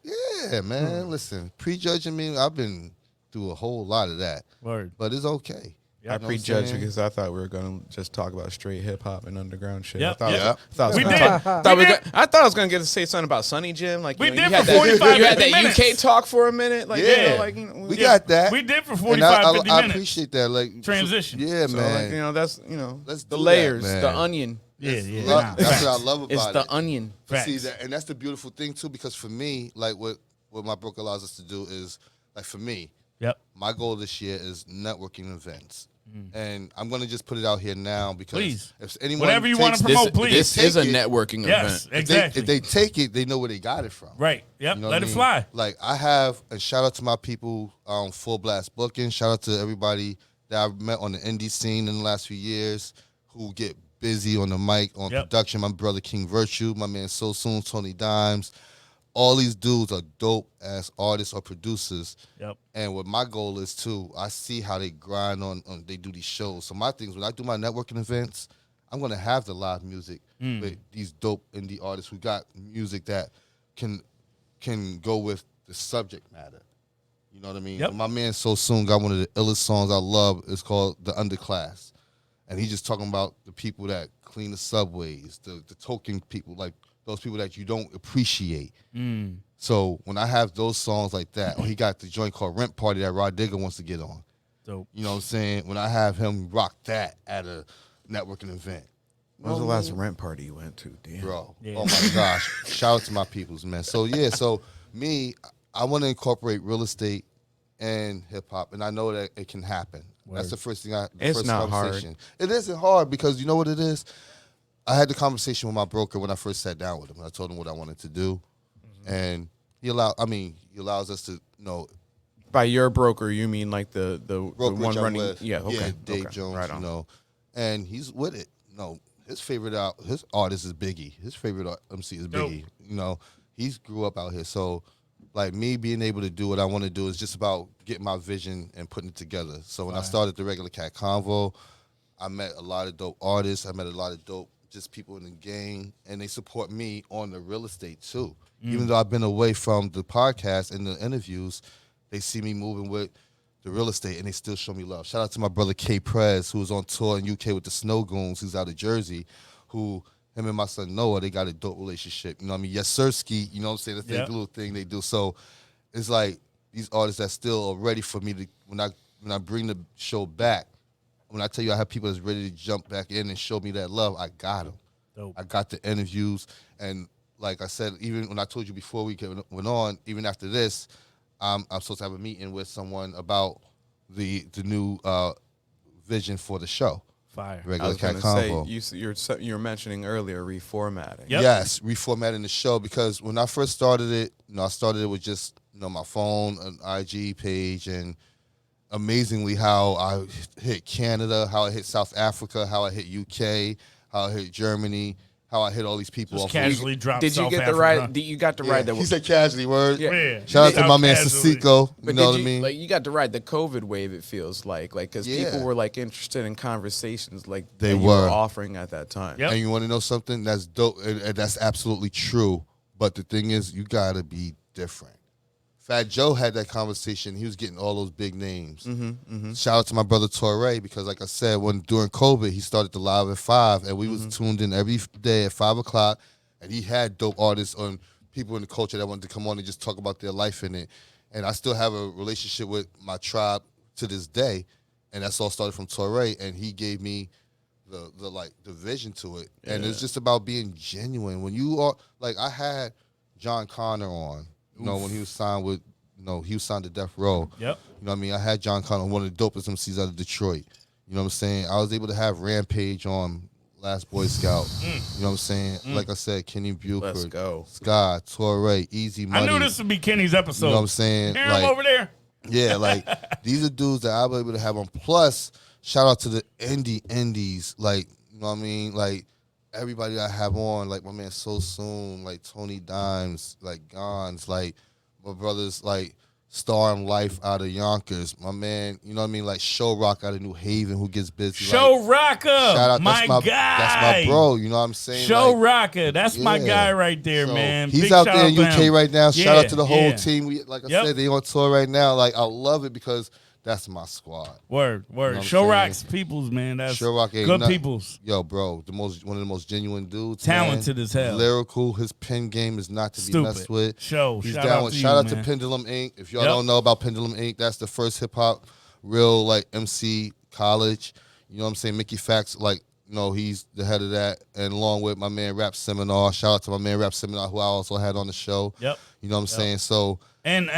S5: Yeah, man. Listen, prejudging me, I've been through a whole lot of that.
S2: Word.
S5: But it's okay.
S2: Yep.
S4: I
S5: You know what I'm
S4: prejudged
S5: saying?
S4: because I thought we were going to just talk about straight hip hop and underground shit.
S2: Yep,
S4: I
S2: yep.
S4: thought
S2: We
S4: I was
S2: did.
S4: gonna talk-
S2: We
S4: thought we
S2: did.
S4: got- I thought I was going to get to say something about Sunny Jim. Like
S2: We
S4: you
S2: did
S4: had
S2: for
S4: that,
S2: 45,
S4: you had
S2: 50
S4: that
S2: minutes.
S4: UK talk for a minute. Like,
S5: Yeah.
S4: we
S5: We got that.
S2: We did for
S5: And
S2: 45, 50
S5: I
S2: minutes.
S5: appreciate that. Like
S2: Transition.
S5: Yeah,
S4: So,
S5: man.
S4: like, that's
S5: Let's
S4: the
S5: do that,
S4: layers,
S5: man.
S4: the onion.
S2: Yeah.
S5: That's what I love about
S4: It's
S5: it.
S4: the onion.
S5: But see
S2: Facts.
S5: that, and that's the beautiful thing too, because for me, like what my book allows us to do is, like for me,
S2: Yep.
S5: my goal this year is networking events. And I'm gonna just put it out here now because
S2: Please.
S5: if anyone
S2: Whatever you wanna
S5: takes
S2: promote,
S5: this,
S2: please.
S4: This
S5: take
S4: is a
S5: it,
S4: networking
S2: Yes.
S4: event.
S2: Exactly.
S5: If they take it, they know where they got it from.
S2: Right. Yep.
S5: You know what
S2: Let
S5: I
S2: it
S5: mean?
S2: fly.
S5: Like I have, and shout out to my people, Full Blast Booking. Shout out to everybody that I've met on the indie scene in the last few years who get busy on the mic, on
S2: Yep.
S5: production. My brother King Virtue, my man So Soon, Tony Dimes. All these dudes are dope ass artists or producers.
S2: Yep.
S5: And what my goal is too, I see how they grind on they do these shows. So my things, when I do my networking events, I'm gonna have the live music with these dope indie artists who got music that can go with the subject matter. You know what I mean?
S2: Yep.
S5: My man So Soon got one of the illest songs I love. It's called The Underclass. And he's just talking about the people that clean the subways, the token people, like those people that you don't appreciate. So when I have those songs like that, or he got the joint called Rent Party that Rod Digger wants to get on.
S2: Dope.
S5: You know what I'm saying? When I have him rock that at a networking event.
S4: When was the last rent party you went to? Damn.
S5: Bro,
S2: Yeah.
S5: oh my gosh. Shout out to my peoples, man. So, me, I want to incorporate real estate and hip-hop, and I know that it can happen. That's the first thing
S4: It's not hard.
S5: It isn't hard because you know what it is? I had the conversation with my broker when I first sat down with him. I told him what I wanted to do, and he allows us to, you know.
S4: By your broker, you mean like the
S5: Brokerage
S4: one
S5: I'm
S4: running?
S5: with.
S4: Yeah, okay.
S5: Dave
S4: okay.
S5: Jones,
S4: right on.
S5: you know, and he's with it. You know, his artist is Biggie. His favorite MC is Biggie. You know, he's grew up out here. So, like me being able to do what I want to do is just about getting my vision and putting it together. So when I started the Regular Kat Konvo, I met a lot of dope artists. I met a lot of dope just people in the game, and they support me on the real estate too. Even though I've been away from the podcast and the interviews, they see me moving with the real estate, and they still show me love. Shout out to my brother K Prez, who's on tour in UK with the Snow Goons, who's out of Jersey, him and my son Noah, they got a dope relationship. You know what I mean? Yes, Sirski, you know what I'm saying? That's the little thing they do. So it's like these artists that still are ready for me to, when I bring the show back, when I tell you I have people that's ready to jump back in and show me that love, I got them.
S2: Dope.
S5: I got the interviews, and like I said, even when I told you before we went on, even after this, I'm supposed to have a meeting with someone about the new vision for the show.
S2: Fire.
S4: I
S5: Regular
S4: was
S5: Kat
S4: going
S5: Konvo.
S4: to say, you were mentioning earlier reformatting.
S2: Yep.
S5: Yes, reformatting the show, because when I first started it, I started it with just my phone, an IG page, and amazingly how I hit Canada, how I hit South Africa, how I hit UK, how I hit Germany, how I hit all these people.
S2: Just
S5: off
S2: casually drop.
S4: Did you
S2: South
S4: get
S2: Africa.
S4: the right? You got the right.
S5: He said casually, word.
S2: Yeah.
S5: Shout out to my man
S2: Casually.
S5: Sasico. You
S4: But
S5: know what
S4: did
S5: I mean?
S4: Like you got to ride the COVID wave. It feels like because people were like interested in conversations like
S5: They
S4: that you
S5: were
S4: offering at that time.
S2: Yep.
S5: And you want to know something? That's dope. And that's absolutely true. But the thing is, you got to be different. Fat Joe had that conversation. He was getting all those big names. Shout out to my brother Torre, because like I said, during COVID, he started the live at 5, and we was tuned in every day at 5 o'clock, and he had dope artists and people in the culture that wanted to come on and just talk about their life in it. And I still have a relationship with my tribe to this day, and that's all started from Torre, and he gave me the vision to it. And it's just about being genuine. When you are, like, I had John Connor on, when he was signed with, he was signed to Death Row.
S2: Yep.
S5: You know what I mean? I had John Connor, one of the dopest MCs out of Detroit. You know what I'm saying? I was able to have Rampage on, Last Boy Scout. You know what I'm saying? Like I said, Kenny Buford.
S4: Let's go.
S5: Sky, Torre, Easy Money.
S2: I knew this would be Kenny's episode.
S5: You know what I'm saying?
S2: Hear him over there.
S5: Yeah, like these are dudes that I was able to have on. Plus, shout out to the indies, like, you know what I mean? Like, everybody I have on, like my man So Soon, like Tony Dimes, like Gons, like my brothers, like Storm Life out of Yonkers, my man, you know what I mean? Like Show Rock out of New Haven, who gets busy.
S2: Show Rocker,
S5: shout out,
S2: my guy.
S5: That's my bro, you know what I'm saying?
S2: Show
S5: like,
S2: Rocker, that's my guy right there,
S5: so
S2: man.
S5: He's
S2: Big
S5: out
S2: shout
S5: there in
S2: to
S5: UK
S2: him.
S5: right now. Shout out to the whole
S2: yeah.
S5: team. Like I said, they on tour right now. Like, I love it because that's my squad.
S2: Word.
S5: You know
S2: Show
S5: what I'm
S2: Rock's peoples, man. That's
S5: Show Rock ain't
S2: good
S5: nothing.
S2: peoples.
S5: Yo, bro, one of the most genuine dudes.
S2: Talented
S5: man.
S2: as hell.
S5: Lyrical. His pen game is not to be
S2: Stupid.
S5: messed with. He's
S2: Shout
S5: down
S2: out
S5: with.
S2: to
S5: Shout
S2: you,
S5: out to
S2: man.
S5: Pendulum Inc. If y'all don't know about Pendulum Inc., that's the first hip hop real like MC college. You know what I'm saying? Mickey Fax, like, he's the head of that, and along with my man Rap Seminar. Shout out to my man Rap Seminar, who I also had on the show.
S2: Yep.
S5: You know what I'm saying? So.
S2: And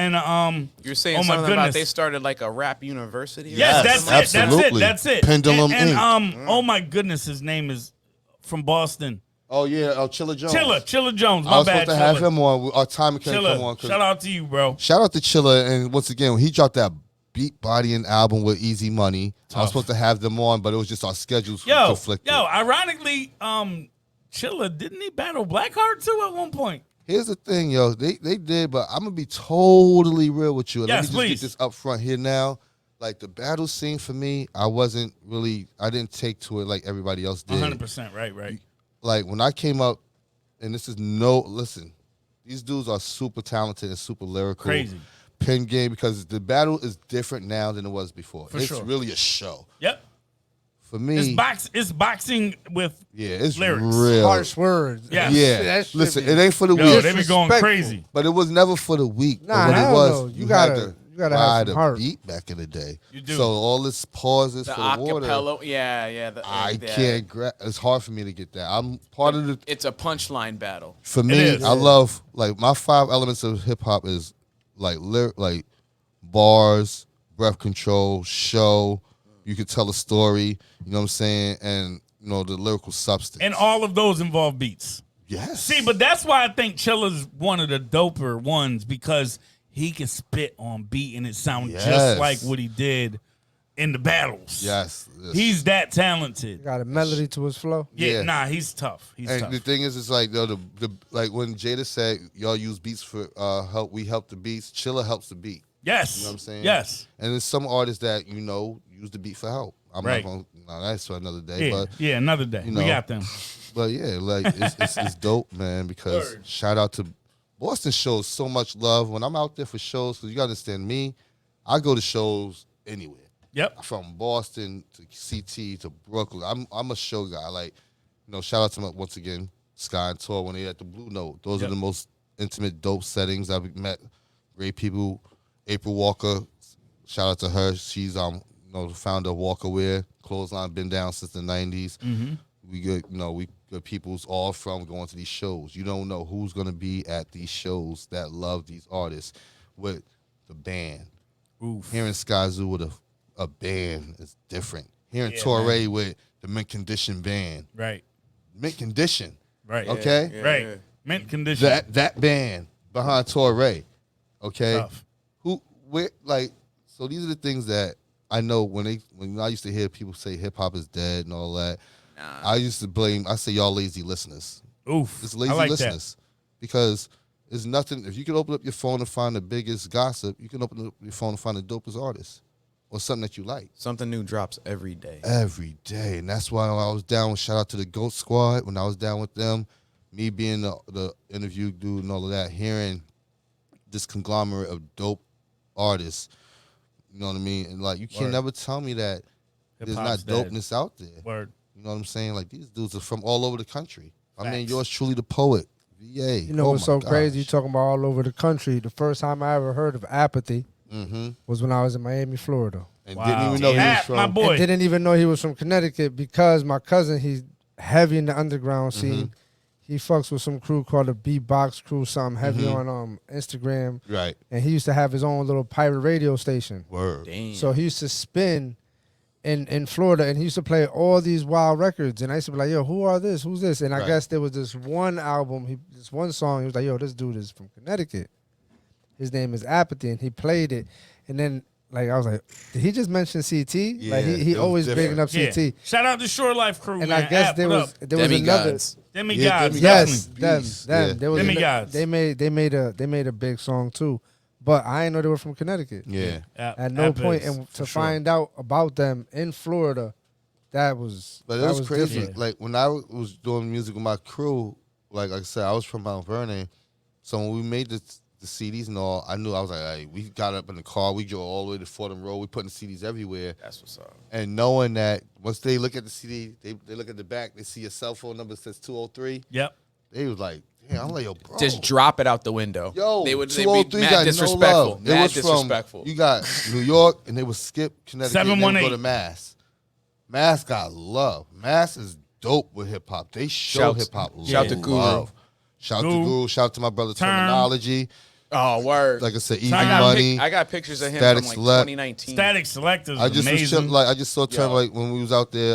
S4: You're saying
S2: oh my
S4: something
S2: goodness.
S4: about they started like a rap university?
S2: Yes,
S5: absolutely.
S2: That's it.
S5: Pendulum
S2: and
S5: Inc.
S2: Oh my goodness, his name is from Boston.
S5: Oh yeah, Chilla Jones.
S2: Chilla Jones.
S5: I
S2: My
S5: was
S2: bad.
S5: supposed to have him on. Our time couldn't come on.
S2: Chilla. Shout out to you, bro.
S5: Shout out to Chilla, and once again, when he dropped that beat bodying album with Easy Money, I was supposed to have them on, but it was just our schedules conflicted.
S2: Ironically, Chilla, didn't he battle Blackheart too at one point?
S5: Here's the thing, yo. They did, but I'm gonna be totally real with you.
S2: Yes,
S5: Let me just get this up front here now. Like, the battle scene for me, I didn't take to it like everybody else did.
S2: 100%, right.
S5: Like, when I came up, and listen, these dudes are super talented and super lyrical.
S2: Crazy.
S5: Pen game, because the battle is different now than it was before.
S2: For
S5: it's
S2: sure.
S5: really a show.
S2: Yep.
S5: For me,
S2: It's boxing with
S5: it's
S2: lyrics.
S5: real.
S3: Harsh words.
S2: Yes.
S5: Yeah.
S3: That should
S5: Listen,
S3: be-
S5: it ain't for the
S2: Yo,
S5: weak,
S2: they be going
S3: Disrespectful.
S2: crazy.
S5: but it was never for the weak.
S3: Nah,
S5: But what it
S3: hell
S5: was,
S3: no.
S5: you had
S3: You gotta have
S5: ride
S3: some
S5: a
S3: heart.
S5: beat back in the day.
S2: You do.
S5: So all this pauses
S4: The
S5: for the water.
S4: acapella, yeah.
S5: I can't grab. It's hard for me to get that. I'm part of the.
S4: It's a punchline battle.
S5: For me,
S2: is.
S5: I love like my 5 elements of hip hop is like like bars, breath control, show. You could tell a story. You know what I'm saying, and the lyrical substance.
S2: And all of those involve beats.
S5: Yes.
S2: See, but that's why I think Chilla's one of the doper ones because he can spit on beat and it sounds
S5: Yes.
S2: just like what he did in the battles.
S5: Yes.
S2: He's that talented.
S3: Got a melody to his flow.
S2: Yeah,
S5: Yeah.
S2: nah, he's tough. He's
S5: And
S2: tough.
S5: the thing is, it's like the like when Jada said y'all use beats for help. We help the beats. Chilla helps the beat.
S2: Yes.
S5: You know what I'm saying?
S2: Yes.
S5: And there's some artists that use the beat for help. I'm
S2: Right.
S5: not gonna. No, that's for another day.
S2: Yeah.
S5: But
S2: Yeah, another day.
S5: you
S2: We
S5: know,
S2: got them.
S5: But yeah, like it's dope, man. Because
S2: Word.
S5: shout out to Boston shows so much love. When I'm out there for shows, because you gotta understand me, I go to shows anywhere.
S2: Yep.
S5: From Boston to CT to Brooklyn. I'm a show guy. Like, shout out to once again Sky and Tor when they at the Blue Note. Those
S2: Yep.
S5: are the most intimate, dope settings I've met. Great people. April Walker, shout out to her. She's the founder of Walker Wear. Clothesline been down since the 90s.
S2: Mm-hmm.
S5: We good people's all from going to these shows. You don't know who's gonna be at these shows that love these artists with the band.
S2: Oof.
S5: Hearing Sky Zoo with a band is different. Hearing
S2: Yeah,
S5: Torre with the Mint Condition band.
S2: Right.
S5: Mint Condition.
S2: Right.
S5: Okay?
S4: Yeah.
S2: Right. Mint condition.
S5: That band behind Torre. Okay?
S2: Tough.
S5: So these are the things that I know when I used to hear people say hip hop is dead and all that. I used to I say y'all lazy listeners.
S2: Oof.
S5: It's lazy
S2: I like
S5: listeners. Because there's nothing, if you can open up your phone and find the biggest gossip, you can open up your phone and find the dopest artist or something that you like.
S4: Something new drops every day.
S5: Every day. And that's why I was down with, shout out to the GOAT Squad, when I was down with them, me being the interview dude and all of that, hearing this conglomerate of dope artists, you know what I mean? And like, you can
S2: Word.
S5: never tell me that there's not
S2: Hip-hop's dead.
S5: dopeness out there.
S2: Word.
S5: You know what I'm saying? Like, these dudes are from all over the country. I mean,
S2: Facts.
S5: yours truly, the poet, VA.
S3: You know
S5: Oh
S3: what's
S5: my
S3: so crazy? You
S5: gosh.
S3: talking about all over the country. The first time I ever heard of Apathy was when I was in Miami, Florida.
S5: And
S2: Wow.
S5: didn't even know he was
S2: App,
S5: from.
S2: my boy.
S3: And didn't even know he was from Connecticut because my cousin, he's heavy in the underground scene. He fucks with some crew called the Beatbox Crew, something heavy on Instagram.
S5: Right.
S3: And he used to have his own little pirate radio station.
S5: Word.
S4: Damn.
S3: So he used to spin in Florida, and he used to play all these wild records. And I used to be like, yo, who are this? Who's this? And I
S5: Right.
S3: guess there was this one album, this one song, he was like, yo, this dude is from Connecticut. His name is Apathy, and he played it. And then, like, I was like, did he just mention CT?
S5: Yeah,
S3: like, he
S5: it was
S3: always
S5: different.
S3: bigging up
S2: Yeah.
S3: CT.
S2: Shout out to Shore Life Crew,
S3: And
S2: man.
S3: I guess
S2: App,
S3: there
S2: what
S3: was
S2: up?
S3: another.
S4: Demigods.
S2: Demigods.
S5: Yeah,
S3: Yes,
S2: definitely.
S3: them.
S5: Beast.
S3: Them.
S5: Yeah.
S3: There was
S2: Demigods.
S3: they made a big song too, but I didn't know they were from Connecticut.
S5: Yeah.
S3: At no
S2: App
S3: point,
S2: is,
S3: and
S2: for
S3: to
S2: sure.
S3: find out about them in Florida, that was
S5: But it
S3: that
S5: was crazy.
S3: different.
S5: Like, when I was doing music with my crew, like I said, I was from Mount Vernon. So when we made the CDs and all, I was like, hey, we got up in the car, we drove all the way to Fordham Road, we putting CDs everywhere.
S4: That's what's up.
S5: And knowing that once they look at the CD, they look at the back, they see a cell phone number that says 203.
S2: Yep.
S5: They was like, damn, I'm like, yo, bro.
S4: Just drop it out the window.
S5: Yo,
S4: they'd be
S5: 203
S4: mad
S5: got
S4: disrespectful.
S5: no love. It
S4: Mad
S5: was
S4: disrespectful.
S5: from, you got New York, and they would skip Connecticut, and then go
S2: 718.
S5: to Mass. Mass got love. Mass is dope with hip-hop. They show
S4: Shouts-
S5: hip-hop
S4: shout to Guru.
S5: love. Shout to
S2: Guru.
S5: Guru. Shout to my brother
S2: Term.
S5: Terminology.
S4: Oh, word.
S5: Like I said, Easy
S2: I got
S5: Money.
S4: I got pictures of him
S5: Static
S4: from like
S5: Select.
S4: 2019.
S2: Static Selectors.
S5: I just was
S2: amazing.
S5: chilling, like I just saw Term
S4: Yo.
S5: like when we was out there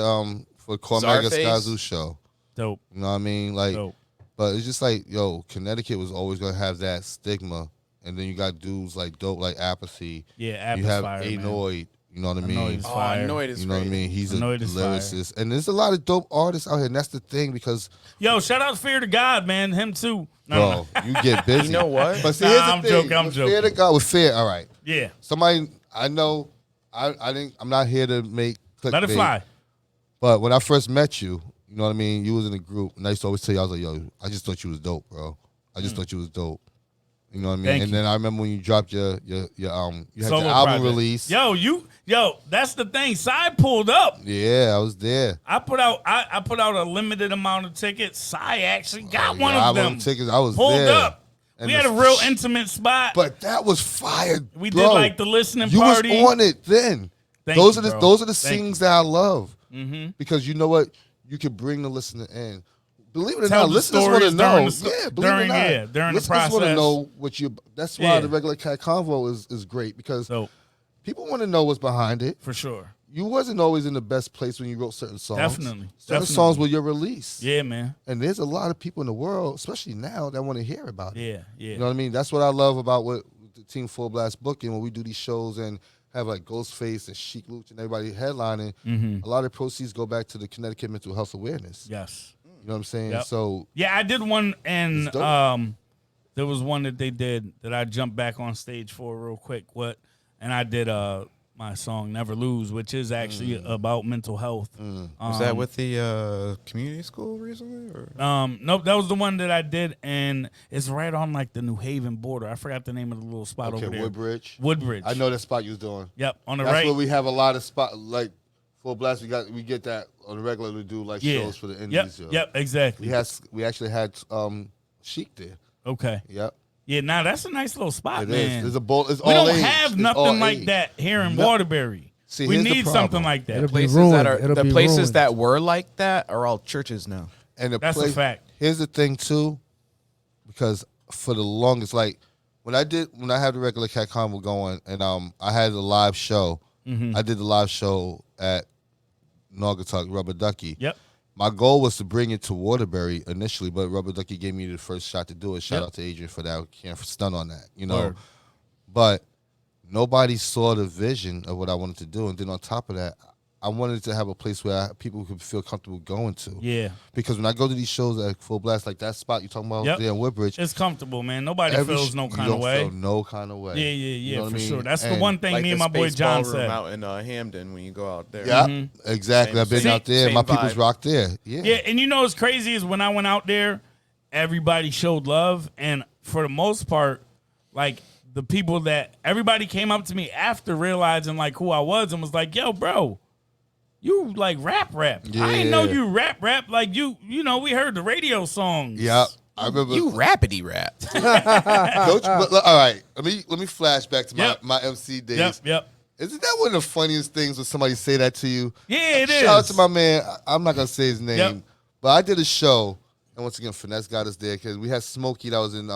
S5: for Cormega
S4: Czarface.
S5: Skazoo show.
S2: Dope.
S5: You know what I mean? Like,
S2: Dope.
S5: but it's just like, yo, Connecticut was always gonna have that stigma, and then you got dudes like dope, like Apathy.
S2: Yeah, App
S5: You
S2: is
S5: have
S2: fire, man.
S5: Anoid. You know what I mean?
S2: Anoid's
S4: Oh,
S2: fire.
S4: Annoyed is
S5: You know what I
S4: great.
S5: mean? He's a
S2: Anoid is fire.
S5: lyricist, and there's a lot of dope artists out here, and that's the thing because,
S2: Yo, shout out Fear to God, man. Him too. No,
S5: bro,
S2: no.
S5: you get busy.
S4: You know what?
S5: But see,
S2: Nah,
S5: here's the
S2: I'm
S5: thing.
S2: joking, I'm
S5: with
S2: joking.
S5: Fear to God, with fear, all right.
S2: Yeah.
S5: Somebody I know, I'm not here to make clickbait.
S2: Let it fly.
S5: But when I first met you, you know what I mean? You was in a group, and I used to always tell you, I was like, yo, I just thought you was dope, bro. I just thought you was dope. You know what I mean?
S2: Thank
S5: and
S2: you.
S5: then I remember when you dropped you had
S2: Solo
S5: your album
S2: project.
S5: release.
S2: Yo, that's the thing. Side pulled up.
S5: Yeah, I was there.
S2: I put out a limited amount of tickets. Sai actually got one
S5: Yeah,
S2: of
S5: album
S2: them.
S5: tickets, I was
S2: pulled
S5: there.
S2: up.
S5: And
S2: we had a real intimate spot.
S5: But that was fire.
S2: We
S5: bro.
S2: did like the listening
S5: you
S2: party.
S5: You was on it then.
S2: Thank
S5: those
S2: you,
S5: are the
S2: bro.
S5: those are the
S2: Thank
S5: things that I love.
S2: Mm-hmm.
S5: Because you know what, you can bring the listener in. Believe it or
S2: Tell
S5: not,
S2: the
S5: listeners want to
S2: stories
S5: know.
S2: during the
S5: Yeah, believe
S2: during-
S5: it or not,
S2: yeah, during the
S5: listeners want to
S2: process.
S5: know what you. That's why
S2: Yeah.
S5: the Regular Kat Konvo is great because
S2: So
S5: people want to know what's behind it.
S2: for sure.
S5: You wasn't always in the best place when you wrote certain songs.
S2: Definitely.
S5: Certain songs were your release.
S2: Yeah, man.
S5: And there's a lot of people in the world, especially now, that want to hear about it.
S2: Yeah, yeah.
S5: You know what I mean? That's what I love about what the Team Full Blast booking when we do these shows and have like Ghostface and Chic Luch and everybody headlining.
S2: Mm-hmm.
S5: A lot of proceeds go back to the Connecticut Mental Health Awareness.
S2: Yes.
S5: You know what I'm saying?
S2: Yep.
S5: So
S2: Yeah, I did one, and
S5: It's dope.
S2: there was one that they did that I jumped back on stage for real quick. And I did my song "Never Lose," which is actually about mental health.
S6: Was that with the community school recently? Or?
S2: Nope, that was the one that I did, and it's right on like the New Haven border. I forgot the name of the little spot
S5: okay,
S2: over there.
S5: Woodbridge.
S2: Woodbridge.
S5: I know that spot you was doing.
S2: Yep, on the
S5: That's
S2: right.
S5: where we have a lot of spot like Full Blast. We get that on the regular to do like
S2: Yeah.
S5: shows for the
S2: Yep.
S5: indies. yo.
S2: Yep. Exactly.
S5: We actually had Chic there.
S2: Okay.
S5: Yep.
S2: Yeah. Now that's a nice little spot,
S5: It
S2: man.
S5: is. There's a bowl. It's
S2: We
S5: all
S2: don't
S5: age.
S2: have
S5: It's
S2: nothing
S5: all
S2: like
S5: age.
S2: that here in
S5: No.
S2: Waterbury.
S5: See,
S2: we
S5: here's the
S2: need
S5: problem.
S2: something like that.
S3: It'll be
S4: Places
S3: ruined.
S4: that are
S3: It'll
S4: the
S3: be
S4: places
S3: ruined.
S4: that were like that are all churches now.
S5: And the
S2: That's a
S5: place,
S2: fact.
S5: Here's the thing too, because for the longest, like when I had the Regular Kat Konvo going, and I had a live show.
S2: Mm-hmm.
S5: I did the live show at Naugatuck Rubber Ducky.
S2: Yep.
S5: My goal was to bring it to Waterbury initially, but Rubber Ducky gave me the first shot to do it. Shout
S2: Yep.
S5: out to Adrian for that. Can't stun on that, you know.
S2: Word.
S5: But nobody saw the vision of what I wanted to do, and then on top of that, I wanted to have a place where people could feel comfortable going to.
S2: Yeah.
S5: Because when I go to these shows at Full Blast, like that spot you talking about
S2: Yep.
S5: there in Woodbridge,
S2: It's comfortable, man. Nobody feels no
S5: you
S2: kind of
S5: don't
S2: way.
S5: feel no kind of way.
S2: Yeah,
S5: You know what
S2: for
S5: I mean?
S2: sure. That's the
S5: And-
S2: one thing
S4: Like
S2: me and
S4: the
S2: my boy
S4: Space
S2: John
S4: Ballroom
S2: said.
S4: out in Hamden when you go out there.
S5: Yeah, exactly.
S4: Same-
S5: I've been
S2: same-
S5: out there.
S4: same
S5: My people's
S4: vibe.
S5: rock there. Yeah.
S2: Yeah, and you know what's crazy is when I went out there, everybody showed love, and for the most part, like the people that everybody came up to me after realizing like who I was and was like, "Yo, bro, you like rap. I didn't know
S5: Yeah.
S2: you rap. Like you know, we heard the radio songs.
S5: Yeah. I remember.
S4: You rappity rap.
S5: But, look, all right. Let me flash back to
S2: Yep.
S5: my MC days.
S2: Yep.
S5: Isn't that one of the funniest things when somebody say that to you?
S2: Yeah, it is.
S5: Shout out to my man. I'm not gonna say his name,
S2: Yep.
S5: but I did a show, and once again, Finesse got us there because we had Smokey that was in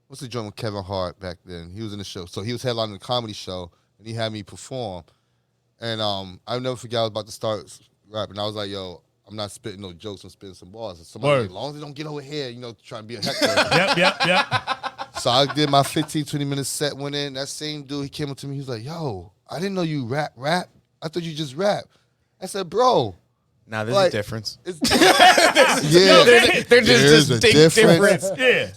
S5: what's the joint with Kevin Hart back then? He was in the show, so he was headlining the comedy show, and he had me perform. And I'll never forget I was about to start rapping. I was like, "Yo, I'm not spitting no jokes. I'm spitting some bars." And somebody,
S2: Word.
S5: as long as they don't get over here, trying to be a heckler.
S2: Yep.
S5: So I did my 15, 20-minute set, went in. That same dude, he came up to me. He was like, "Yo, I didn't know you rap. I thought you just rap." I said, "Bro,
S4: Now there's
S5: Like-
S4: a difference.
S5: it's yeah,
S4: They're just
S5: there's a
S4: distinct difference.
S2: Yeah.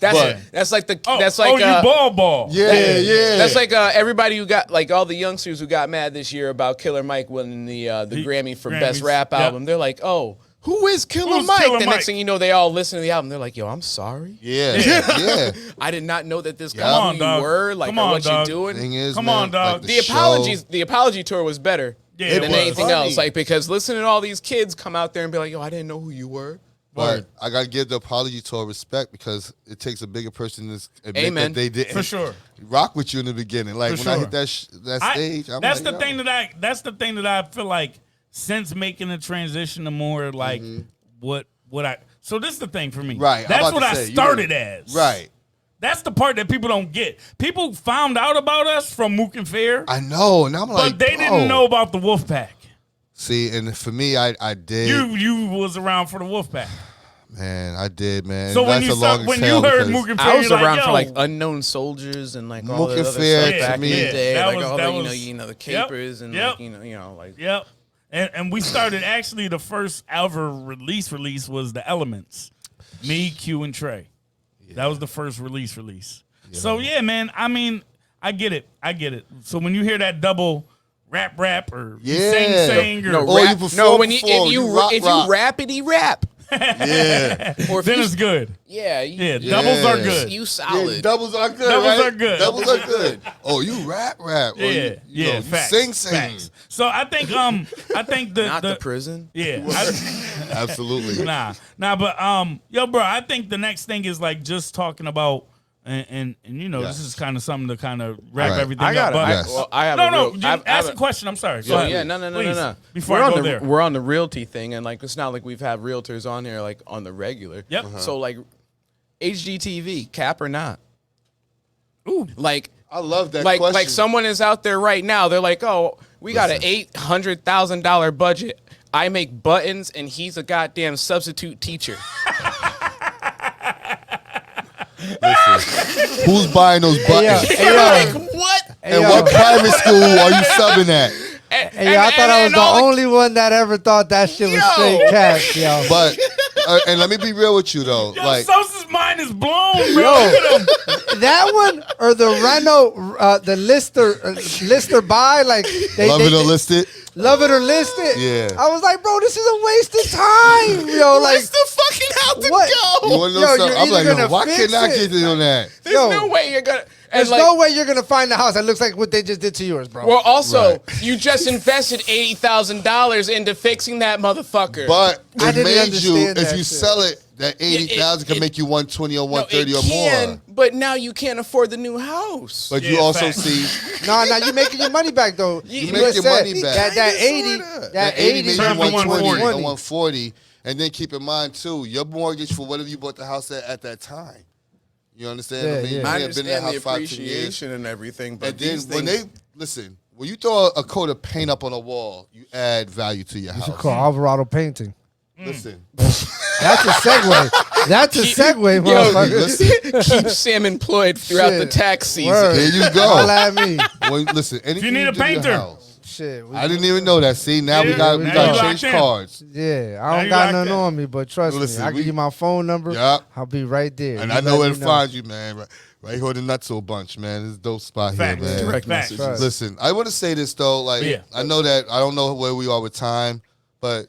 S4: That's like the
S2: Oh,
S4: that's like
S2: you ball.
S5: yeah.
S4: That's like everybody who got like all the youngsters who got mad this year about Killer Mike winning the Grammy for Best
S2: Grammys,
S4: Rap
S2: yep.
S4: Album. They're like, "Oh, who is Killer
S2: Who's
S4: Mike?"
S2: Killer
S4: The
S2: Mike?
S4: next thing you know, they all listen to the album. They're like, "Yo, I'm sorry.
S5: yeah.
S4: I did not know that this
S5: Come
S4: guy
S2: on,
S4: who
S2: dog.
S4: you were like
S2: Come
S4: or
S2: on,
S4: what
S2: dog.
S4: you doing."
S5: Thing is,
S2: Come
S5: man,
S2: on, dog.
S5: like
S4: The
S5: show-
S4: the apology tour was better
S2: Yeah, it
S4: than
S2: was.
S4: anything
S5: Funny.
S4: else. Like because listening to all these kids come out there and be like, "Yo, I didn't know who you were."
S5: But I gotta give the apology tour respect because it takes a bigger person to admit
S4: Amen.
S5: that they didn't
S2: For sure.
S5: rock with you in the beginning. Like
S2: For
S5: when I
S2: sure.
S5: hit that stage, I'm
S2: that's
S5: like,
S2: the thing that's the thing that I feel like since making the transition to more like what I so this is the thing for me.
S5: Right, I'm
S2: That's
S5: about
S2: what
S5: to
S2: I
S5: say, you
S2: started
S5: didn't-
S2: as.
S5: right.
S2: That's the part that people don't get. People found out about us from Mook and Fair,
S5: I know, and I'm like,
S2: but they
S5: bro.
S2: didn't know about the Wolfpack.
S5: See, and for me, I did.
S2: You was around for the Wolfpack.
S5: Man, I did, man.
S2: So when
S5: That's
S2: you
S5: a long
S2: when
S5: tale
S2: you heard
S5: because
S2: Mook and Fair,
S4: I was
S2: you're
S4: around
S2: like,
S4: for
S2: yo,
S4: like Unknown Soldiers and like all
S5: Mook
S4: that
S5: and
S4: other
S5: Fair,
S4: stuff
S5: to
S4: back
S5: me-
S4: in the day.
S2: that
S4: Like
S2: was-
S4: all
S2: that
S4: the
S2: was-
S4: the
S2: Yep.
S4: capers and
S2: Yep.
S4: like you know like
S2: Yep. And we started actually the first ever release was the Elements. Me, Q, and Trey. That was the first release. So yeah, man. I mean, I get it. So when you hear that double rap or
S5: Yeah.
S2: sing or
S4: no
S5: Or you
S4: rap.
S5: perform
S4: No, when
S5: before,
S4: if
S5: you
S4: you
S5: rock.
S4: rapity rap,
S5: yeah,
S4: or if
S2: then
S4: you,
S2: it's good.
S4: yeah,
S2: Yeah, doubles are good.
S4: You
S5: yeah,
S4: solid.
S5: doubles are good.
S2: Doubles
S5: right?
S2: are good.
S5: Doubles are good. Oh, you rap. Or
S2: Yeah,
S5: you know, you
S2: facts,
S5: sing.
S2: facts. So I think
S4: Not the prison.
S2: yeah.
S5: Absolutely.
S2: Nah, but yo, bro, I think the next thing is like just talking about and you know,
S5: Yes.
S2: this is kind of something to kind of wrap
S5: Right.
S2: everything
S4: I got
S2: up.
S4: it.
S2: But
S5: Yes.
S4: I have
S2: no,
S4: a real,
S2: ask a question. I'm sorry. Go ahead.
S4: Yeah, no.
S2: Please, Before
S4: we're
S2: I
S4: on
S2: go
S4: the
S2: there.
S4: we're on the realty thing, and like it's not like we've had realtors on here like on the regular.
S2: Yep.
S4: So like HGTV, cap or not?
S2: Ooh.
S4: Like
S5: I love that
S4: like
S5: question.
S4: like someone is out there right now. They're like, oh, we got an $800,000 budget. I make buttons, and he's a goddamn substitute teacher.
S5: Listen, who's buying those buttons?
S4: Like what?
S5: And what private school are you subbing at?
S3: Hey, I thought I was the only one that ever thought that shit was straight cash, yo.
S5: But and let me be real with you though,
S2: Yo,
S5: like
S2: Sosa's mind is blown, bro.
S3: Yo.
S2: Look at him.
S3: That one or the Reno, the Lister buy, like
S5: love it or list it.
S3: Love it or list it.
S5: Yeah.
S3: I was like, bro, this is a waste of time, yo. Like,
S4: Where's the fucking how to
S3: what?
S4: go?
S5: You want to know
S3: Yo,
S5: something?
S3: you're
S5: I'm like,
S3: either
S5: yo,
S3: gonna
S5: why
S3: fix
S5: can't I
S3: it.
S5: get in on that?
S4: There's
S3: Yo.
S4: no way you're gonna.
S3: there's
S4: like,
S3: no way you're gonna find a house that looks like what they just did to yours, bro.
S4: Well, also,
S5: Right.
S4: you just invested $80,000 into fixing that motherfucker.
S5: But
S3: I
S5: it
S3: didn't
S5: made you,
S3: understand
S5: if
S3: that
S5: you
S3: shit.
S5: sell it, that 80,000 can make you 120 or 130 or more.
S4: But now you can't afford the new house.
S5: But
S2: Yeah,
S5: you also
S2: facts.
S5: see
S3: No, you making your money back though.
S5: You
S3: just
S5: make your
S3: said
S5: money back.
S3: That 80,
S5: that
S3: that
S5: 80
S3: 80
S5: maybe
S2: Turn to
S5: 120 or
S2: 140.
S5: 140. And then keep in mind too, your mortgage for whatever you bought the house at that time. You understand?
S3: Yeah,
S5: what I mean?
S3: yeah.
S5: You
S4: I
S5: may have been in that
S4: understand the
S5: house 5 to 10 years.
S4: appreciation and everything, but
S5: And then
S4: these
S5: when
S4: things,
S5: when you throw a coat of paint up on a wall, you add value to your
S3: You should
S5: house.
S3: call Alvarado painting.
S5: Listen,
S3: That's a segue. That's a segue,
S4: yo,
S3: motherfucker.
S5: listen,
S4: keep Sam employed throughout the
S3: Shit.
S4: tax season.
S3: Word.
S5: there you go.
S3: Holla at me.
S5: Listen, anything
S2: need a
S5: do to your
S2: painter.
S5: house.
S3: Shit.
S5: I didn't even know that. See, now we
S2: Yeah,
S5: got
S2: now
S5: to
S2: you locked
S5: change
S2: in.
S5: cards.
S3: Yeah, I
S2: Now
S3: don't
S2: you
S3: got
S2: locked
S3: nothing
S2: in.
S3: on me, but trust
S5: Listen,
S3: me, I give you my phone number.
S5: Yup.
S3: I'll be right there.
S5: And
S3: You
S5: I know
S3: let
S5: where
S3: me
S5: to find you, man. Right here in the Nutso bunch, man. This is a dope spot
S2: Facts.
S5: here, man.
S4: Direct
S2: Facts.
S4: messages.
S5: Listen, I want to say this though. Like,
S2: Yeah.
S5: I know that I don't know where we are with time, but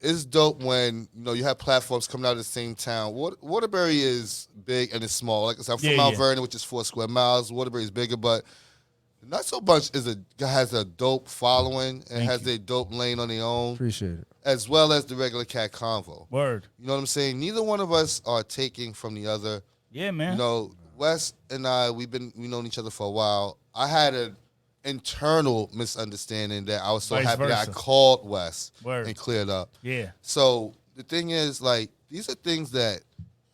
S5: it's dope when you have platforms coming out of the same town. Waterbury is big and it's small. Like I said, I'm from
S2: Yeah,
S5: Mount
S2: yeah.
S5: Vernon, which is 4 square miles. Waterbury is bigger, but Not So Bunch has a dope following and has a dope lane on their own,
S3: Appreciate it.
S5: as well as the Regular Kat Konvo.
S2: Word.
S5: You know what I'm saying? Neither one of us are taking from the other.
S2: Yeah, man.
S5: You know, Wes and I, we've known each other for a while. I had an internal misunderstanding that I was so
S2: Vice
S5: happy that I
S2: versa.
S5: called Wes
S2: Word.
S5: and cleared up.
S2: Yeah.
S5: So the thing is, like, these are things that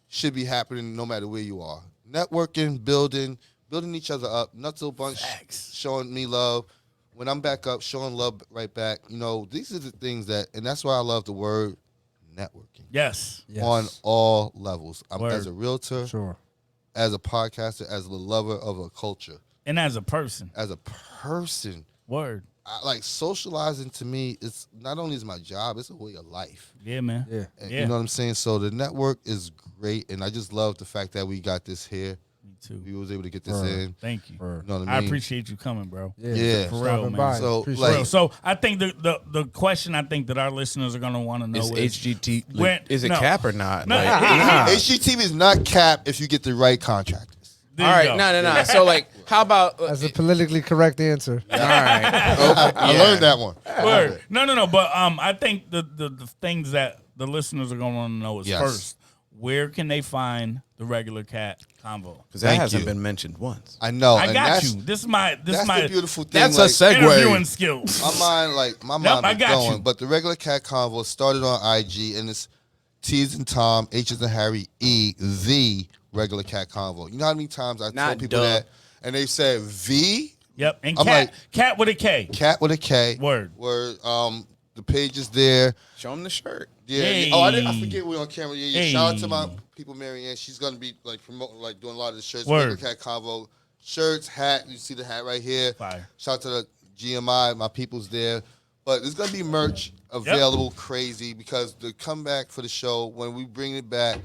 S5: should be happening no matter where you are. Networking, building each other up. Nutso Bunch
S2: Facts.
S5: showing me love. When I'm back up, showing love right back. You know, these are the things and that's why I love the word networking.
S2: Yes.
S5: On all levels. I'm
S2: Word.
S5: as a realtor,
S3: Sure.
S5: as a podcaster, as a lover of a culture,
S2: And as a person.
S5: as a person.
S2: Word.
S5: Like socializing to me, it's not only is my job, it's a way of life.
S2: Yeah, man.
S3: Yeah.
S5: And
S2: Yeah.
S5: You know what I'm saying? So the network is great, and I just love the fact that we got this here.
S2: Me too.
S5: We was able to get this
S3: Right.
S5: in.
S2: Thank you.
S3: Word.
S5: You know what I
S2: I
S5: mean?
S2: appreciate you coming, bro.
S5: Yeah.
S2: For real,
S3: Stopping
S2: man.
S3: by.
S5: So,
S3: Appreciate
S5: like-
S3: it.
S2: Bro, so I think the question I think that our listeners are gonna want to know
S4: Is
S2: is
S4: HGT
S2: when-
S4: is it
S2: no.
S4: cap or not?
S2: No,
S4: Like,
S5: HGTV is not capped if you get the right contractors.
S2: There
S4: all
S2: you
S4: right,
S2: go.
S4: no. So like, how about?
S3: That's a politically correct answer.
S4: all right.
S5: I learned that one.
S2: Word. No. But I think the things that the listeners are gonna want to know is
S5: Yes.
S2: first, where can they find the Regular Kat Konvo?
S4: Because that
S5: Thank
S4: hasn't
S5: you.
S4: been mentioned once.
S5: I know.
S2: I
S5: and
S2: got
S5: that's,
S2: you. This is my
S5: That's the beautiful thing.
S4: That's
S5: like,
S4: a segue.
S2: interviewing skills.
S5: My mind
S2: I
S5: be
S2: got
S5: going.
S2: you.
S5: But the Regular Kat Konvo started on IG, and it's T as in Tom, H as in Harry, E, the Regular Kat Konvo. You know how many times I
S4: Not
S5: told people
S4: duh.
S5: that, and they said V,
S2: Yep. And
S5: I'm like-
S2: cat with a K.
S5: Cat with a K.
S2: Word.
S5: Where the page is there.
S4: Show them the shirt.
S5: Yeah.
S2: Hey.
S5: Oh, I forget we're on camera. Yeah.
S2: Hey.
S5: Shout out to my people, Marianne. She's gonna be like promoting, like doing a lot of the shirts.
S2: Word.
S5: Regular Kat Konvo shirts, hat. You see the hat right here.
S2: Fire.
S5: Shout out to the GMI. My people's there. But there's gonna be merch available, crazy, because the comeback for the show when we bring it back,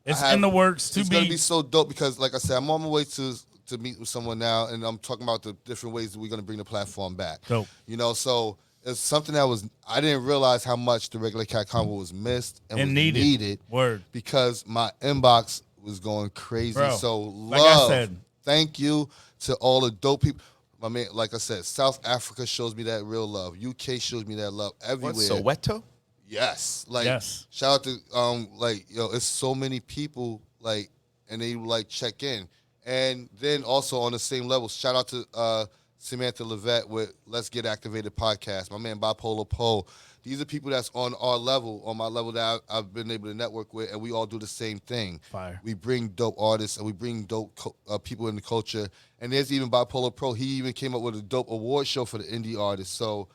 S2: It's in the works to
S5: it's gonna be
S2: be.
S5: so dope because, like I said, I'm on my way to meet with someone now, and I'm talking about the different ways that we're gonna bring the platform back.
S2: Dope.
S5: You know, so it's something that I didn't realize how much the Regular Kat Konvo was missed and
S2: And
S5: was
S2: needed.
S5: needed
S2: Word.
S5: because my inbox was going crazy.
S2: Bro,
S5: So
S2: like I
S5: love,
S2: said.
S5: thank you to all the dope people. My man, like I said, South Africa shows me that real love. UK shows me that love everywhere.
S4: What, Soweto?
S5: Yes. Like
S2: Yes.
S5: shout out to it's so many people like and they like check in. And then also on the same level, shout out to Samantha Levette with Let's Get Activated podcast. My man Bipolar Poe. These are people that's on our level, on my level that I've been able to network with, and we all do the same thing.
S2: Fire.
S5: We bring dope artists and we bring dope people in the culture. And there's even Bipolar Pro. He even came up with a dope award show for the indie artists. So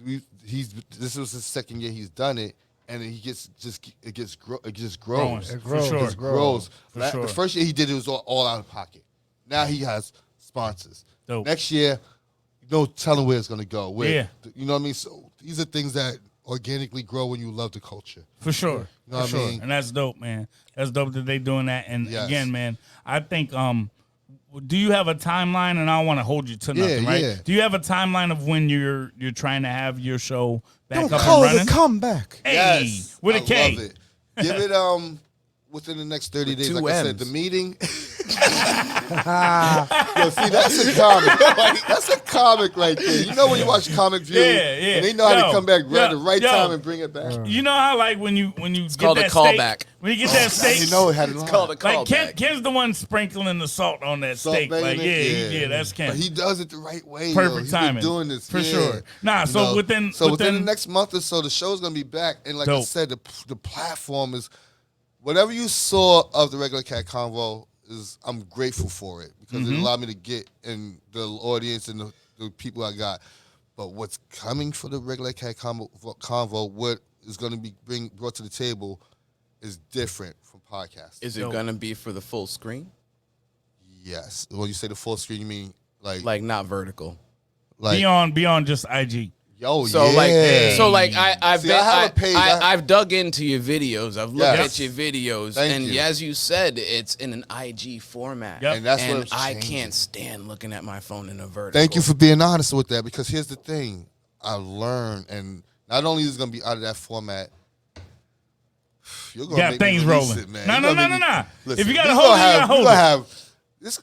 S5: this was his second year he's done it, and it just grows.
S2: It grows. For sure.
S5: The first year he did it was all out of pocket. Now he has sponsors.
S2: Dope.
S5: Next year, no telling where it's gonna go.
S2: Yeah.
S5: You know what I mean? So these are things that organically grow when you love the culture.
S2: For sure.
S5: You know what I mean?
S2: And that's dope, man. That's dope that they doing that. And again, man, I think do you have a timeline? And I don't want to hold you to nothing, right?
S5: Yeah.
S2: Do you have a timeline of when you're trying to have your show back
S6: Don't
S2: up
S6: call
S2: and
S6: it
S2: running?
S6: a comeback.
S2: Hey,
S5: Yes.
S2: with a
S5: I
S2: K.
S5: love it. Give it within the next 30 days.
S4: two
S5: Like I said,
S4: M's.
S5: the meeting. Yo, see, that's a comic. That's a comic right there. You know when you watch Comic View,
S2: Yeah.
S5: and they know how to come back at the right
S2: yo.
S5: time and bring it back.
S2: You know how like when you get
S4: called a
S2: that
S4: callback.
S2: steak, when you get that steak,
S5: You know it had a
S4: It's
S5: line.
S4: called a
S2: like
S4: callback.
S2: Ken's the one sprinkling the salt on that
S5: Salt
S2: steak. Like
S5: banging it?
S2: yeah, that's Ken.
S5: But he does it the right way.
S2: Perfect
S5: He's
S2: timing.
S5: been doing this
S2: For
S5: yeah.
S2: sure. Nah,
S5: You
S2: so
S5: know?
S2: within
S5: the next month or so, the show's gonna be back. And like I
S2: Dope.
S5: said, the platform is whatever you saw of the Regular Kat Konvo is. I'm grateful for it because
S2: Mm-hmm.
S5: it allowed me to get in the audience and the people I got. But what's coming for the Regular Kat Konvo, what is going to be brought to the table, is different from podcasts.
S4: Is it gonna be for the full screen?
S5: Yes. When you say the full screen, you mean
S4: Like not vertical.
S2: beyond just IG.
S5: Yo,
S4: So
S5: yeah.
S4: I've dug into your videos. I've looked
S5: Yes.
S4: at your videos,
S5: Thank
S4: and
S5: you.
S4: as you said, it's in an IG format.
S2: Yep.
S5: And that's what
S4: and
S5: it's
S4: I
S5: changing.
S4: can't stand looking at my phone in a vertical.
S5: Thank you for being honest with that, because here's the thing. I learned, and not only is it going to be out of that format, you're going to
S2: Got
S5: make
S2: things
S5: me release
S2: rolling.
S5: it, man.
S2: No.
S5: You're gonna make me- Listen,
S2: If you gotta
S5: we
S2: hold it,
S5: gonna
S2: you gotta hold
S5: we gonna
S2: it.
S5: have this.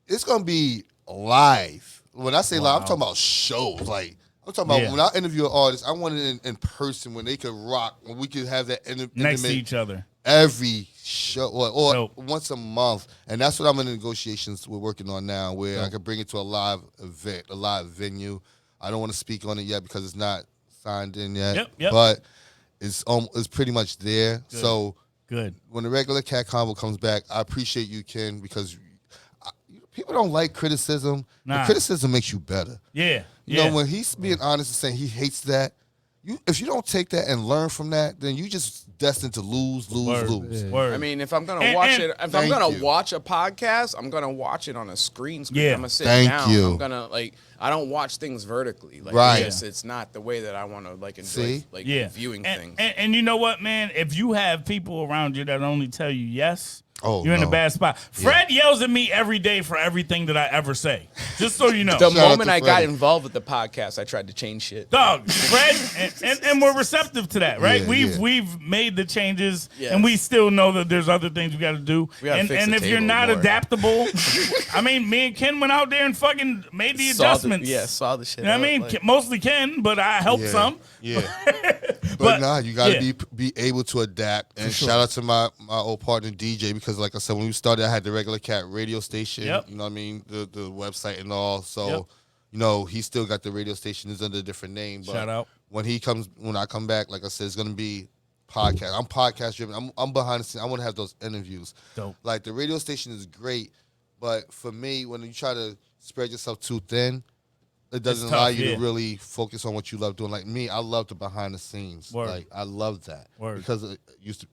S5: It's going to be live. When I say live, I'm talking about shows. Like, I'm talking about
S2: Yeah.
S5: when I interview an artist, I want it in person, when they could rock, when we could have that
S2: Next to
S5: intimate
S2: each other.
S5: every show or
S2: Dope.
S5: once a month. And that's what I'm in the negotiations we're working on now, where I can bring it to a live event, a live venue. I don't want to speak on it yet because it's not signed in yet.
S2: Yep.
S5: But it's pretty much there.
S2: Good.
S5: So
S2: Good.
S5: when the Regular Kat Konvo comes back, I appreciate you, Ken, because people don't like criticism.
S2: Nah.
S5: The criticism makes you better.
S2: Yeah.
S5: You
S2: Yeah.
S5: know, when he's being honest and saying he hates that, if you don't take that and learn from that, then you just destined to lose.
S2: Word.
S4: I mean, if I'm gonna
S2: And-
S4: watch
S2: and-
S4: it, if I'm
S5: Thank
S4: gonna
S5: you.
S4: watch a podcast, I'm gonna watch it on a screen.
S2: Yeah.
S4: I'm gonna sit
S5: Thank
S4: down.
S5: you.
S4: I'm gonna I don't watch things vertically. Like,
S5: Right.
S4: It's not the way that I want to enjoy
S5: See?
S4: viewing
S2: and,
S4: things.
S2: And you know what, man? If you have people around you that only tell you yes, you're in a
S5: no.
S2: bad spot. Fred yells at me every day for everything that I ever say. Just so you know.
S4: The
S5: Shout out
S4: moment
S5: to
S4: I got
S5: Freddie.
S4: involved with the podcast, I tried to change shit.
S2: Dog, Fred, and we're receptive to that, right?
S5: Yeah,
S2: We've made the changes,
S4: Yes.
S2: and we still know that there's other things we got to do.
S4: We gotta
S2: And
S4: fix the
S2: if you're
S4: table
S2: not
S4: more.
S2: adaptable, I mean, me and Ken went out there and fucking made the adjustments.
S4: Saw the shit.
S2: You know what I mean? Mostly Ken, but I helped some.
S5: Yeah.
S2: But,
S5: But nah, you gotta
S2: yeah.
S5: be able to adapt. And shout out to my old partner DJ, because like I said, when we started, I had the Regular Kat radio station.
S2: Yep.
S5: You know what I mean? The website and all. So,
S2: Yep.
S5: you know, he still got the radio station. It's under a different name. But
S2: Shout out.
S5: when I come back, like I said, it's gonna be podcast. I'm podcast driven. I'm behind the scenes. I want to have those interviews.
S2: Dope.
S5: Like the radio station is great, but for me, when you try to spread yourself too thin, it doesn't
S2: tough,
S5: allow you
S2: yeah.
S5: to really focus on what you love doing. Like me, I love the behind the scenes.
S2: Word.
S5: Like I love that
S2: Word.
S5: because I used to,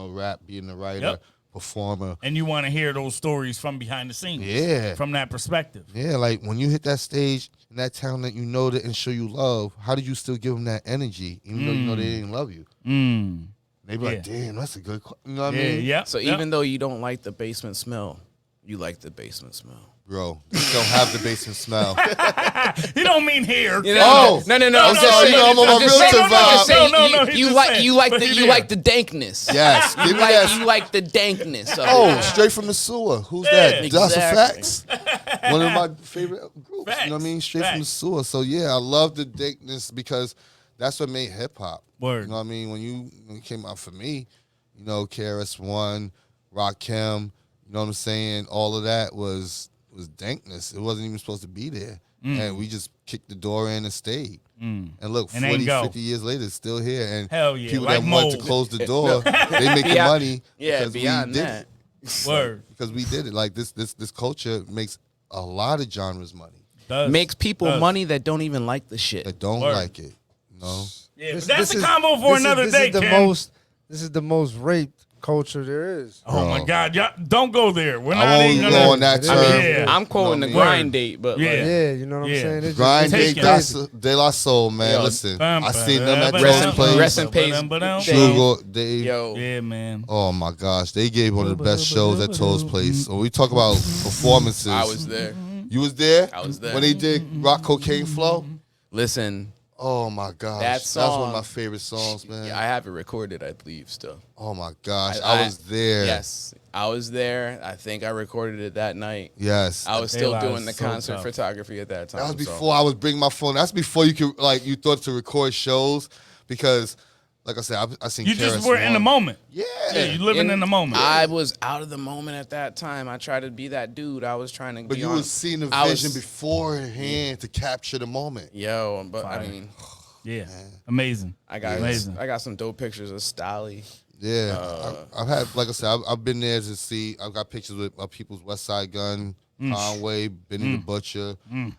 S5: rap, being a writer,
S2: Yep.
S5: performer.
S2: And you want to hear those stories from behind the scenes.
S5: Yeah.
S2: From that perspective.
S5: Yeah, like when you hit that stage in that town that you know that and show you love, how did you still give them that energy, even though you know they didn't love you? They be like,
S2: Yeah.
S5: damn, that's a good. You know what I
S2: Yeah,
S5: mean?
S2: yeah.
S4: So even though you don't like the basement smell, you like the basement smell.
S5: Bro, you don't have the basement smell.
S2: He don't mean here.
S4: You know?
S5: Oh!
S4: no!
S5: I'm
S4: I'm just
S5: sorry,
S4: saying.
S5: I'm on my
S4: I'm just
S5: realtor
S4: saying, I'm just
S5: vibe.
S4: saying,
S2: No, he's
S4: you
S2: just
S4: like
S2: saying,
S4: you like
S2: but
S4: the
S2: he's
S4: you
S2: here.
S4: like the dankness.
S5: Yes, give
S4: You
S5: me
S4: like
S5: that.
S4: you like the dankness. Of
S5: Oh,
S4: it.
S5: straight from the sewer. Who's
S2: Yeah.
S5: that? That's
S4: Exactly.
S5: Facts. One of my favorite groups.
S2: Facts.
S5: You know what I mean? Straight from the
S2: Facts.
S5: sewer. So yeah, I love the dankness because that's what made hip hop.
S2: Word.
S5: You know what I mean? When you came out for me, KRS-One, Rakim, know what I'm saying? All of that was dankness. It wasn't even supposed to be there. And we just kicked the door in and stayed. And look,
S2: And
S5: 40, 50 years later, it's still here. And
S2: hell yeah,
S5: people
S2: like
S5: that wanted to
S2: mold.
S5: close the door, they making money because
S4: beyond
S5: we did
S4: that.
S5: it.
S2: Word.
S5: Because we did it. Like this culture makes a lot of genres money.
S4: Makes people money that don't even like the shit.
S5: That don't
S2: Word.
S5: like it. No.
S2: Yeah, but that's a combo for another day, Ken.
S3: This is the most raped culture there is.
S2: Oh my God, y'all don't go there. We're not
S5: I won't
S2: even
S5: go
S2: gonna.
S5: on that term.
S2: Yeah.
S4: I'm quoting the grind date, but
S2: Yeah.
S3: Yeah, you know what
S2: Yeah.
S3: I'm saying? It's
S5: Grind
S3: just,
S5: Day,
S2: Taken.
S5: that's De La Soul, man.
S4: Yo,
S5: Listen, I seen them at Toast
S4: Rest
S5: Place.
S4: in peace.
S5: Sugar, they,
S4: Yo,
S2: Yeah, man.
S5: oh my gosh, they gave one of the best shows at Toast Place. When we talk about performances,
S4: I was there.
S5: You was there?
S4: I was there.
S5: When they did Rock Cocaine Flow?
S4: Listen,
S5: Oh my gosh.
S4: That
S5: That's one
S4: song-
S5: of my favorite songs, man.
S4: I have it recorded, I believe, still.
S5: Oh my gosh. I was there.
S4: Yes, I was there. I think I recorded it that night.
S5: Yes.
S4: I was still
S2: Daylight
S4: doing
S2: is
S4: the
S2: so
S4: concert
S2: tough.
S4: photography at that time.
S5: That was
S4: so.
S5: before I was bringing my phone. That's before you could, like, you thought to record shows because, like I said, I seen
S2: You
S5: Karen
S2: just were in the
S5: Swan.
S2: moment.
S5: Yeah.
S2: Yeah, you living in the moment.
S4: I was out of the moment at that time. I tried to be that dude. I was trying to
S5: But
S4: be
S5: you
S4: on.
S5: was seeing the
S4: I
S5: vision
S4: was-
S5: beforehand to capture the moment.
S4: Yo, but
S2: Fire.
S4: I mean,
S2: Yeah, amazing.
S4: I got
S2: Amazing.
S4: I got some dope pictures of Stolly.
S5: Yeah, I've had, like I said, I've been there to see. I've got pictures with People's West Side Gun, Conway, Benny the Butcher.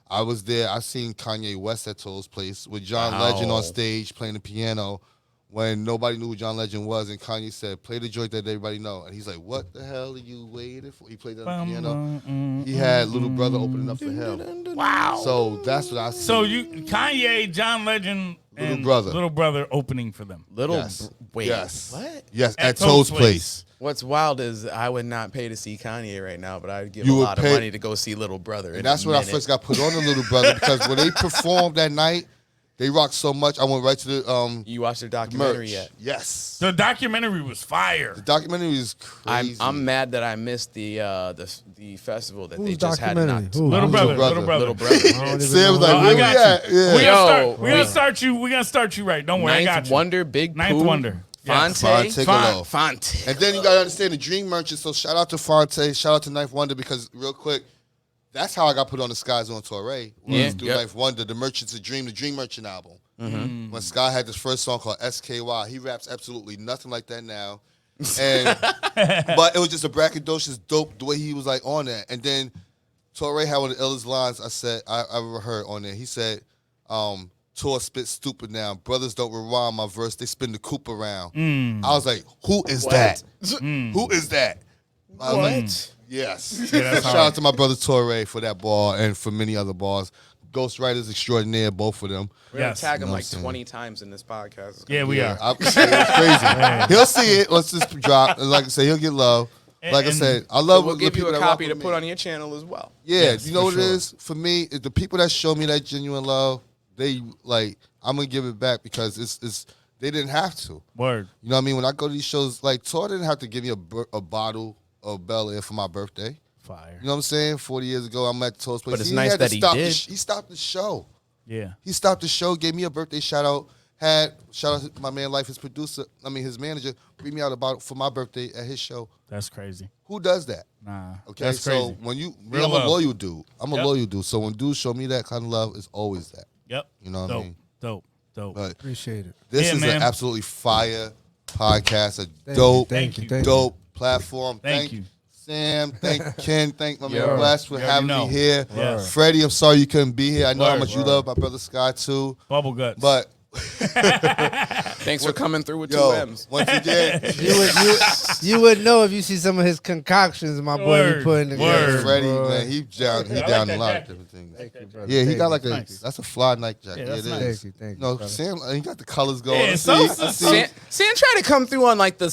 S5: I was there. I seen Kanye West at Toll's Place with John Legend on stage playing the piano when nobody knew who John Legend was, and Kanye said, "Play the joint that everybody know." And he's like, "What the hell are you waiting for?" He played that on the piano. He had Little Brother opening up for him.
S2: Wow.
S5: So that's what I see.
S2: So you, Kanye, John Legend, and Little Brother opening for them.
S5: Yes.
S4: Wait,
S5: Yes.
S4: what?
S5: Yes,
S2: At
S5: at Toll's
S2: Toll's
S5: Place.
S4: What's wild is I would not pay to see Kanye right now, but I'd give
S5: You
S4: a
S5: would
S4: lot of
S5: pay-
S4: money to go see Little Brother.
S5: And that's when I first got put on the Little Brother because when they performed that night, they rocked so much. I went right to the
S4: You watched their documentary
S5: merch.
S4: yet?
S5: Yes.
S2: The documentary was fire.
S5: The documentary is crazy.
S4: I'm mad that I missed the festival that they
S3: Who's
S4: just had.
S3: documentary? Who?
S2: Little brother.
S5: Brother.
S2: Little brother.
S4: Little Brother.
S3: I don't even
S5: Sam was
S3: know
S5: like,
S2: Oh, I
S5: where we
S2: got
S5: at?
S2: you.
S5: Yeah.
S2: We're
S4: Yo,
S2: gonna start you. We're gonna start you right. Don't worry, I got
S4: Ninth
S2: you.
S4: Wonder, Big
S2: Ninth
S4: Pooh,
S2: Wonder. Yes.
S4: Fonte.
S5: Fonte Gallo.
S4: Fonte.
S5: And then you got to understand the Dream Merchant. So shout out to Fonte. Shout out to Ninth Wonder because real quick, that's how I got put on the Skies on Torre.
S4: Yeah,
S5: Through
S4: yep.
S5: Ninth Wonder, The Merchant's a Dream, the Dream Merchant album. When Sky had this first song called SKY, he raps absolutely nothing like that now. And but it was just a braggadocious dope the way he was like on that. And then Torre had one of the illest lines I ever heard on there. He said, Tor spit stupid now. Brothers don't rewind my verse, they spin the coupe around. I was like, who is that? Who is that? I was like, yes. So shout out to my brother Torre for that bar and for many other bars. Ghostwriters extraordinaire, both of them.
S4: We're gonna
S2: Yes.
S4: tag him
S5: You know
S4: like
S5: what I'm saying?
S4: 20 times in this podcast. It's
S2: Yeah, we are.
S5: It's crazy. He'll see it. Let's just drop. And like I said, he'll get love. Like I
S2: And-
S5: said, I
S4: So
S5: love
S4: we'll
S5: the
S4: give you
S5: people
S4: a
S5: that rock
S4: copy to
S5: with
S4: put
S5: me.
S4: on your channel as well.
S5: Yeah,
S2: Yes,
S5: you know
S2: for
S5: what
S2: sure.
S5: it is? For me, is the people that show me that genuine love, they like, I'm gonna give it back because it's they didn't have to.
S2: Word.
S5: You know what I mean? When I go to these shows, like Tor didn't have to give me a bottle of Bel Air for my birthday.
S2: Fire.
S5: You know what I'm saying? 40 years ago, I'm at Toast Place.
S4: But it's
S5: He
S4: nice
S5: had to
S4: that he
S5: stop
S4: did.
S5: he stopped the show.
S2: Yeah.
S5: He stopped the show, gave me a birthday shout out. Shout out to my man, Life, his producer. His manager, bring me out a bottle for my birthday at his show.
S2: That's crazy.
S5: Who does that?
S2: Nah.
S5: Okay,
S2: That's
S5: so
S2: crazy.
S5: when me,
S2: Real
S5: I'm
S2: love.
S5: a loyal dude. I'm a
S2: Yep.
S5: loyal dude. So when dudes show me that kind of love, it's always that.
S2: Yep.
S5: You know what
S2: dope.
S5: I mean?
S2: Dope.
S5: But
S3: Appreciate it.
S5: this
S2: Yeah,
S5: is
S2: man.
S5: an absolutely fire podcast, a
S3: Thank
S5: dope,
S3: you,
S2: Thank you.
S3: thank you.
S5: dope platform.
S2: Thank you.
S5: Sam. Thank Ken. Thank my
S4: Yeah.
S5: man Bless for
S2: You already
S5: having
S2: know.
S5: me here.
S2: Yes.
S5: Freddie, I'm sorry you couldn't be here. I know how
S2: Word,
S5: much you love my brother Sky too.
S2: Bubble guts.
S5: But
S4: Thanks for coming through with
S5: yo,
S4: two M's.
S5: once again,
S3: You would know if you see some of his concoctions, my boy,
S2: Word,
S3: be putting together.
S2: word.
S5: Freddie,
S3: bro.
S5: man, he down
S2: like
S5: a
S2: that
S5: lot of
S2: jacket.
S5: different things.
S3: Thank you, brother.
S5: Yeah, he
S3: Thank
S5: got
S3: you.
S5: like a
S2: Nice.
S5: that's a fly Nike jacket.
S2: Yeah,
S5: Yeah,
S2: that's
S5: it
S2: nice.
S5: is.
S3: Thank you,
S5: No,
S3: brother.
S5: Sam, he got the colors going.
S2: Yeah,
S5: Let's
S2: so-
S5: see. Let's
S2: so-
S5: see.
S4: Sam tried to come through on like the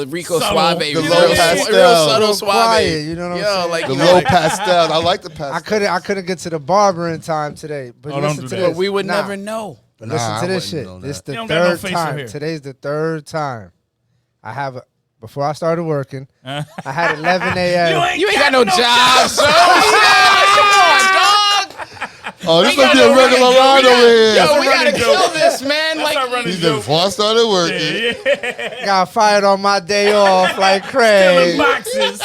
S4: Rico
S2: Subtle.
S4: Suave,
S2: The
S4: real,
S2: low
S4: real
S5: pastel.
S4: subtle
S3: Real
S4: suave.
S3: quiet, you know what I'm saying?
S4: Like
S5: The
S4: you know,
S5: low
S4: like,
S5: pastel. I like the pastel.
S3: I couldn't get to the barber in time today. But
S2: Oh, don't
S3: listen
S2: do
S3: to
S2: that.
S3: this.
S4: but we would
S3: Nah,
S4: never know.
S3: but listen
S5: Nah,
S3: to
S5: I
S3: this
S5: wouldn't
S3: shit.
S5: know
S3: This
S5: that.
S3: the
S2: You don't got no
S3: third
S2: facial
S3: time.
S2: hair.
S3: Today's the third time. Before I started working, I had 11 a.m.
S4: You ain't got no job, so
S5: Oh, this
S4: We
S5: must be
S4: gotta
S5: a regular
S4: run it,
S5: line over here.
S4: yo, we gotta
S2: running joke.
S4: kill this, man.
S2: That's our
S4: Like
S2: running
S5: He did before I started working.
S3: Got fired on my day off like Craig.
S2: Stealing boxes.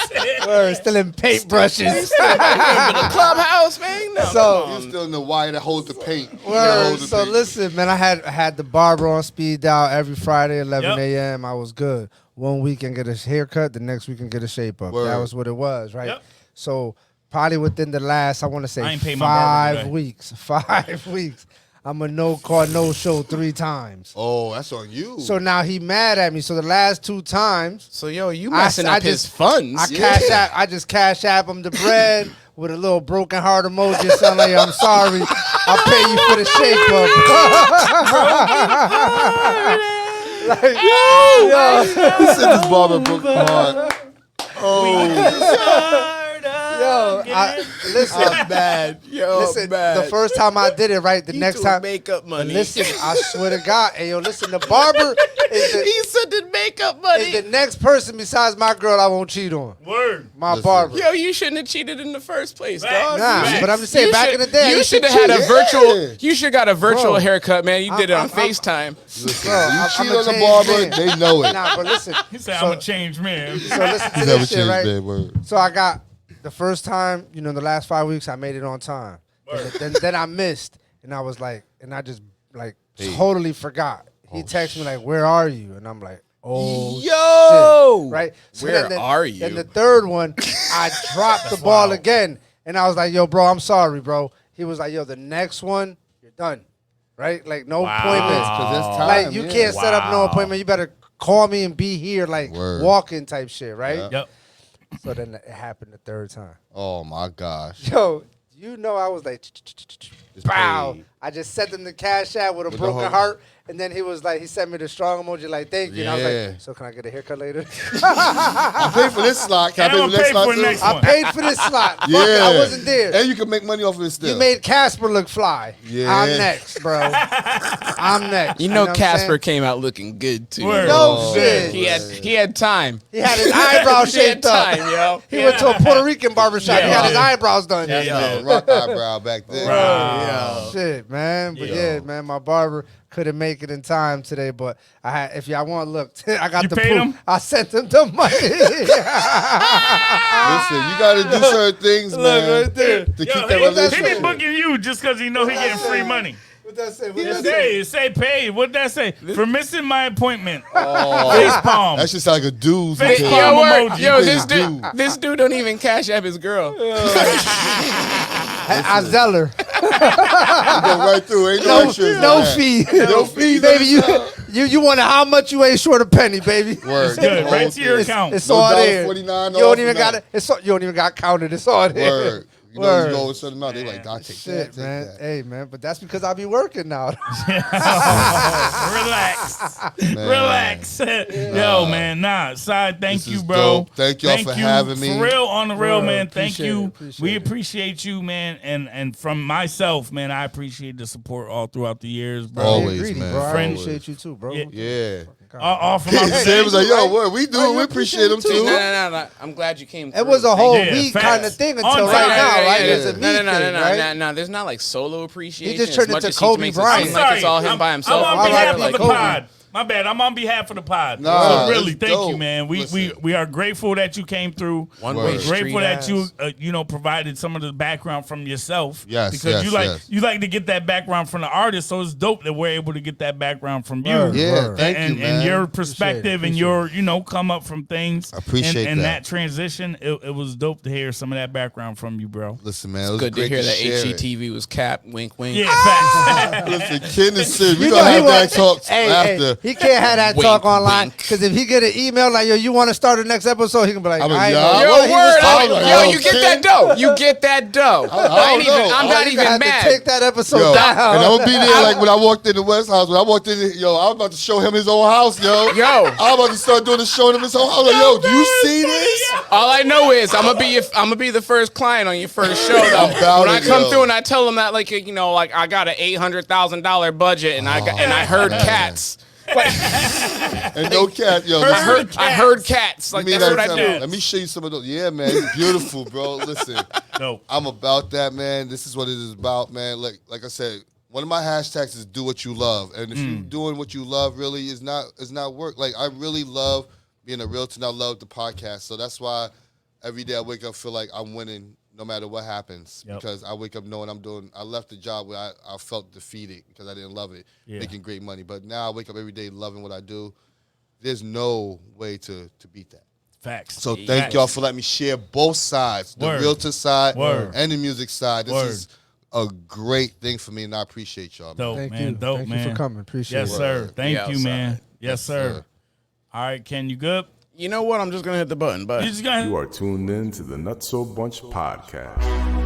S3: Word, still in paintbrushes.
S4: the clubhouse, man. No,
S3: So-
S5: You're still in the wire that holds the paint.
S3: Word. So listen, man, I had the barber on speed dial every Friday, 11 a.m. I was good. 1 week and get a haircut, the next week and get a shape up.
S5: Word.
S3: That was what it was, right?
S2: Yep.
S3: So probably within the last, I want to say
S2: I ain't paid my barber
S3: 5
S2: today.
S3: weeks. 5 weeks. I'm a no-call, no-show 3 times.
S5: Oh, that's on you.
S3: So now he mad at me. So the last 2 times,
S4: So you messing up his
S3: just-
S4: funds.
S3: I just cash app him the bread with a little broken heart emoji. Sound like I'm sorry. I'll pay you for the shape up. Like, yo,
S5: He said this barber broke my heart.
S3: listen,
S4: I'm bad. Yo,
S3: listen.
S4: bad.
S3: The first time I did it, right? The next
S4: took
S3: time,
S4: makeup money.
S3: listen. I swear to God, hey, yo, listen. The barber is the,
S4: he said the makeup money.
S3: is the next person besides my girl I won't cheat on.
S2: Word.
S3: My
S5: Listen.
S3: barber.
S4: Yo, you shouldn't have cheated in the first place,
S2: Facts.
S4: dog.
S3: Nah,
S2: Facts.
S3: but I'm just saying,
S4: You
S3: back
S4: should-
S3: in the day, I
S4: you
S3: used
S4: should
S3: to
S4: have had a
S3: cheat.
S4: virtual. You should got a virtual
S3: Bro.
S4: haircut, man. You did it on
S3: I'm-
S4: FaceTime.
S5: Listen,
S3: Bro,
S5: you
S3: I'm
S5: cheat
S3: a
S5: on the
S3: changed
S5: barber,
S3: man.
S5: they know it.
S3: Nah, but listen.
S2: He said,
S3: So-
S2: I'm a changed man.
S3: So listen to
S5: He's never
S3: this shit,
S5: changed,
S3: right?
S5: man. Word.
S3: So I got the first time, the last 5 weeks, I made it on time. Then I missed, and I was like, and I just like totally forgot. He texted me like, "Where are you?" And I'm like, "Oh,
S4: Yo!
S3: shit. Right? So
S4: Where
S3: then
S4: are you?
S3: Then the third one, I dropped the ball again, and I was like, "Yo, bro, I'm sorry, bro." He was like, "Yo, the next one, you're done." Right? Like no appointments.
S5: Because it's time.
S3: Like you
S5: yeah.
S3: can't set up no appointment. You better call me and be here, like
S5: Word.
S3: walking type shit, right?
S5: Yeah.
S2: Yep.
S3: So then it happened the third time.
S5: Oh, my gosh.
S3: Yo, I was like, bow.
S5: paid.
S3: I just sent him the cash out with a
S5: With the
S3: broken
S5: whole-
S3: heart. And then he was like, he sent me the strong emoji, like, thank you. And I was
S5: Yeah.
S3: like, so can I get a haircut later?
S5: I paid for this slot. Can I
S2: And
S5: pay
S2: I'm
S5: for the
S2: gonna
S5: next
S2: pay
S5: slot
S2: for the
S5: too?
S2: next
S3: I
S2: one.
S3: paid for this slot. Fuck it,
S5: Yeah.
S3: I wasn't there.
S5: And you can make money off of it still.
S3: You made Casper look fly.
S5: Yeah.
S3: I'm next, bro. I'm next.
S4: You know,
S3: what I'm
S4: Casper
S3: saying?
S4: came out looking good too.
S2: Word.
S3: No
S5: Oh,
S3: shit.
S4: He had time.
S3: He had his eyebrows
S4: He had
S3: shaped up.
S4: time, yo.
S3: He went to a Puerto Rican barbershop. He
S2: Yeah.
S3: got his eyebrows done.
S5: Yeah, rock eyebrow back then.
S3: Shit, man. But yeah, man, my barber couldn't make it in time today. But I had, if y'all want, look, I got
S2: You
S3: the
S2: paid
S3: proof.
S2: him?
S3: I sent him the money.
S5: Listen, you got to do certain things, man,
S3: right there.
S5: to
S2: Yo,
S5: keep that
S2: he be
S5: relationship.
S2: booking you just because he know he getting free money.
S3: What that say? What
S2: It
S3: that say?
S2: say paid. What that say? For missing my appointment.
S5: Oh,
S2: Face palm.
S5: that shit sound like a dude.
S2: Face
S5: Yo,
S2: palm.
S4: Yo,
S2: emoji.
S4: yo,
S5: Please
S4: this
S5: do.
S4: dude don't even cash app his girl.
S3: I Zeller.
S5: go right through. Ain't no, extras on
S3: No
S5: that.
S3: fee.
S5: No fees,
S3: baby.
S5: no
S3: You wonder how much you ain't short a penny, baby.
S5: Word.
S2: Good.
S5: The
S2: Right
S5: whole
S2: to your
S5: thing.
S2: account.
S3: It's
S5: No
S3: all there.
S5: $1.49
S3: You don't
S5: off
S3: even
S5: or
S3: got
S5: nothing.
S3: it. You don't even got counted. It's all there.
S5: Word. You know,
S3: Word.
S5: you go with certain amount. They like, God, take
S3: Shit,
S5: that,
S3: man.
S5: take that.
S3: Hey, man. But that's because I be working now.
S2: Relax.
S5: Man.
S2: Relax. Yo, man, side, thank
S5: This
S2: you,
S5: is
S2: bro.
S5: dope. Thank y'all for having me.
S2: For real, on the real,
S3: Word.
S2: man. Thank
S3: Appreciate
S2: you.
S3: it. Appreciate
S2: We
S3: it.
S2: appreciate you, man. And from myself, man, I appreciate the support all throughout the years, bro.
S5: Always,
S3: Greedy,
S5: man.
S3: bro. I
S2: Friend-
S3: appreciate you too, bro.
S2: Yeah.
S5: Yeah.
S2: All from my
S5: Sam was like, yo,
S3: right?
S5: what? We do it. We appreciate him
S3: appreciate
S5: too.
S3: it
S4: No. I'm glad you came.
S3: It was a whole
S2: Yeah,
S3: week
S2: facts.
S3: kind of thing until
S2: On
S3: right
S2: time.
S3: now, right?
S4: Yeah.
S3: There's a me thing, right?
S4: No. There's not like solo appreciation.
S3: He just turned
S4: as much
S3: into
S4: as
S3: Kobe
S4: he makes
S3: Bryant.
S4: it
S2: I'm
S4: seem like
S2: sorry.
S4: it's all him by himself.
S2: I'm on
S3: All right,
S2: behalf
S3: like
S2: of the
S3: Kobe.
S2: pod. My bad. I'm on behalf of the pod.
S5: Nah,
S2: so really,
S5: it's
S2: thank you,
S5: dope.
S2: man. We
S5: Listen.
S2: are grateful that you came through.
S4: One-way
S2: We're
S4: street
S2: grateful that
S4: ass.
S2: you provided some of the background from yourself.
S5: Yes,
S2: because
S5: yes.
S2: you like to get that background from the artist. So it's dope that we're able to get that background from you.
S3: Word.
S5: Yeah, thank
S2: and,
S5: you, man.
S2: and your perspective and your come up from things.
S5: I appreciate
S2: and
S5: that.
S2: that transition. It was dope to hear some of that background from you, bro.
S5: Listen, man, it was
S4: Good to
S5: great
S4: hear that
S5: share it.
S4: HGTV was capped. Wink, wink.
S2: Yeah, facts.
S5: Listen, Ken is serious. We
S3: You
S5: gonna
S3: know he
S5: have that
S3: want-
S5: talk
S3: Hey,
S5: after.
S3: he can't have that
S4: Wink,
S3: talk online
S4: wink.
S3: because if he get an email like, yo, you want to start the next episode, he can be like,
S5: I'm like,
S3: I ain't
S5: yeah,
S3: know
S4: Yo,
S3: what he was
S4: word.
S3: talking
S5: like,
S3: about.
S4: Yo, you get that dough. You get that dough.
S5: I don't know.
S4: I'm
S3: Oh,
S4: not
S3: you
S4: even
S3: gonna have
S4: mad.
S3: to take that episode
S5: Yo,
S3: down.
S5: and I'm gonna be there like when I walked in the West House. When I walked in, yo, I was about to show him his own house, yo. I'm about to start doing the showing him his own house. Like, yo, do you see this?
S4: All I know is I'm gonna be the first client on your first show though.
S5: About
S4: When I
S5: it,
S4: come
S5: yo.
S4: through and I tell them that like I got an $800,000 budget and I heard cats.
S5: And no cat, yo.
S4: I heard cats. Like
S5: Give me
S4: that's
S5: that
S4: what I
S5: time.
S4: do.
S5: Let me show you some of those. Yeah, man, it's beautiful, bro. Listen,
S2: Dope.
S5: I'm about that, man. This is what it is about, man. Like I said, one of my hashtags is do what you love. And if you're doing what you love, really is not work. Like, I really love being a realtor and I love the podcast. So that's why every day I wake up feel like I'm winning no matter what happens.
S2: Yep.
S5: Because I wake up knowing I left the job where I felt defeated because I didn't love it, making great money. But now I wake up every day loving what I do. There's no way to beat that.
S2: Facts.
S5: So thank y'all for letting me share both sides, the realtor side and the music side. This is a great thing for me, and I appreciate y'all.
S2: Dope,
S3: Thank
S2: man.
S3: you.
S2: Dope,
S3: Thank
S2: man.
S3: you for coming. Appreciate it.
S2: Yes, sir. Thank you, man. Yes, sir.
S5: sir.
S2: All right, Ken, you good?
S4: You know what? I'm just gonna hit the button, but
S2: You just got
S1: You are tuned in to the Nutso Bunch podcast.